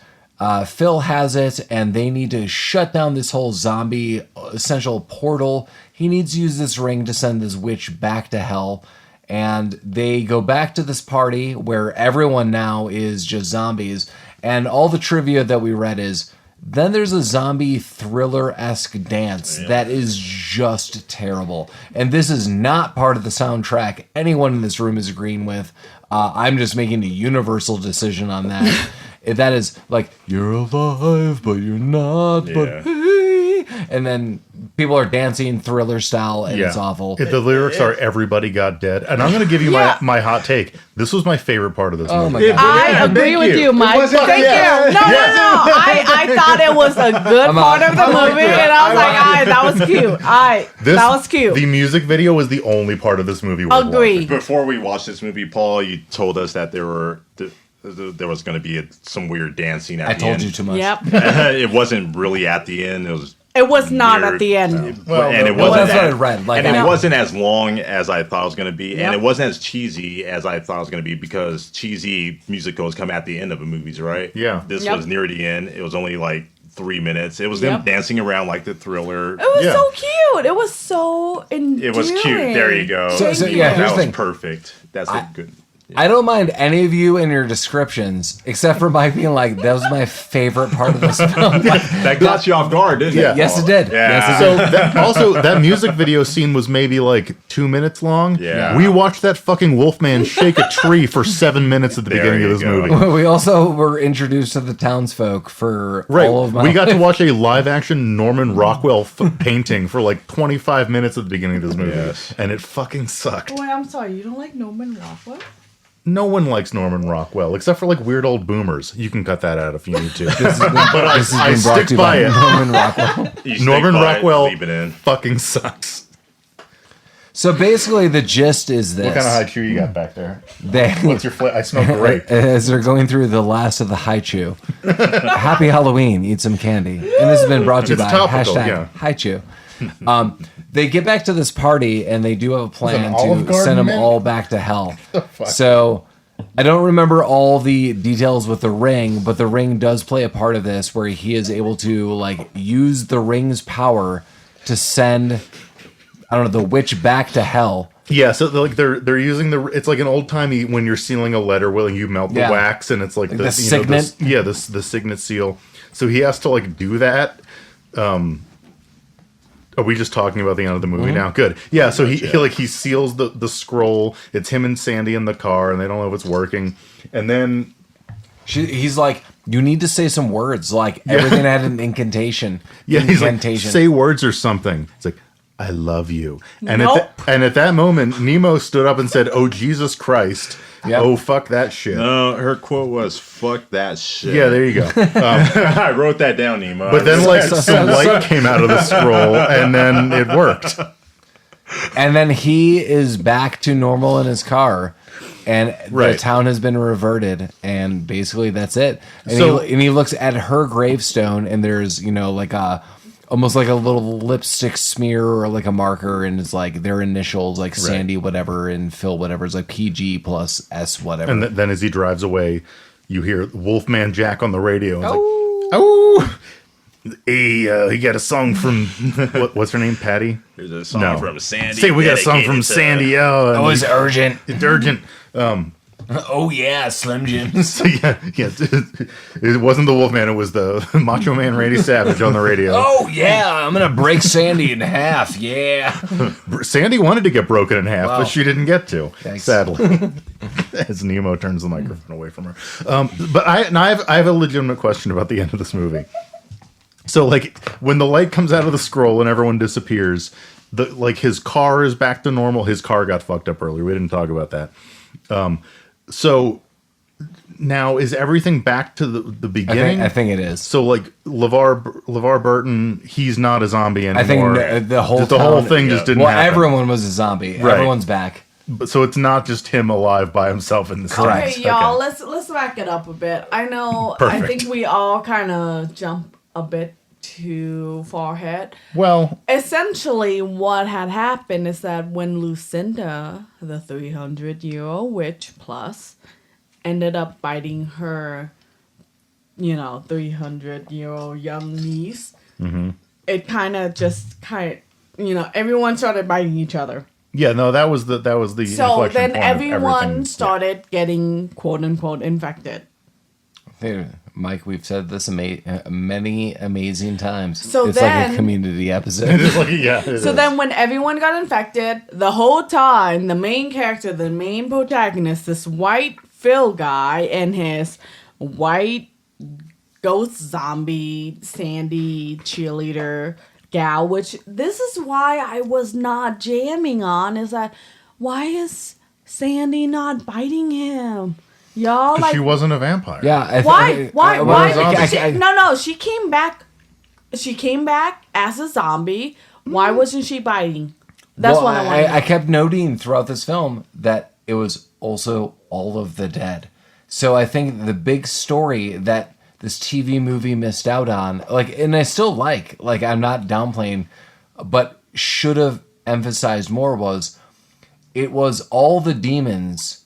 Phil has it, and they need to shut down this whole zombie essential portal. He needs to use this ring to send this witch back to hell. And they go back to this party where everyone now is just zombies. And all the trivia that we read is, then there's a zombie thriller-esque dance that is just terrible. And this is not part of the soundtrack anyone in this room is agreeing with. I'm just making a universal decision on that. That is like, you're alive, but you're not, but hey. And then people are dancing thriller style, and it's awful. The lyrics are "Everybody got dead," and I'm going to give you my hot take. This was my favorite part of this movie. My God. I agree with you, Mike. Thank you. No. I thought it was a good part of the movie, and I was like, that was cute. That was cute. The music video was the only part of this movie. Agree. Before we watched this movie, Paul, you told us that there was going to be some weird dancing at the end. I told you too much. Yep. It wasn't really at the end. It was not weird. At the end. And it wasn't. That's what I read. Like, and it wasn't as long as I thought it was going to be, Yep. and it wasn't as cheesy as I thought it was going to be, because cheesy musicals come at the end of the movies, right? Yeah. This Yep. was near the end. It was only like 3 minutes. It was them Yep. dancing around like the Thriller. It was so cute. It was so endearing. It was cute. There you go. So yeah, here's that the was thing. perfect. That's a good. I don't mind any of you and your descriptions, except for Mike being like, that was my favorite part of this film. That got you off guard, didn't it? Yes, it did. Yeah. Yes, it So that music video scene was maybe like 2 minutes long. Yeah. We watched that fucking Wolfman shake a tree for 7 minutes at the There beginning of you this go. movie. We also were introduced to the townsfolk for Right. all of my We got to watch a live action Norman Rockwell painting for like 25 minutes at the beginning of this movie. Yes. And it fucking sucked. Wait, I'm sorry. You don't like Norman Rockwell? No one likes Norman Rockwell except for like weird old boomers. You can cut that out if you need to. This has been brought stick to you by by it. Norman Rockwell. You stick Norman by it, Rockwell leave it in. fucking sucks. So basically, the gist is this: What kind of high chew you got back there? they, What's your flavor? I smell great. as they're going through the last of the Haichu. Happy Halloween! Eat some candy. And this has been brought to you It's by topical, hashtag yeah. Haichu. They get back to this party and they do have a plan Olive to Garden send them mint? all back to hell. So I don't remember all the details with the ring, but the ring does play a part of this, where he is able to like use the ring's power to send, I don't know, the witch back to hell. Yeah, so they're using it's like an old timey when you're sealing a letter where you melt the wax and it's like the signet. The signet seal. So he has to like do that. Are we just talking about the end of the movie now? Good. Yeah, so he seals the scroll. It's him and Sandy in the car, and they don't know if it's working. And then He's like, you need to say some words. Like everything had an incantation. he's like, say words or something. It's like, I love you. And at that moment, Nemo stood up and said, "Oh Jesus Christ! Yep. Oh fuck that shit." No, her quote was "fuck that shit." Yeah, there you go. I wrote that down, Nemo. But then like some light came out of the scroll, and then it worked. And then he is back to normal in his car, and the town has been reverted, and basically that's it. And he looks at her gravestone, and there's like almost like a little lipstick smear or like a marker, and it's like their initials, like Sandy whatever and Phil whatever, is like PG plus S whatever. And then as he drives away, you hear Wolfman Jack on the radio. It's like, oh. Hey, he got a song from what's her name? Patty. There's a song from Sandy. Say we got a song from dedicated to- Sandy. Oh, it's urgent. It's urgent. Oh yeah, Slim Jims. So yeah, it wasn't the Wolfman. It was the Macho Man Randy Savage on the radio. Oh yeah, I'm gonna break Sandy in half. Yeah. Sandy wanted to get broken in half, Wow. but she didn't get to. Thanks. Sadly, as Nemo turns the microphone away from her. But I have a legitimate question about the end of this movie. So like when the light comes out of the scroll and everyone disappears, his car is back to normal. His car got fucked up earlier. We didn't talk about that. So now is everything back to the beginning? I think it is. So like LeVar Burton, he's not a zombie I think anymore. the whole thing just didn't happen. Everyone was a zombie. Right. Everyone's back. But so it's not just him alive by himself in the Correct. Okay, y'all, let's back it up a bit. I know. Perfect. I think we all kind of jump a bit too far ahead. Well, Essentially, what had happened is that when Lucinda, the 300-year-old witch plus, ended up biting her, 300-year-old young niece, it everyone started biting each other. yeah, no, that was the So inflection then point of everyone everything. started getting quote unquote infected. Hey, Mike, we've said this many amazing times. So it's like then- a community episode. It's like, yeah, it So is. then when everyone got infected, the whole time, the main character, the main protagonist, this white Phil guy and his white ghost zombie Sandy cheerleader gal, which this is why I was not jamming on, is that why is Sandy not biting him? Y'all 'Cause like she wasn't a vampire. Yeah. why? zombie? No, she came back. She came back as a zombie. Why wasn't she biting? That's what I want. I kept noting throughout this film that it was also all of the dead. So I think the big story that this TV movie missed out on, and I still like I'm not downplaying, but should have emphasized more was it was all the demons,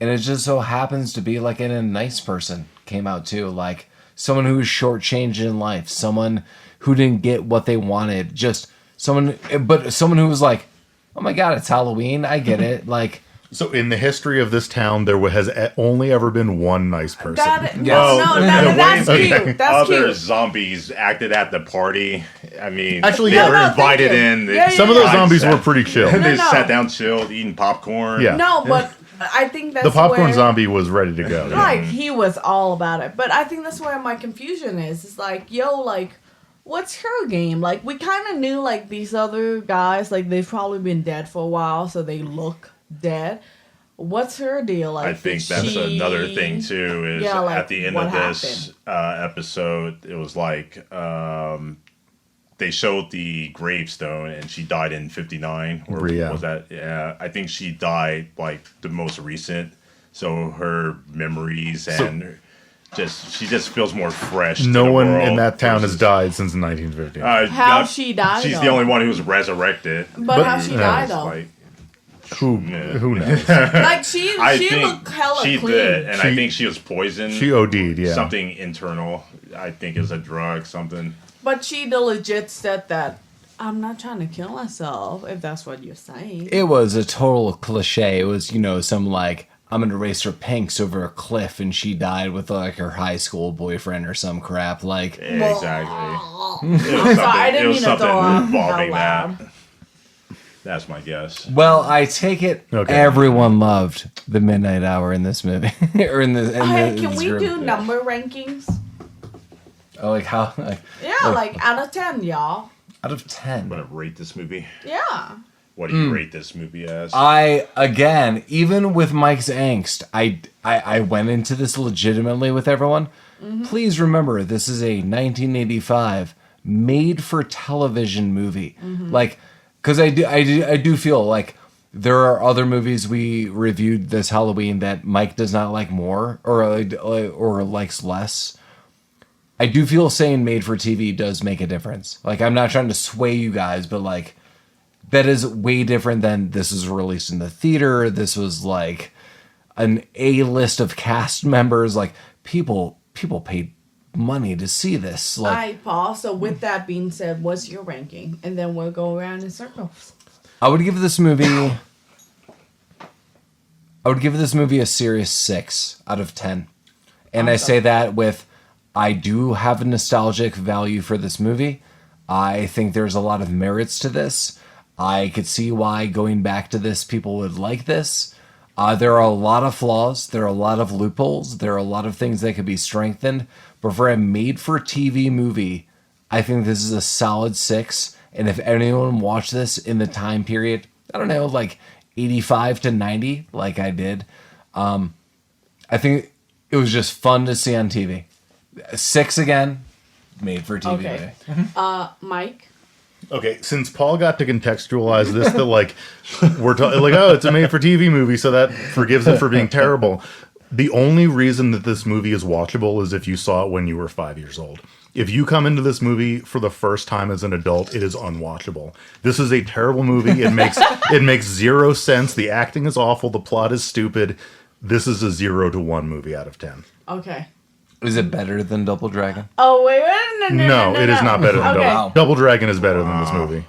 and it just so happens to be in a nice person came out too, like someone who was shortchanged in life, someone who didn't get what they wanted, just someone who was like, oh my god, it's Halloween, I get it, So in the history of this town, there has only ever been one nice person. That's way cute. That's other cute. zombies acted at the party. I mean, Actually, they yeah. were No, invited thank you. in. Yeah, Some of those I zombies sat- were pretty chill. They No. sat down, chilled, eating popcorn. Yeah. No, but I think that's The popcorn where, zombie was ready to go. Right, he was all about it. But I think that's where my confusion is. It's what's her game? We kind of knew these other guys, they've probably been dead for a while, so they look dead. What's her deal? I think that's another thing too. Is at the end what of this episode, it was they showed the gravestone, and she died in '59, or Yeah. was that? Yeah, I think she died the most recent. So her memories and she just feels more fresh. to No the one world in that town has versus- died since 1950. How she died, She's though? the only one who was resurrected. But how she died, It's though? who knows? She I she think looked hella she clean. did, and I She- think she was poisoned. She OD'd, yeah. Something internal. I think is a drug. Something. But she legit said that, I'm not trying to kill myself, if that's what you're saying. it was a total cliche. It was some I'm gonna race her pinks over a cliff, and she died with her high school boyfriend or some crap. Exactly. I'm sorry, I didn't mean to throw up involving out loud. that. That's my guess. Well, I take it everyone loved the midnight hour in this movie, or in this. Hey, can we do number rankings? Oh, how? Yeah, out of 10, y'all. Out of 10. I'm gonna rate this movie. Yeah. What do you rate this movie as? I again, even with Mike's angst, I went into this legitimately with everyone. Please remember, this is a 1985 made-for-television movie. Because I do feel there are other movies we reviewed this Halloween that Mike does not like more or likes less. I do feel saying made for TV does make a difference. I'm not trying to sway you guys, but that is way different than this was released in the theater. This was an A-list of cast members. People paid money to see this. All right, Paul. So with that being said, what's your ranking? And then we'll go around in circles. I would give this movie I would give this movie a serious 6 out of 10. And I say that with, I do have a nostalgic value for this movie. I think there's a lot of merits to this. I could see why going back to this, people would like this. There are a lot of flaws. There are a lot of loopholes. There are a lot of things that could be strengthened. But for a made-for-TV movie, I think this is a solid 6. And if anyone watched this in the time period, I don't know, like 85 to 90, like I did, I think it was just fun to see on TV. 6 again, made for TV. Okay. Mike? Okay, since Paul got to contextualize this, that like we're like, oh, it's a made-for-TV movie, so that forgives it for being terrible. The only reason that this movie is watchable is if you saw it when you were 5 years old. If you come into this movie for the first time as an adult, it is unwatchable. This is a terrible movie. It makes zero sense. The acting is awful. The plot is stupid. This is a 0 to 1 movie out of 10. Okay. Is it better than Double Dragon? Oh, wait. No, it is not better than Okay. Double Dragon is better than this movie.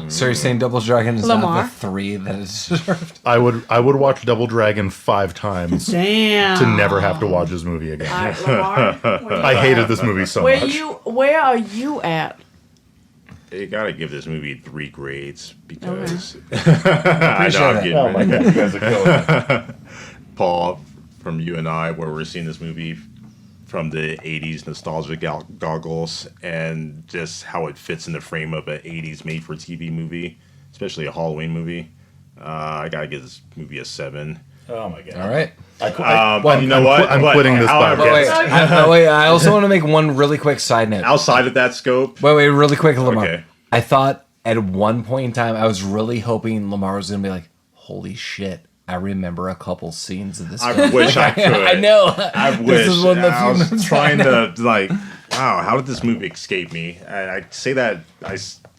So you're saying Double Dragon is Lamar? not the 3 that is deserved? I would watch Double Dragon 5 times Damn. to never have to watch this movie again. All right, Lamar, where I hated this movie so Where much. where are you at? You gotta give this movie 3 grades because Appreciate it. Oh my god, you guys are killing me. Paul, from you and I, where we're seeing this movie from the 80s nostalgia goggles and just how it fits in the frame of an 80s made-for-TV movie, especially a Halloween movie. I gotta give this movie a 7. Oh my god. All right. You know what? I'm quitting this However, podcast. Wait, I also want to make one really quick side note. outside of that scope, Wait, really quick, Lamar. Okay. I thought at one point in time, I was really hoping Lamar was going to be like, holy shit, I remember a couple scenes of this I film. wish I could. I know. I This wish. is one of the I few was trying to like, wow, how did this movie escape me? And I say that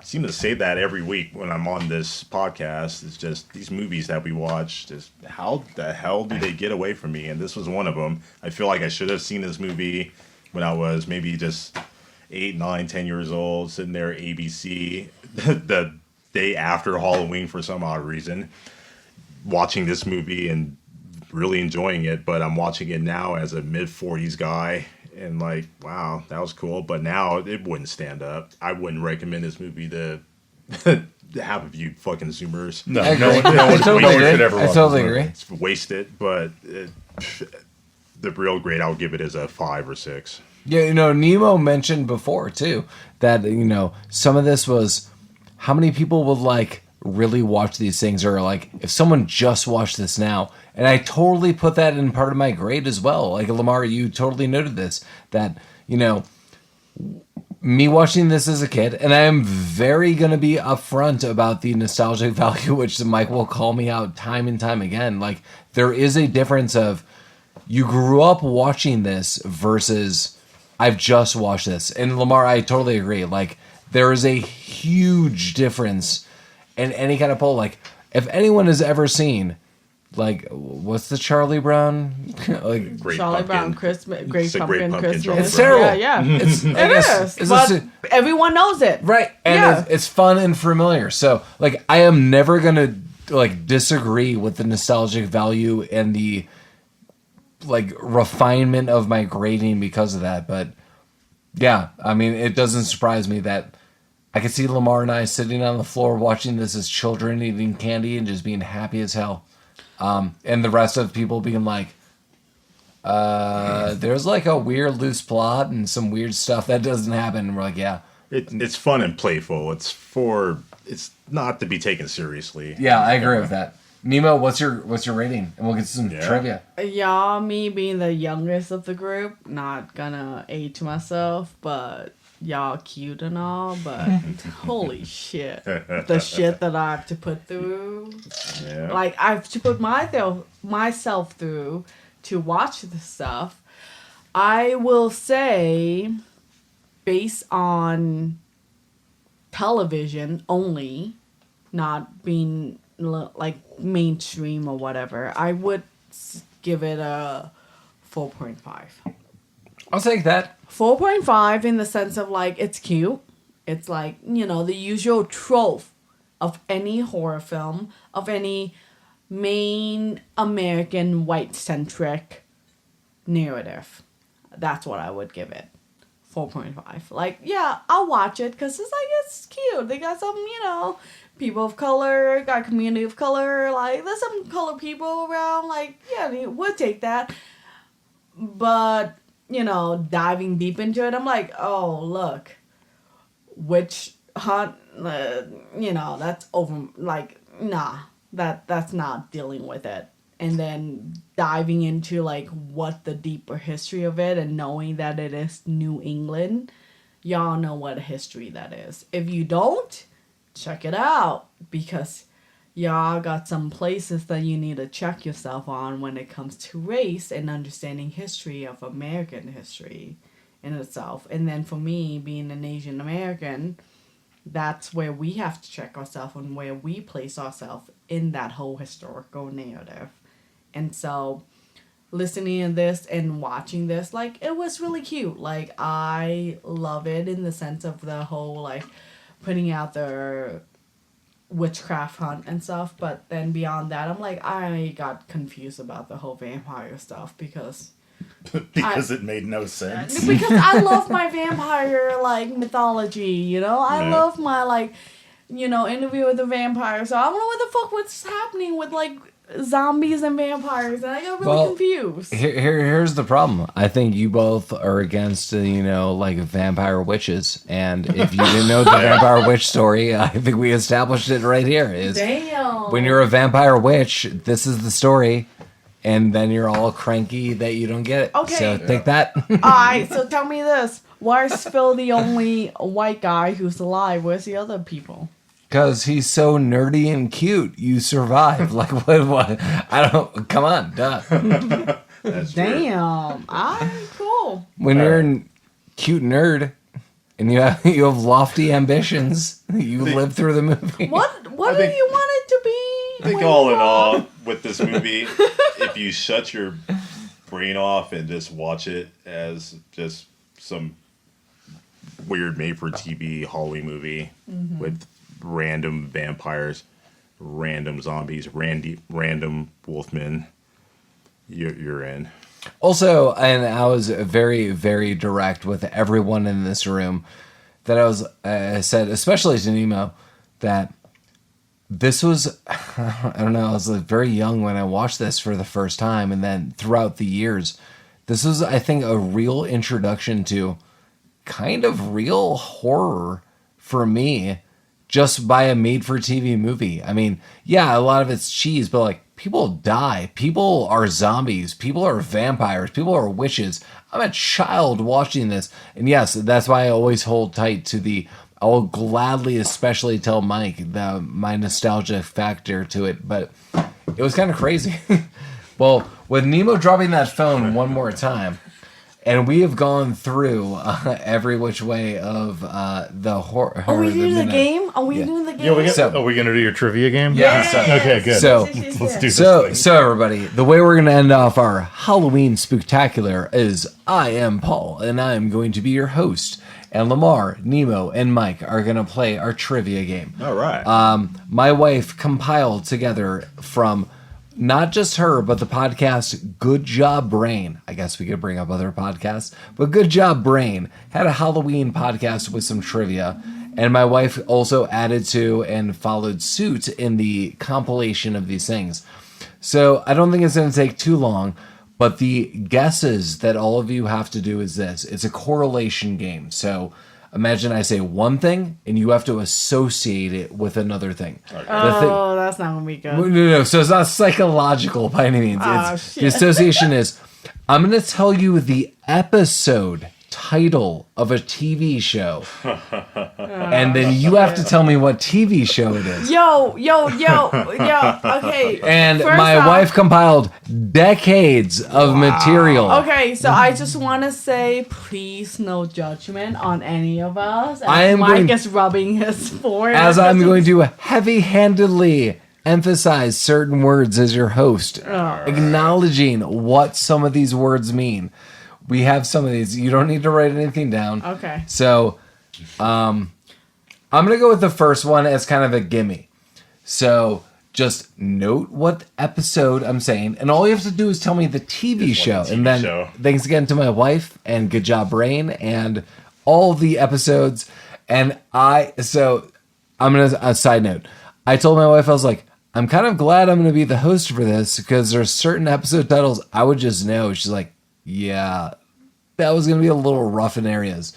seem to say that every week when I'm on this podcast. It's just these movies that we watch. Just how the hell do they get away from me? And this was one of them. I feel like I should have seen this movie when I was maybe just 8, 9, 10 years old, sitting there at ABC the day after Halloween for some odd reason, watching this movie and really enjoying it. But I'm watching it now as a mid-40s guy and like, wow, that was cool. But now it wouldn't stand up. I wouldn't recommend this movie to half of you fucking Zoomers. No, I agree. no one I totally should agree. ever I watch totally this agree. movie. It's wasted, but the real grade I'll give it is a 5 or 6. Yeah, Nemo mentioned before, too, that, some of this was how many people would, like, really watch these things, or, like, if someone just watched this now. And I totally put that in part of my grade as well. Like, Lamar, you totally noted this, that, me watching this as a kid, and I am very going to be upfront about the nostalgic value, which Mike will call me out time and time again. Like, there is a difference of you grew up watching this versus I've just watched this. And Lamar, I totally agree. Like, there is a huge difference in any kind of poll. Like, if anyone has ever seen, like, what's the Charlie Brown? like, Great Charlie Pumpkin. Brown Christmas, Great It's a Pumpkin Great Pumpkin, Christmas. Charlie It's terrible. Yeah. It's, It is, but everyone knows it. right. And Yeah. it's fun and familiar. So, like, I am never going to, like, disagree with the nostalgic value and the, like, refinement of my grading because of that. But yeah, I mean, it doesn't surprise me that I could see Lamar and I sitting on the floor watching this as children, eating candy and just being happy as hell. And the rest of people being like, there's like a weird loose plot and some weird stuff that doesn't happen. And we're like, yeah. It's fun and playful. It's not to be taken seriously. Yeah, I agree with that. Nemo, what's your rating? And we'll get some trivia. Y'all, me being the youngest of the group, not gonna age myself, but y'all cute and all, but holy shit. The shit that I have to put through. Yeah. Like, I have to put myself through to watch this stuff. I will say, based on television only, not being like mainstream or whatever, I would give it a 4.5. I'll take that. 4.5 in the sense of, like, it's cute. It's like, the usual trope of any horror film, of any main American white-centric narrative. That's what I would give it. 4.5. Like, yeah, I'll watch it because it's cute. They got some, people of color, got a community of color. Like, there's some colored people around. Like, yeah, we'll take that. But, diving deep into it, I'm like, oh, look, witch hunt, that's over. Like, nah, that's not dealing with it. And then diving into, like, what the deeper history of it and knowing that it is New England, y'all know what history that is. If you don't, check it out. Because y'all got some places that you need to check yourself on when it comes to race and understanding history of American history in itself. And then for me, being an Asian American, that's where we have to check ourselves and where we place ourselves in that whole historical narrative. And so, listening to this and watching this, like, it was really cute. Like, I love it in the sense of the whole, like, putting out the witchcraft hunt and stuff. But then beyond that, I'm like, I got confused about the whole vampire stuff because... it made no sense. Because I love my vampire, like, mythology, I love my, like, interview with the vampire. So I don't know what the fuck was happening with, like, zombies and vampires, and I got really confused. Here's the problem. I think you both are against, like vampire witches. And if you didn't know the vampire witch story, I think we established it right here. Damn. When you're a vampire witch, this is the story. And then you're all cranky that you don't get it. Okay. So take that. Alright, so tell me this. Why is Phil the only white guy who's alive? Where's the other people? Because he's so nerdy and cute. You survive. Like, what? I don't... Come on, duh. That's Damn. Alright, cool. When you're a cute nerd and you have lofty ambitions, you live through the movie. What do you want it to be? I think all in all, with this movie, if you shut your brain off and just watch it as just some weird made-for-TV Halloween movie with random vampires, random zombies, random wolfmen, you're in. Also, and I was very, very direct with everyone in this room, that I said, especially to Nemo, that this was, I don't know, I was like very young when I watched this for the first time, and then throughout the years, this was, I think, a real introduction to kind of real horror for me, just by a made-for-TV movie. I mean, yeah, a lot of it's cheese, but like, people die, people are zombies, people are vampires, people are witches. I'm a child watching this, and yes, that's why I always hold tight to I will gladly especially tell Mike my nostalgia factor to it, but it was kind of crazy. Well, with Nemo dropping that phone one more time, and we have gone through every which way of the horror. Are we doing the game? Are we doing the game? Yeah, are we going to do your trivia game? Yeah. Okay, good. So, let's do this. So everybody, the way we're going to end off our Halloween spooktacular is I am Paul, and I am going to be your host. And Lamar, Nemo, and Mike are going to play our trivia game. All right. My wife compiled together from not just her, but the podcast Good Job Brain. I guess we could bring up other podcasts, but Good Job Brain had a Halloween podcast with some trivia. And my wife also added to and followed suit in the compilation of these things. So I don't think it's going to take too long. But the guesses that all of you have to do is this. It's a correlation game. So imagine I say one thing, and you have to associate it with another thing. Okay. That's not going to be good. No. So it's not psychological by any means. The association is, I'm going to tell you the episode title of a TV show. And then you have to tell me what TV show it is. Yo. Okay. And my wife compiled decades of material. Okay, so I just want to say, please, no judgment on any of us. Mike is rubbing his forehead. As I'm going to heavy-handedly emphasize certain words as your host, acknowledging what some of these words mean. We have some of these. You don't need to write anything down. Okay. So, I'm going to go with the first one as kind of a gimme. So, just note what episode I'm saying, and all you have to do is tell me the TV show. TV And then show. thanks again to my wife and Good Job Brain and all the episodes. And I'm gonna a side note. I told my wife, I was like, I'm kind of glad I'm gonna be the host for this because there's certain episode titles I would just know. She's like, yeah, that was gonna be a little rough in areas.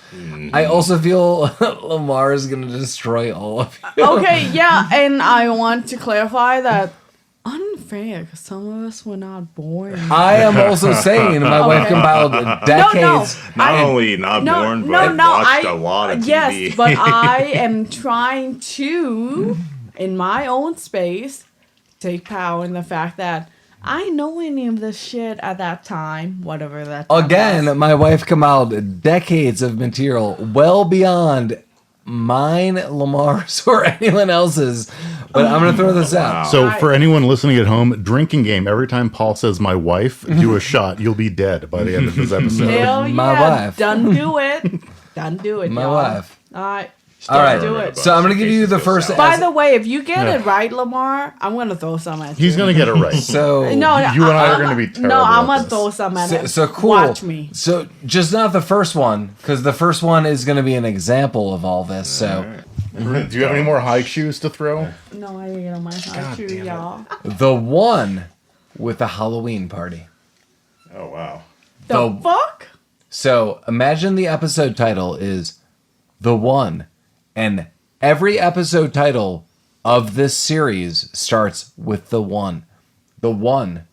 I also feel Lamar is gonna destroy all of you. Okay, yeah, and I want to clarify that unfair because some of us were not born. I am also saying my wife compiled decades. Not only not born, but watched a lot of TV. Yes, but I am trying to, in my own space, take power in the fact that I know any of this shit at that time, whatever that time was. Again, my wife compiled decades of material well beyond mine, Lamar's, or anyone else's. But I'm going to throw this out. So for anyone listening at home, drinking game, every time Paul says my wife, do a shot. You'll be dead by the end of this episode. Hell yeah, My wife. done do it. Done do it, My y'all. wife. All right. All right, do it. so I'm going to give you the first. By the way, if you get it right, Lamar, I'm going to throw some at you. He's going to get it right. So No, You and I are gonna be terrible No, I'm at gonna this. throw some at it. So cool. Watch me. So just not the first one, because the first one is going to be an example of all this. So Do you have any more high shoes to throw? No, I didn't get on my side too, y'all. the one with the Halloween party. Oh, wow. The fuck? So imagine the episode title is The One, and every episode title of this series starts with The One. The One.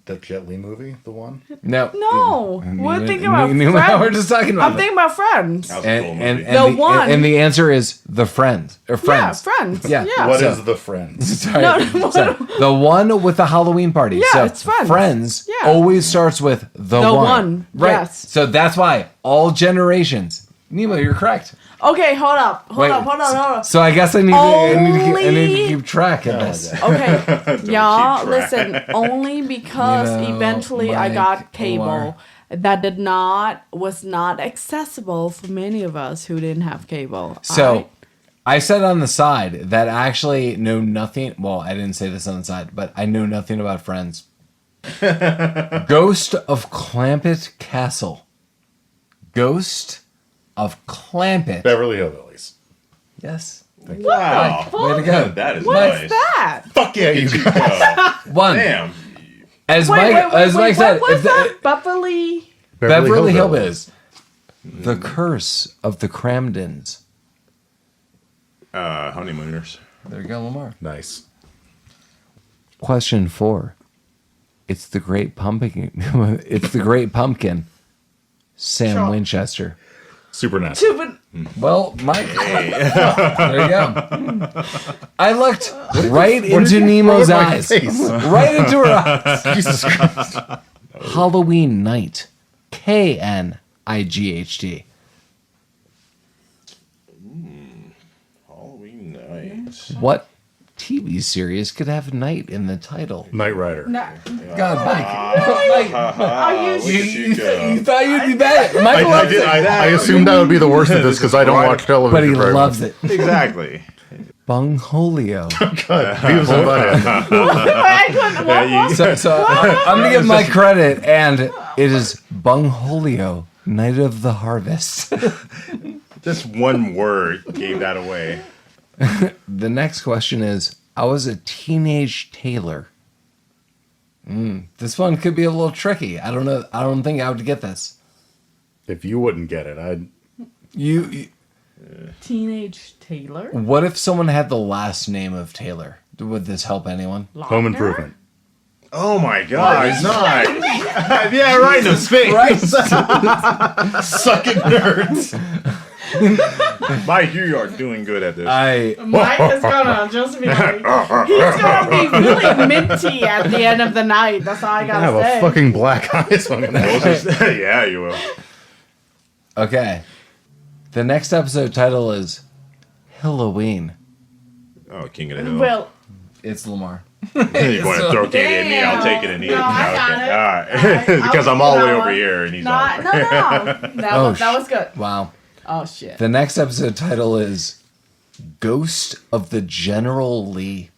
The Jet Li movie, the one? No. No, we're thinking about We're Friends. just talking about I'm thinking about Friends. That was a cool movie. The One. And the answer is The Friends. Or Friends. Yeah, Friends. Yeah. Yeah. What So- is the Friends? Sorry. No, Sorry. The one with the Halloween party. Yeah, so it's Friends. Friends Yeah. always starts with the one. Right. yes. So that's why all generations. Nemo, you're correct. Okay, hold up. Hold Wait, up. So I guess I need to Only- keep track of this. Okay, y'all, keep track. listen, only because You know, eventually I Mike, got cable Omar. that was not accessible for many of us who didn't have cable. So Alright? I said on the side that I actually know nothing. Well, I didn't say this on the side, but I know nothing about Friends. Ghost of Clampett Castle. Ghost of Clampett. Beverly Hillbillies. Yes. Wow. Way to go. That is What's nice. that? Fuck yeah, you guys. One. Damn. As Mike said, what was if that? Beverly? Beverly Hillbillies. The Curse of the Cramdens. Honeymooners. There you go, Lamar. Nice. Question 4. It's the Great Pumpkin. It's the Great Pumpkin. Sam Sure. Winchester. Supernatural. Well, Mike. There you go. I looked right into Nemo's my eyes. face? Right into her eyes. Jesus Christ. Halloween Night. KNIGHT. Halloween night. What TV series could have night in the title? Knight Rider. God, Mike. Are you You thought you'd be better. Mike I loves did. it. I assumed I would be the worst at this because I don't watch television. But he very loves much. it. Exactly. Bungholio. Beavis and Butthead. So I'm going to give Mike credit, and it is Bungholio, Night of the Harvest. Just one word gave that away. The next question is, I was a teenage tailor. This one could be a little tricky. I don't know. I don't think I would get this. If you wouldn't get it, I'd. You Teenage Taylor? what if someone had the last name of Taylor? Would this help anyone? Home Improvement. Oh my god, it's not. Yeah, right in the face. Suck it, nerds. Mike, you are doing good at this. Mike is gonna just be like, he's gonna be really minty at the end of the night. That's all I I gotta have say. a fucking black eye, so I'm gonna. Yeah, you will. Okay. The next episode title is Halloween. Oh, King of the Hill. Well, It's Lamar. You want to throw King at me? I'll take it and eat it. No, I got it. All right. Alright, Because I'm I'll all the way do that over one. here and he's no, all. no. That was good. Wow. Oh shit. The next episode title is Ghost of the General Lee.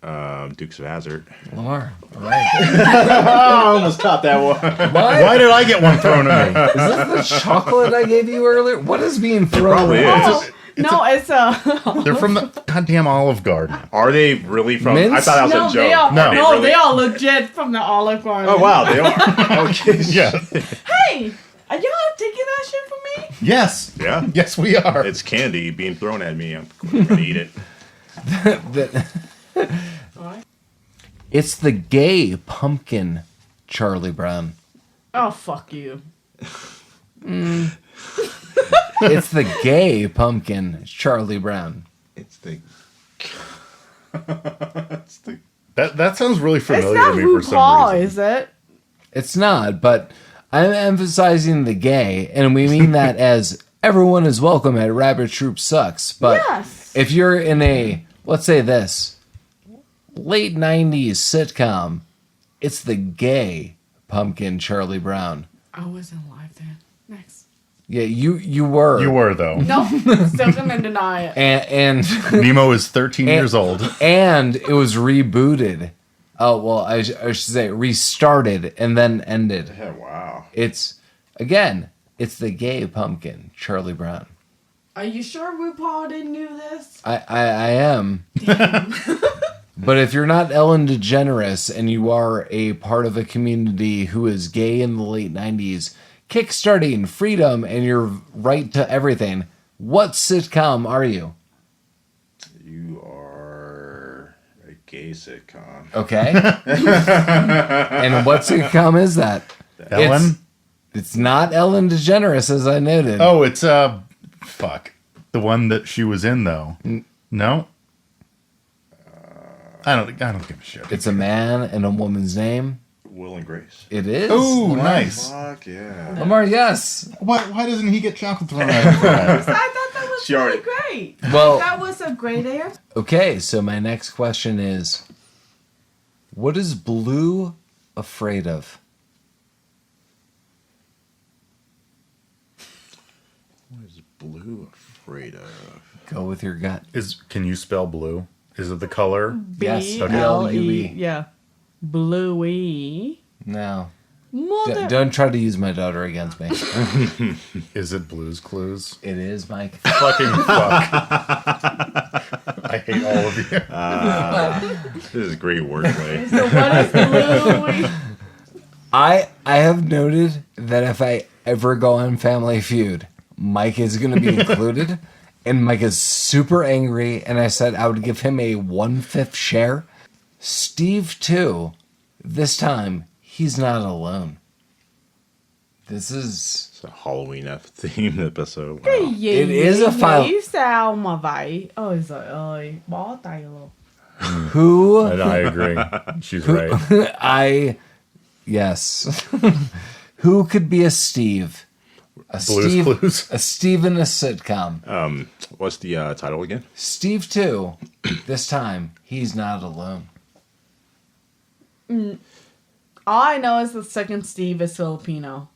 Dukes of Hazzard. LeVar. All right. I almost caught that one. Why did I get one thrown at me? Is this the chocolate I gave you earlier? What is being thrown probably around? is. No, it's a. They're from the goddamn Olive Garden. Are they really from? Mints? I thought that was No, a they joke. are. No. No, really? they are legit from the Olive Garden. Oh wow, they are. Okay. Yeah. Hey, are y'all taking that shit from me? Yes. Yeah. Yes, we are. It's candy being thrown at me. I'm gonna eat it. It's the gay pumpkin, Charlie Brown. Oh, fuck you. It's the gay pumpkin, Charlie Brown. It's the. That sounds really It's familiar not to me for some RuPaul, reason. is it? It's not, but I'm emphasizing the gay, and we mean that as everyone is welcome at Rabbit Troop Sucks. But Yes. if you're in a, let's say this, late 90s sitcom, it's the gay pumpkin, Charlie Brown. I wasn't alive then. Next. Yeah, you were. You were, though. No, still gonna deny it. And Nemo is 13 years old. and it was rebooted. Oh, well, I should say restarted and then ended. Yeah, wow. It's the gay pumpkin, Charlie Brown. Are you sure RuPaul didn't do this? I am. But if you're not Ellen DeGeneres and you are a part of a community who is gay in the late 90s, kickstarting freedom and your right to everything, what sitcom are you? You are a gay sitcom. Okay. And what sitcom is that? Ellen? It's not Ellen DeGeneres, as I noted. Oh, it's, fuck. The one that she was in, though. No? I don't give a shit. It's a man and a woman's name. Will and Grace. It is. Ooh, nice. Fuck yeah. Lamar, yes. Why doesn't he get chocolate thrown at him for that? I thought that was She really already- great. Well, That was a great answer. okay, so my next question is, what is Blue afraid of? What is Blue afraid of? Go with your gut. Can you spell blue? Is it the color? Yes, B-L-E. Yeah. Bluey. No. Mother. Don't try to use my daughter against me. Is it Blue's Clues? It is, Mike. Fucking fuck. I hate all of you. This is great wordplay. So what is Bluey? I have noted that if I ever go on Family Feud, Mike is going to be included, and Mike is super angry, and I said I would give him a 1/5 share. Steve, too. This time, he's not alone. This is... It's a Halloween themed episode. Wow. It is a file- sao mà vậy? Ôi giời ơi, bó tay luôn. Who... And I agree. She's right. Yes. Who could be a Steve? Blue's Clues. A Steve in a sitcom. What's the title again? Steve, too. This time, he's not alone. All I know is the second Steve is Filipino.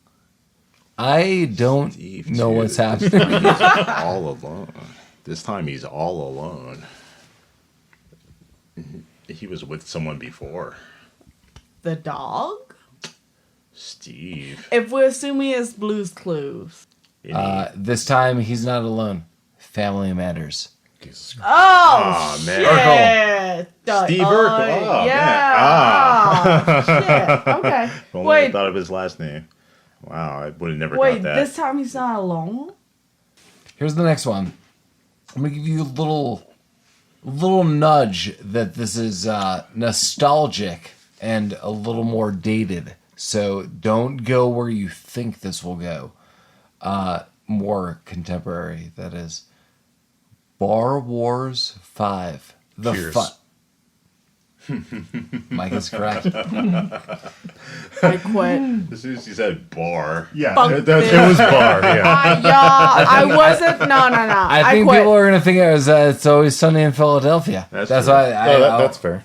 I don't Steve, know too. what's happening. He's all alone. This time he's all alone. He was with someone before. The dog? Steve. If we're assuming it's Blue's Clues. This time, he's not alone. Family Matters. Jesus. Oh, man. shit. Steve Urkel. Oh, yeah. man. Shit. Okay. If only I Wait, thought of his last name. Wow, I would have never wait. got that. This time he's not alone? Here's the next one. I'm going to give you a little nudge that this is nostalgic and a little more dated. So don't go where you think this will go. More contemporary, that is. Bar Wars 5. Cheers. Mike is correct. I quit. As soon as he said bar. Yeah, Fuck it this. was bar. Yeah. Y'all, I wasn't. No. I think quit. people are going to think it was It's Always Sunny in Philadelphia. That's That's true. why That's fair.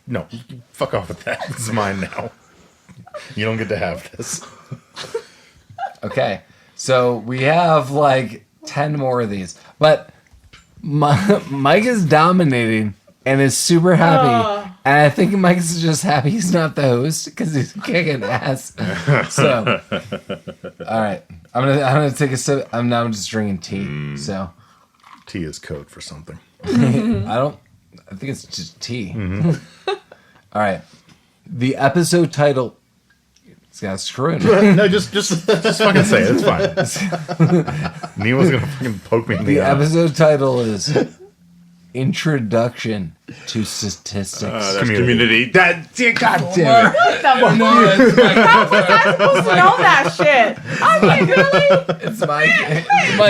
No, fuck off with that. This is mine now. You don't get to have this. Okay, so we have like 10 more of these, but Mike is dominating and is super happy. And I think Mike's just happy he's not the host because he's kicking ass. So, all right, I'm gonna take a sip. I'm just drinking tea. So, Tea is code for something. I think it's just tea. All right, the episode title. It's got a screw in it. No, just fucking say it. It's fine. Nemo's gonna fucking poke me in the eye. The episode title is Introduction to Statistics. That's community. God damn it. How was I supposed to know that shit? I mean, really? It's Mike.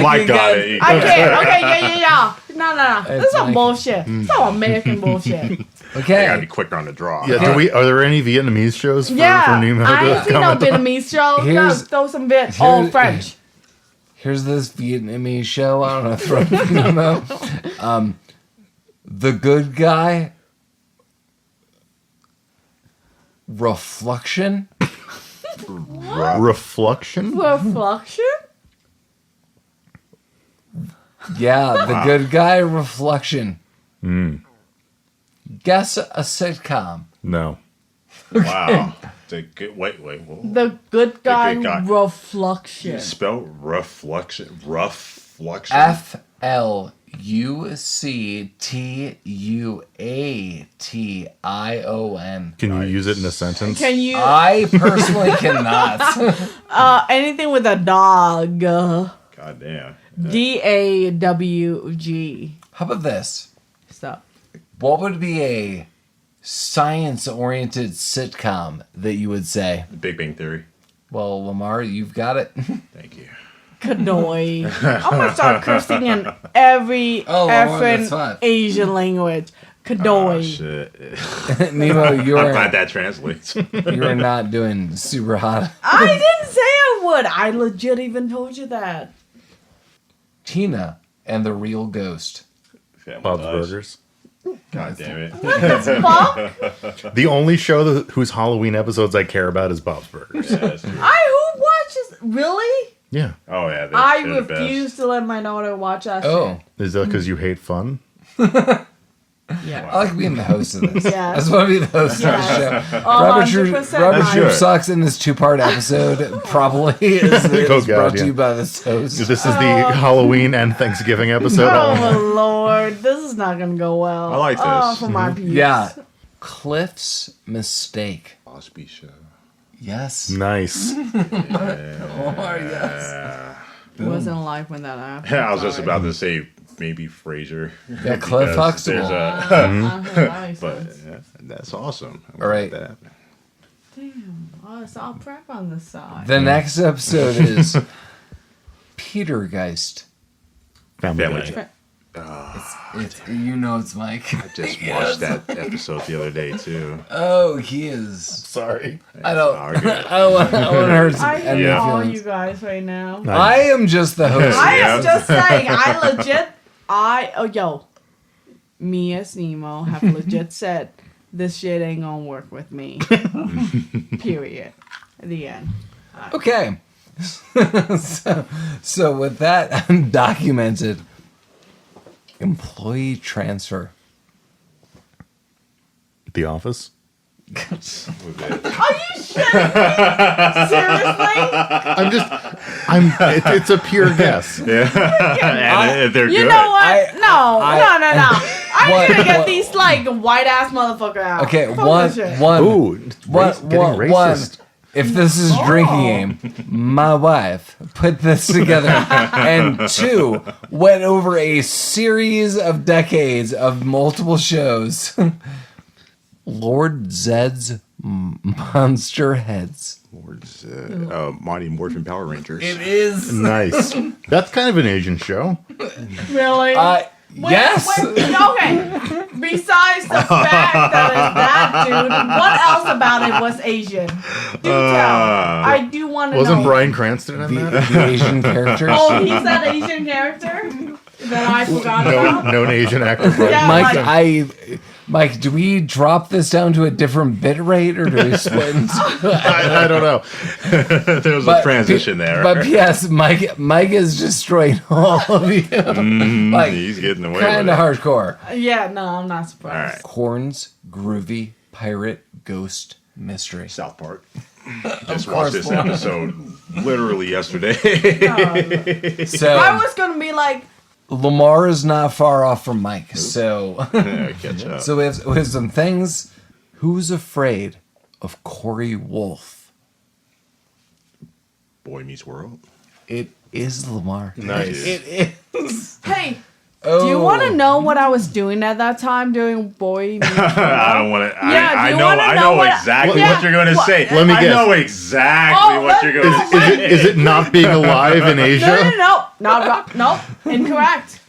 Mike got it. I can't. Okay, yeah. No. This is some Mike. bullshit. It's some American bullshit. I gotta be Okay. quicker on the draw. Yeah, are there any Vietnamese shows for Nemo I to ain't seen no comment on? Vietnamese show. Here's- Throw some bit. Oh, here- French. Here's this Vietnamese show. I don't know. Throw Nemo. The Good Guy. Reflection. Reflection? Reflection? Yeah, The Good Guy Reflection. Guess a sitcom. No. Wow. Wait. Whoa. The good guy, Good Guy. reflection. Spell reflection. Reflection. FLUCTUATION. Can you use it in a sentence? Can you I personally cannot. anything with a dog? God damn. DAWG. How about this? Stop. What would be a science-oriented sitcom that you would say? Big Bang Theory. Well, Lamar, you've got it. Thank you. Kanoi. I'm gonna start cursing in every Oh, that's effing fine. Asian language. Oh, Kanoi. shit. Nemo, I'm glad you're that translates. not doing super hot. I didn't say I would. I legit even told you that. Tina and the Real Ghost. Bob's Burgers. God damn it. Fuck. The only show whose Halloween episodes I care about is Bob's Burgers. Yeah, that's true. Who watches? Really? Yeah. Oh, yeah. I they're the best. refuse to let my daughter watch that Oh, Is that because you hate fun? shit. Yeah. I like being the host of this. Yeah. I just want to be the host of the show. Robert Troop 100% sure. sucks in this two-part episode. Probably is Oh, God, brought to yeah. you by this host. This is the Halloween and Thanksgiving episode. Oh Lord, this is not gonna go well. I like Oh, this. for my peace. Yeah, Cliff's Mistake. Cosby Show. Yes. Nice. Yes. Wasn't alive when that happened. I was just about to say maybe Frasier. Yeah, Cliff Because Huxtable. there's But But yeah, that's awesome. I'm All right. glad that happened. damn, it's all prep on the side. The next episode is Petergeist. Family Family. Guy. It's Mike. I just watched that episode the other day too. Oh, he is. Sorry. I don't. All good. I don't want to hurt some I hate enemy all feelings. you guys right now. I am just the host. I am Yeah. just saying, me as Nemo have legit said this shit ain't gonna work with me. Period. The end. Okay. so with that documented, employee transfer. The Office. Are you shitting me? Seriously? It's a pure guess. And they're You good. know what? I- No. I'm What- gonna get what- these like white ass motherfucker out. Okay, Fuck one. this shit. Ooh, getting racist. If this is drinking game, my wife put this together, and two, went over a series of decades of multiple shows. Lord Zed's Monster Heads. Mighty Morphin Power Rangers. It is. Nice. That's kind of an Asian show. Really? Yes. Okay. Besides the fact that it's that dude, what else about it was Asian? Do tell. I do want to know. Wasn't Bryan Cranston in that? The Asian characters. Oh, he's that Asian character that I forgot about. Known Asian actor. Yeah, Mike, like- Mike, do we drop this down to a different bit rate, or do we split? I don't know. There was a transition there. But P.S. Mike is destroying all of you. Like, He's getting away with kind it. of hardcore. Yeah, no, I'm not surprised. All right. Corn's groovy pirate ghost mystery. South Park. Just watched this episode literally yesterday. So I was gonna be like, Lamar is not far off from Mike. So Catch up. we have some things. Who's afraid of Corey Wolf? Boy Meets World. It is Lamar. Nice. It is. hey, Oh. do you want to know what I was doing at that time during Boy Meets World? I don't want to. Yeah, do I you know. wanna I know know what- exactly Yeah, what you're going to what- say. Let me I guess. know exactly Oh, what you're going to say. Is it not being alive in Asia? No, not no, incorrect.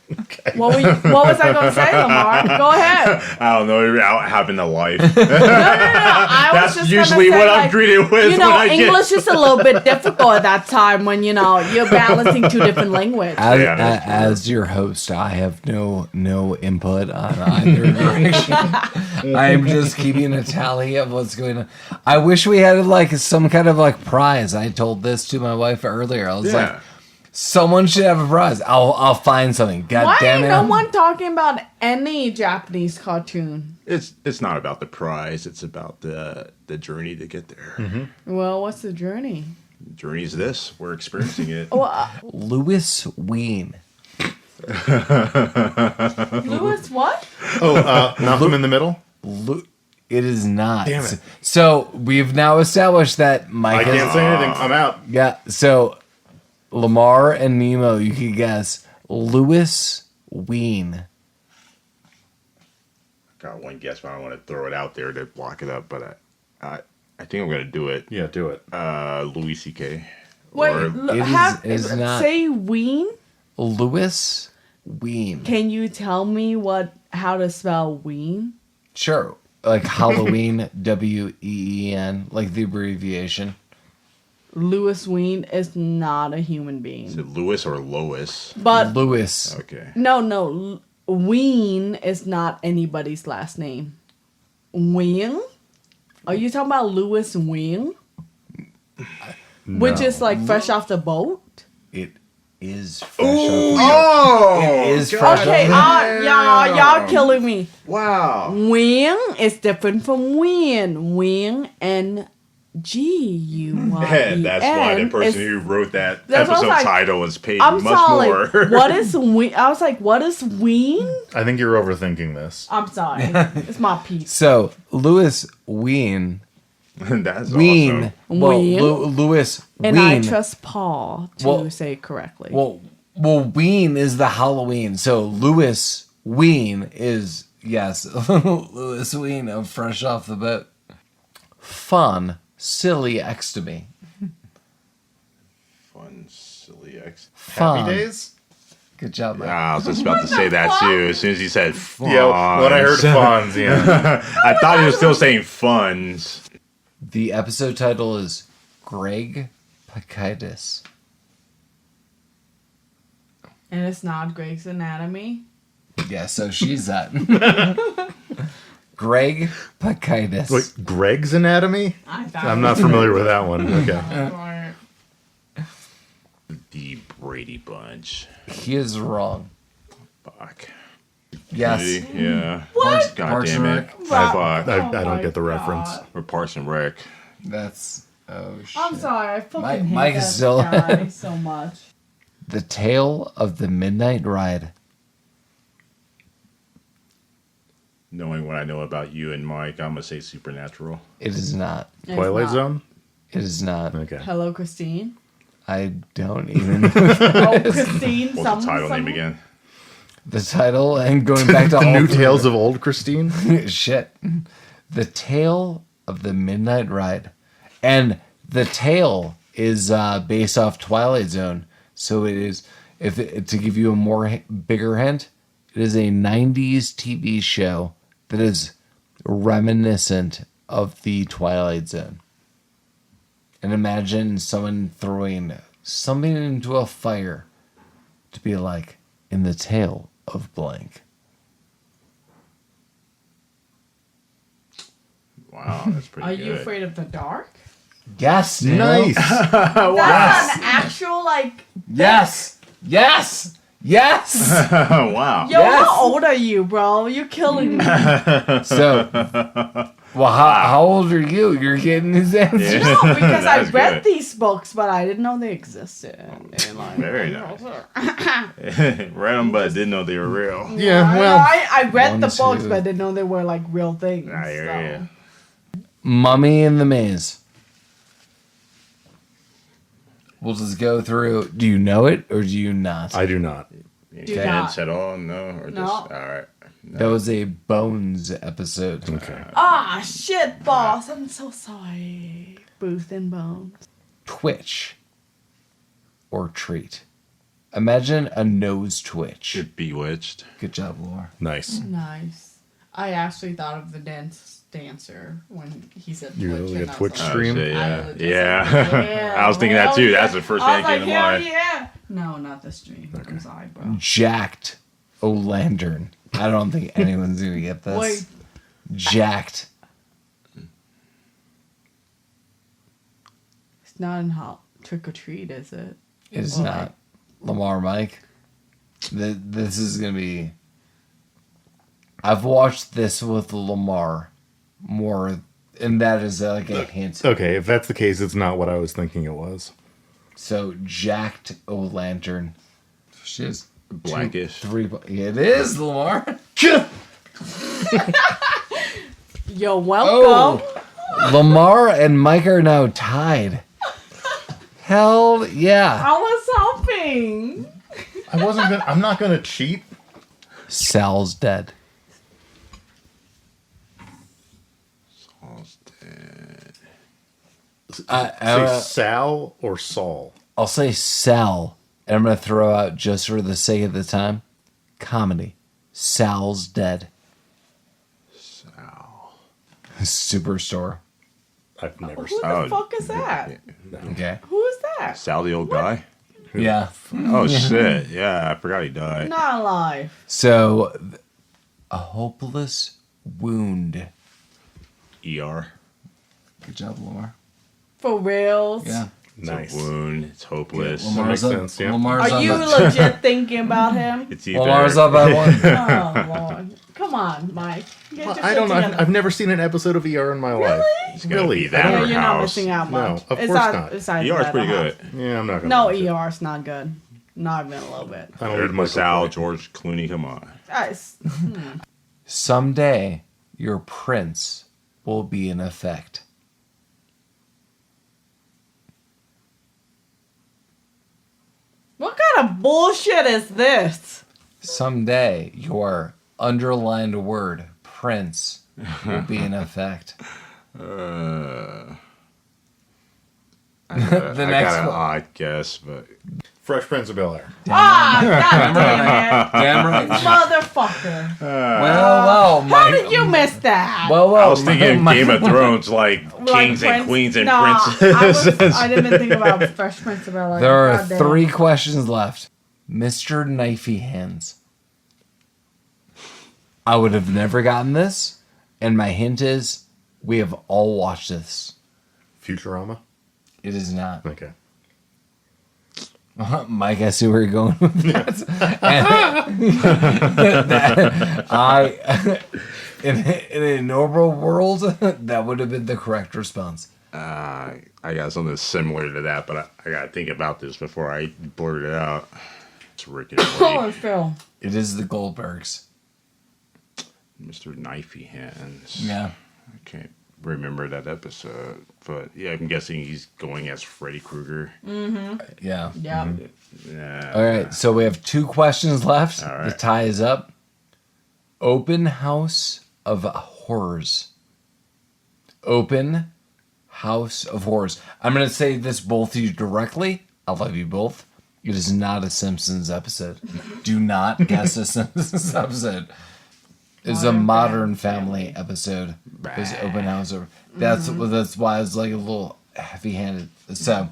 What was I going to say, Lamar? Go ahead. I don't know. You're out having a life. No. I was That's just usually gonna say, what I'm like, greeted with. You know, when I English get... is a little bit difficult at that time when you're balancing two different languages. As your host, I have no input on either direction. I'm just keeping a tally of what's going on. I wish we had like some kind of like prize. I told this to my wife earlier. I was like, someone should have a prize. I'll find something. God Why damn ain't it! no one talking about any Japanese cartoon? It's not about the prize. It's about the journey to get there. Mm-hmm. Well, what's the journey? The journey's this. We're experiencing it. Well, Louis Ween. Lewis, what? Malcolm in the Middle? It is not. Damn it. So we've now established that Mike. I can't say anything. I'm out. Yeah. So Lamar and Nemo, you can guess. Louis Ween. Got one guess, but I don't want to throw it out there to block it up. But I think I'm gonna do it. Yeah, do it. Louis C.K. Wait, Or- is not- say Ween. Louis Ween. Can you tell me how to spell Ween? Sure. Like Halloween, W-E-E-N, like the abbreviation. Louis Ween is not a human being. Is it Louis or Lois? But Louis. Okay. no, Ween is not anybody's last name. Wing? Are you talking about Louis Wing? Which is like fresh off the boat? It is fresh off Oh! It is fresh Okay, y'all killing me. Wow. Wing is different from Win. Wing and G-U-Y-E-N. That's why the person who wrote that That's what I was episode like, title was paid I'm much sorry. more. What is Ween? I was like, what is Ween? I think you're overthinking this. I'm sorry. It's my piece. So, Louis Ween. That's Ween. awesome. Well, Ween. Louis And I Ween. trust Paul to Well- say it correctly. Well, Ween is the Halloween. So, Louis Ween is, yes, Louis Ween of Fresh Off the Boat. Fun, silly X to me. Fun, silly X. Fun. Happy Days? Good job, Mike. I was just about to say that too. As soon as he said fun. Yeah, when I heard Fonz, yeah. I thought he was still saying funds. The episode title is Greg Pakaitis. And it's not Greg's Anatomy. Yeah, so she's that. Greg Pakaitis. Wait, Greg's Anatomy? I'm not familiar with that one. Okay. The Brady Bunch. He is wrong. Fuck. Yes. Yeah. What? God Parks damn and it. Rec? Fuck. I don't get the reference. Or Parks and Rec. That's oh shit. I'm sorry. I fucking Mike- hate Mike that is still- guy so much. The Tale of the Midnight Ride. Knowing what I know about you and Mike, I'm gonna say Supernatural. It is not. It's Twilight not. Zone? It is not. Okay. Hello, Christine. I don't even Oh, Christine. What's the title name again? the title and going back to The all New three- Tales of Old Christine? Shit. The Tale of the Midnight Ride. And the tale is based off Twilight Zone. So it is, to give you a more bigger hint, it is a 90s TV show that is reminiscent of the Twilight Zone. And imagine someone throwing something into a fire to be like, in the tale of blank. Wow, that's pretty Are good. you afraid of the dark? Yes, Nemo. Nice. That's an actual like. Yes. Yes. Yes. Wow. Yo, Yes. how old are you, bro? You're killing me. So, well, how old are you? You're getting his answer. Yeah. No, because I That's read good. these books, but I didn't know they existed. And like, Very nice. Read them, but didn't know they were real. Yeah, well, I read One, the books, two. but I didn't know they were like real things. I hear so. Mummy in the Maze. We'll just go through. Do you know it or do you not? I do not. Any Do hints not. at all? No? Or No. just, all right. That was a Bones episode. Okay. Ah, shit, boss. I'm so sorry. Booth and Bones. Twitch or treat. Imagine a nose twitch. You're bewitched. Good job, Laura. Nice. Nice. I actually thought of the dancer when he said You Twitch. really and a I was Twitch like, stream? shit, I yeah. was just Yeah. like, yeah, I was thinking that hell too. yeah. That's the first I thing was that like, came to hell mind. yeah. No, not the stream. I'm sorry, bro. Jacked O'Lantern. I don't think anyone's gonna get this. Wait. Jacked. It's not in Trick or Treat, is it? It is Or not. Lamar Mike. This is gonna be. I've watched this with Lamar more, and that is like a hint. Okay, if that's the case, it's not what I was thinking it was. So Jacked O'Lantern. She is Blackish. It is Lamar. Yo, welcome. Lamar and Mike are now tied. Hell yeah. I was hoping. I'm not gonna cheat. Sal's dead. Saul's dead. Say Sal or Saul. I'll say Sal, and I'm going to throw out, just for the sake of the time, comedy. Sal's dead. Sal. Superstore. I've never Who seen. the fuck is that? Okay. Who is that? Sal, the old guy? Yeah. Oh, shit. Yeah, I forgot he died. Not alive. So, a hopeless wound. ER. Good job, Lamar. For reals? Yeah. It's Nice. a wound. It's hopeless. Lamar's makes up. sense, yeah. Lamar's Are up you at- legit thinking about him? It's either. Lamar's up at one. Oh, Lord. Come on, Mike. Get your I shit don't know. together. I've never seen an episode of ER in my life. It's gotta Really? be that I Yeah, or you're not House. missing out No, much. of It's course not. It's ER's pretty good. Yeah, I'm not gonna. No, watch it. ER's not good. Not even a little bit. I don't There's need my Michael Sal, Clark. George Clooney. Come on. Guys, Someday, your prince will be in effect. what kind of bullshit is this? Someday, your underlined word, prince, will be in effect. I got The next an one. odd guess, but Fresh Prince of Bel-Air. Ah, god damn it. Damn right. Motherfucker. Well, How Mike. did you miss that? Well, I was thinking Mike- Game of Thrones, like Like kings and Prince- queens and Nah, princesses. I didn't even think about Fresh Prince of Bel-Air. There are Goddamn. 3 questions left. Mr. Knifey Hands. I would have never gotten this, and my hint is we have all watched this. Futurama. It is not. Okay. Mike, I see where you're going with that. In a normal world, that would have been the correct response. I got something similar to that, but I got to think about this before I blurt it out. It's Rick and Oh, Morty. Phil. It is the Goldbergs. Mr. Knifey Hands. Yeah. I can't remember that episode, but yeah, I'm guessing he's going as Freddy Krueger. Yeah. Yeah. Yeah. All right, so we have 2 questions left. All right. The tie is up. Open House of Horrors. Open House of Horrors. I'm going to say this both to you directly. I love you both. It is not a Simpsons episode. Do not guess a Simpsons episode. It's a Modern Family episode. It's Open House of. That's why I was like a little heavy-handed. So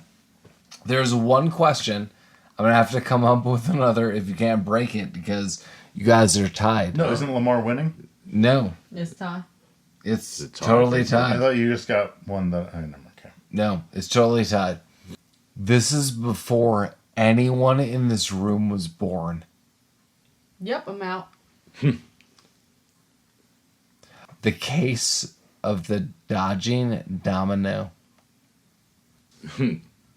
there's one question. I'm gonna have to come up with another if you can't break it because you guys are tied. No, isn't Lamar winning? No. This time. It's It's tied. totally I tied. thought you just got one that I never care. No, it's totally tied. This is before anyone in this room was born. Yep, I'm out. The Case of the Dodging Domino.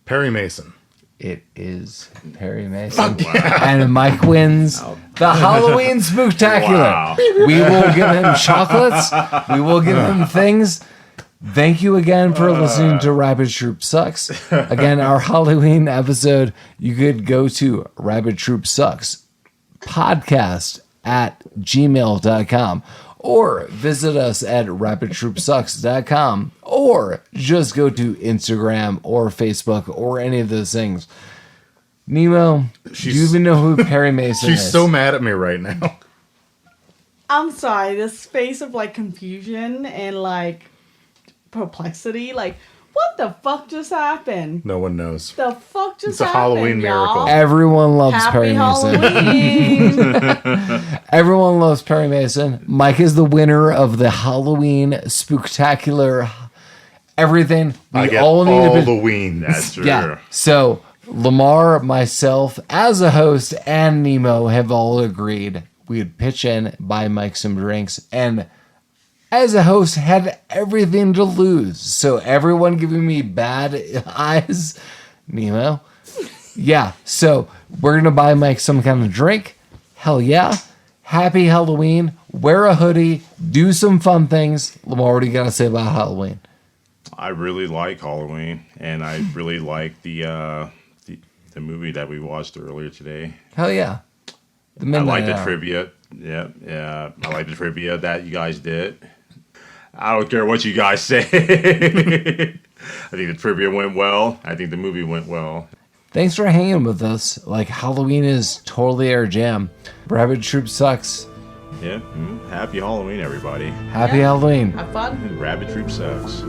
Perry Mason. It is Perry Mason. And Mike wins the Halloween Spooktacular. Wow. We will give him chocolates. We will give him things. Thank you again for listening to Rabbit Troop Sucks. Again, our Halloween episode, you could go to Rabbit Troop Sucks podcast at gmail.com or visit us at rabbittroopsucks.com or just go to Instagram or Facebook or any of those things. Nemo, do you even know who Perry Mason is? She's so mad at me right now. I'm sorry, this face of like confusion and like perplexity. Like, what the fuck just happened? No one knows. The fuck just It's a happened, Halloween y'all? miracle. Everyone loves Happy Perry Mason. Halloween! Everyone loves Perry Mason. Mike is the winner of the Halloween Spooktacular. Everything. We I get all need all a bit. the weens. That's true. Yeah. So Lamar, myself, as a host, and Nemo have all agreed we would pitch in, buy Mike some drinks, and as a host, had everything to lose. So everyone giving me bad eyes, Nemo. Yeah. So we're gonna buy Mike some kind of drink. Hell yeah. Happy Halloween. Wear a hoodie. Do some fun things. Lamar, what do you got to say about Halloween? I really like Halloween, and I really like the movie that we watched earlier today. Hell yeah. The I Midnight like the Hour. trivia. Yeah. I like the trivia that you guys did. I don't care what you guys say. I think the trivia went well. I think the movie went well. Thanks for hanging with us. Like, Halloween is totally our jam. Rabbit Troop Sucks. Yeah. Happy Halloween, everybody. Happy Halloween. Have fun. Rabbit Troop sucks.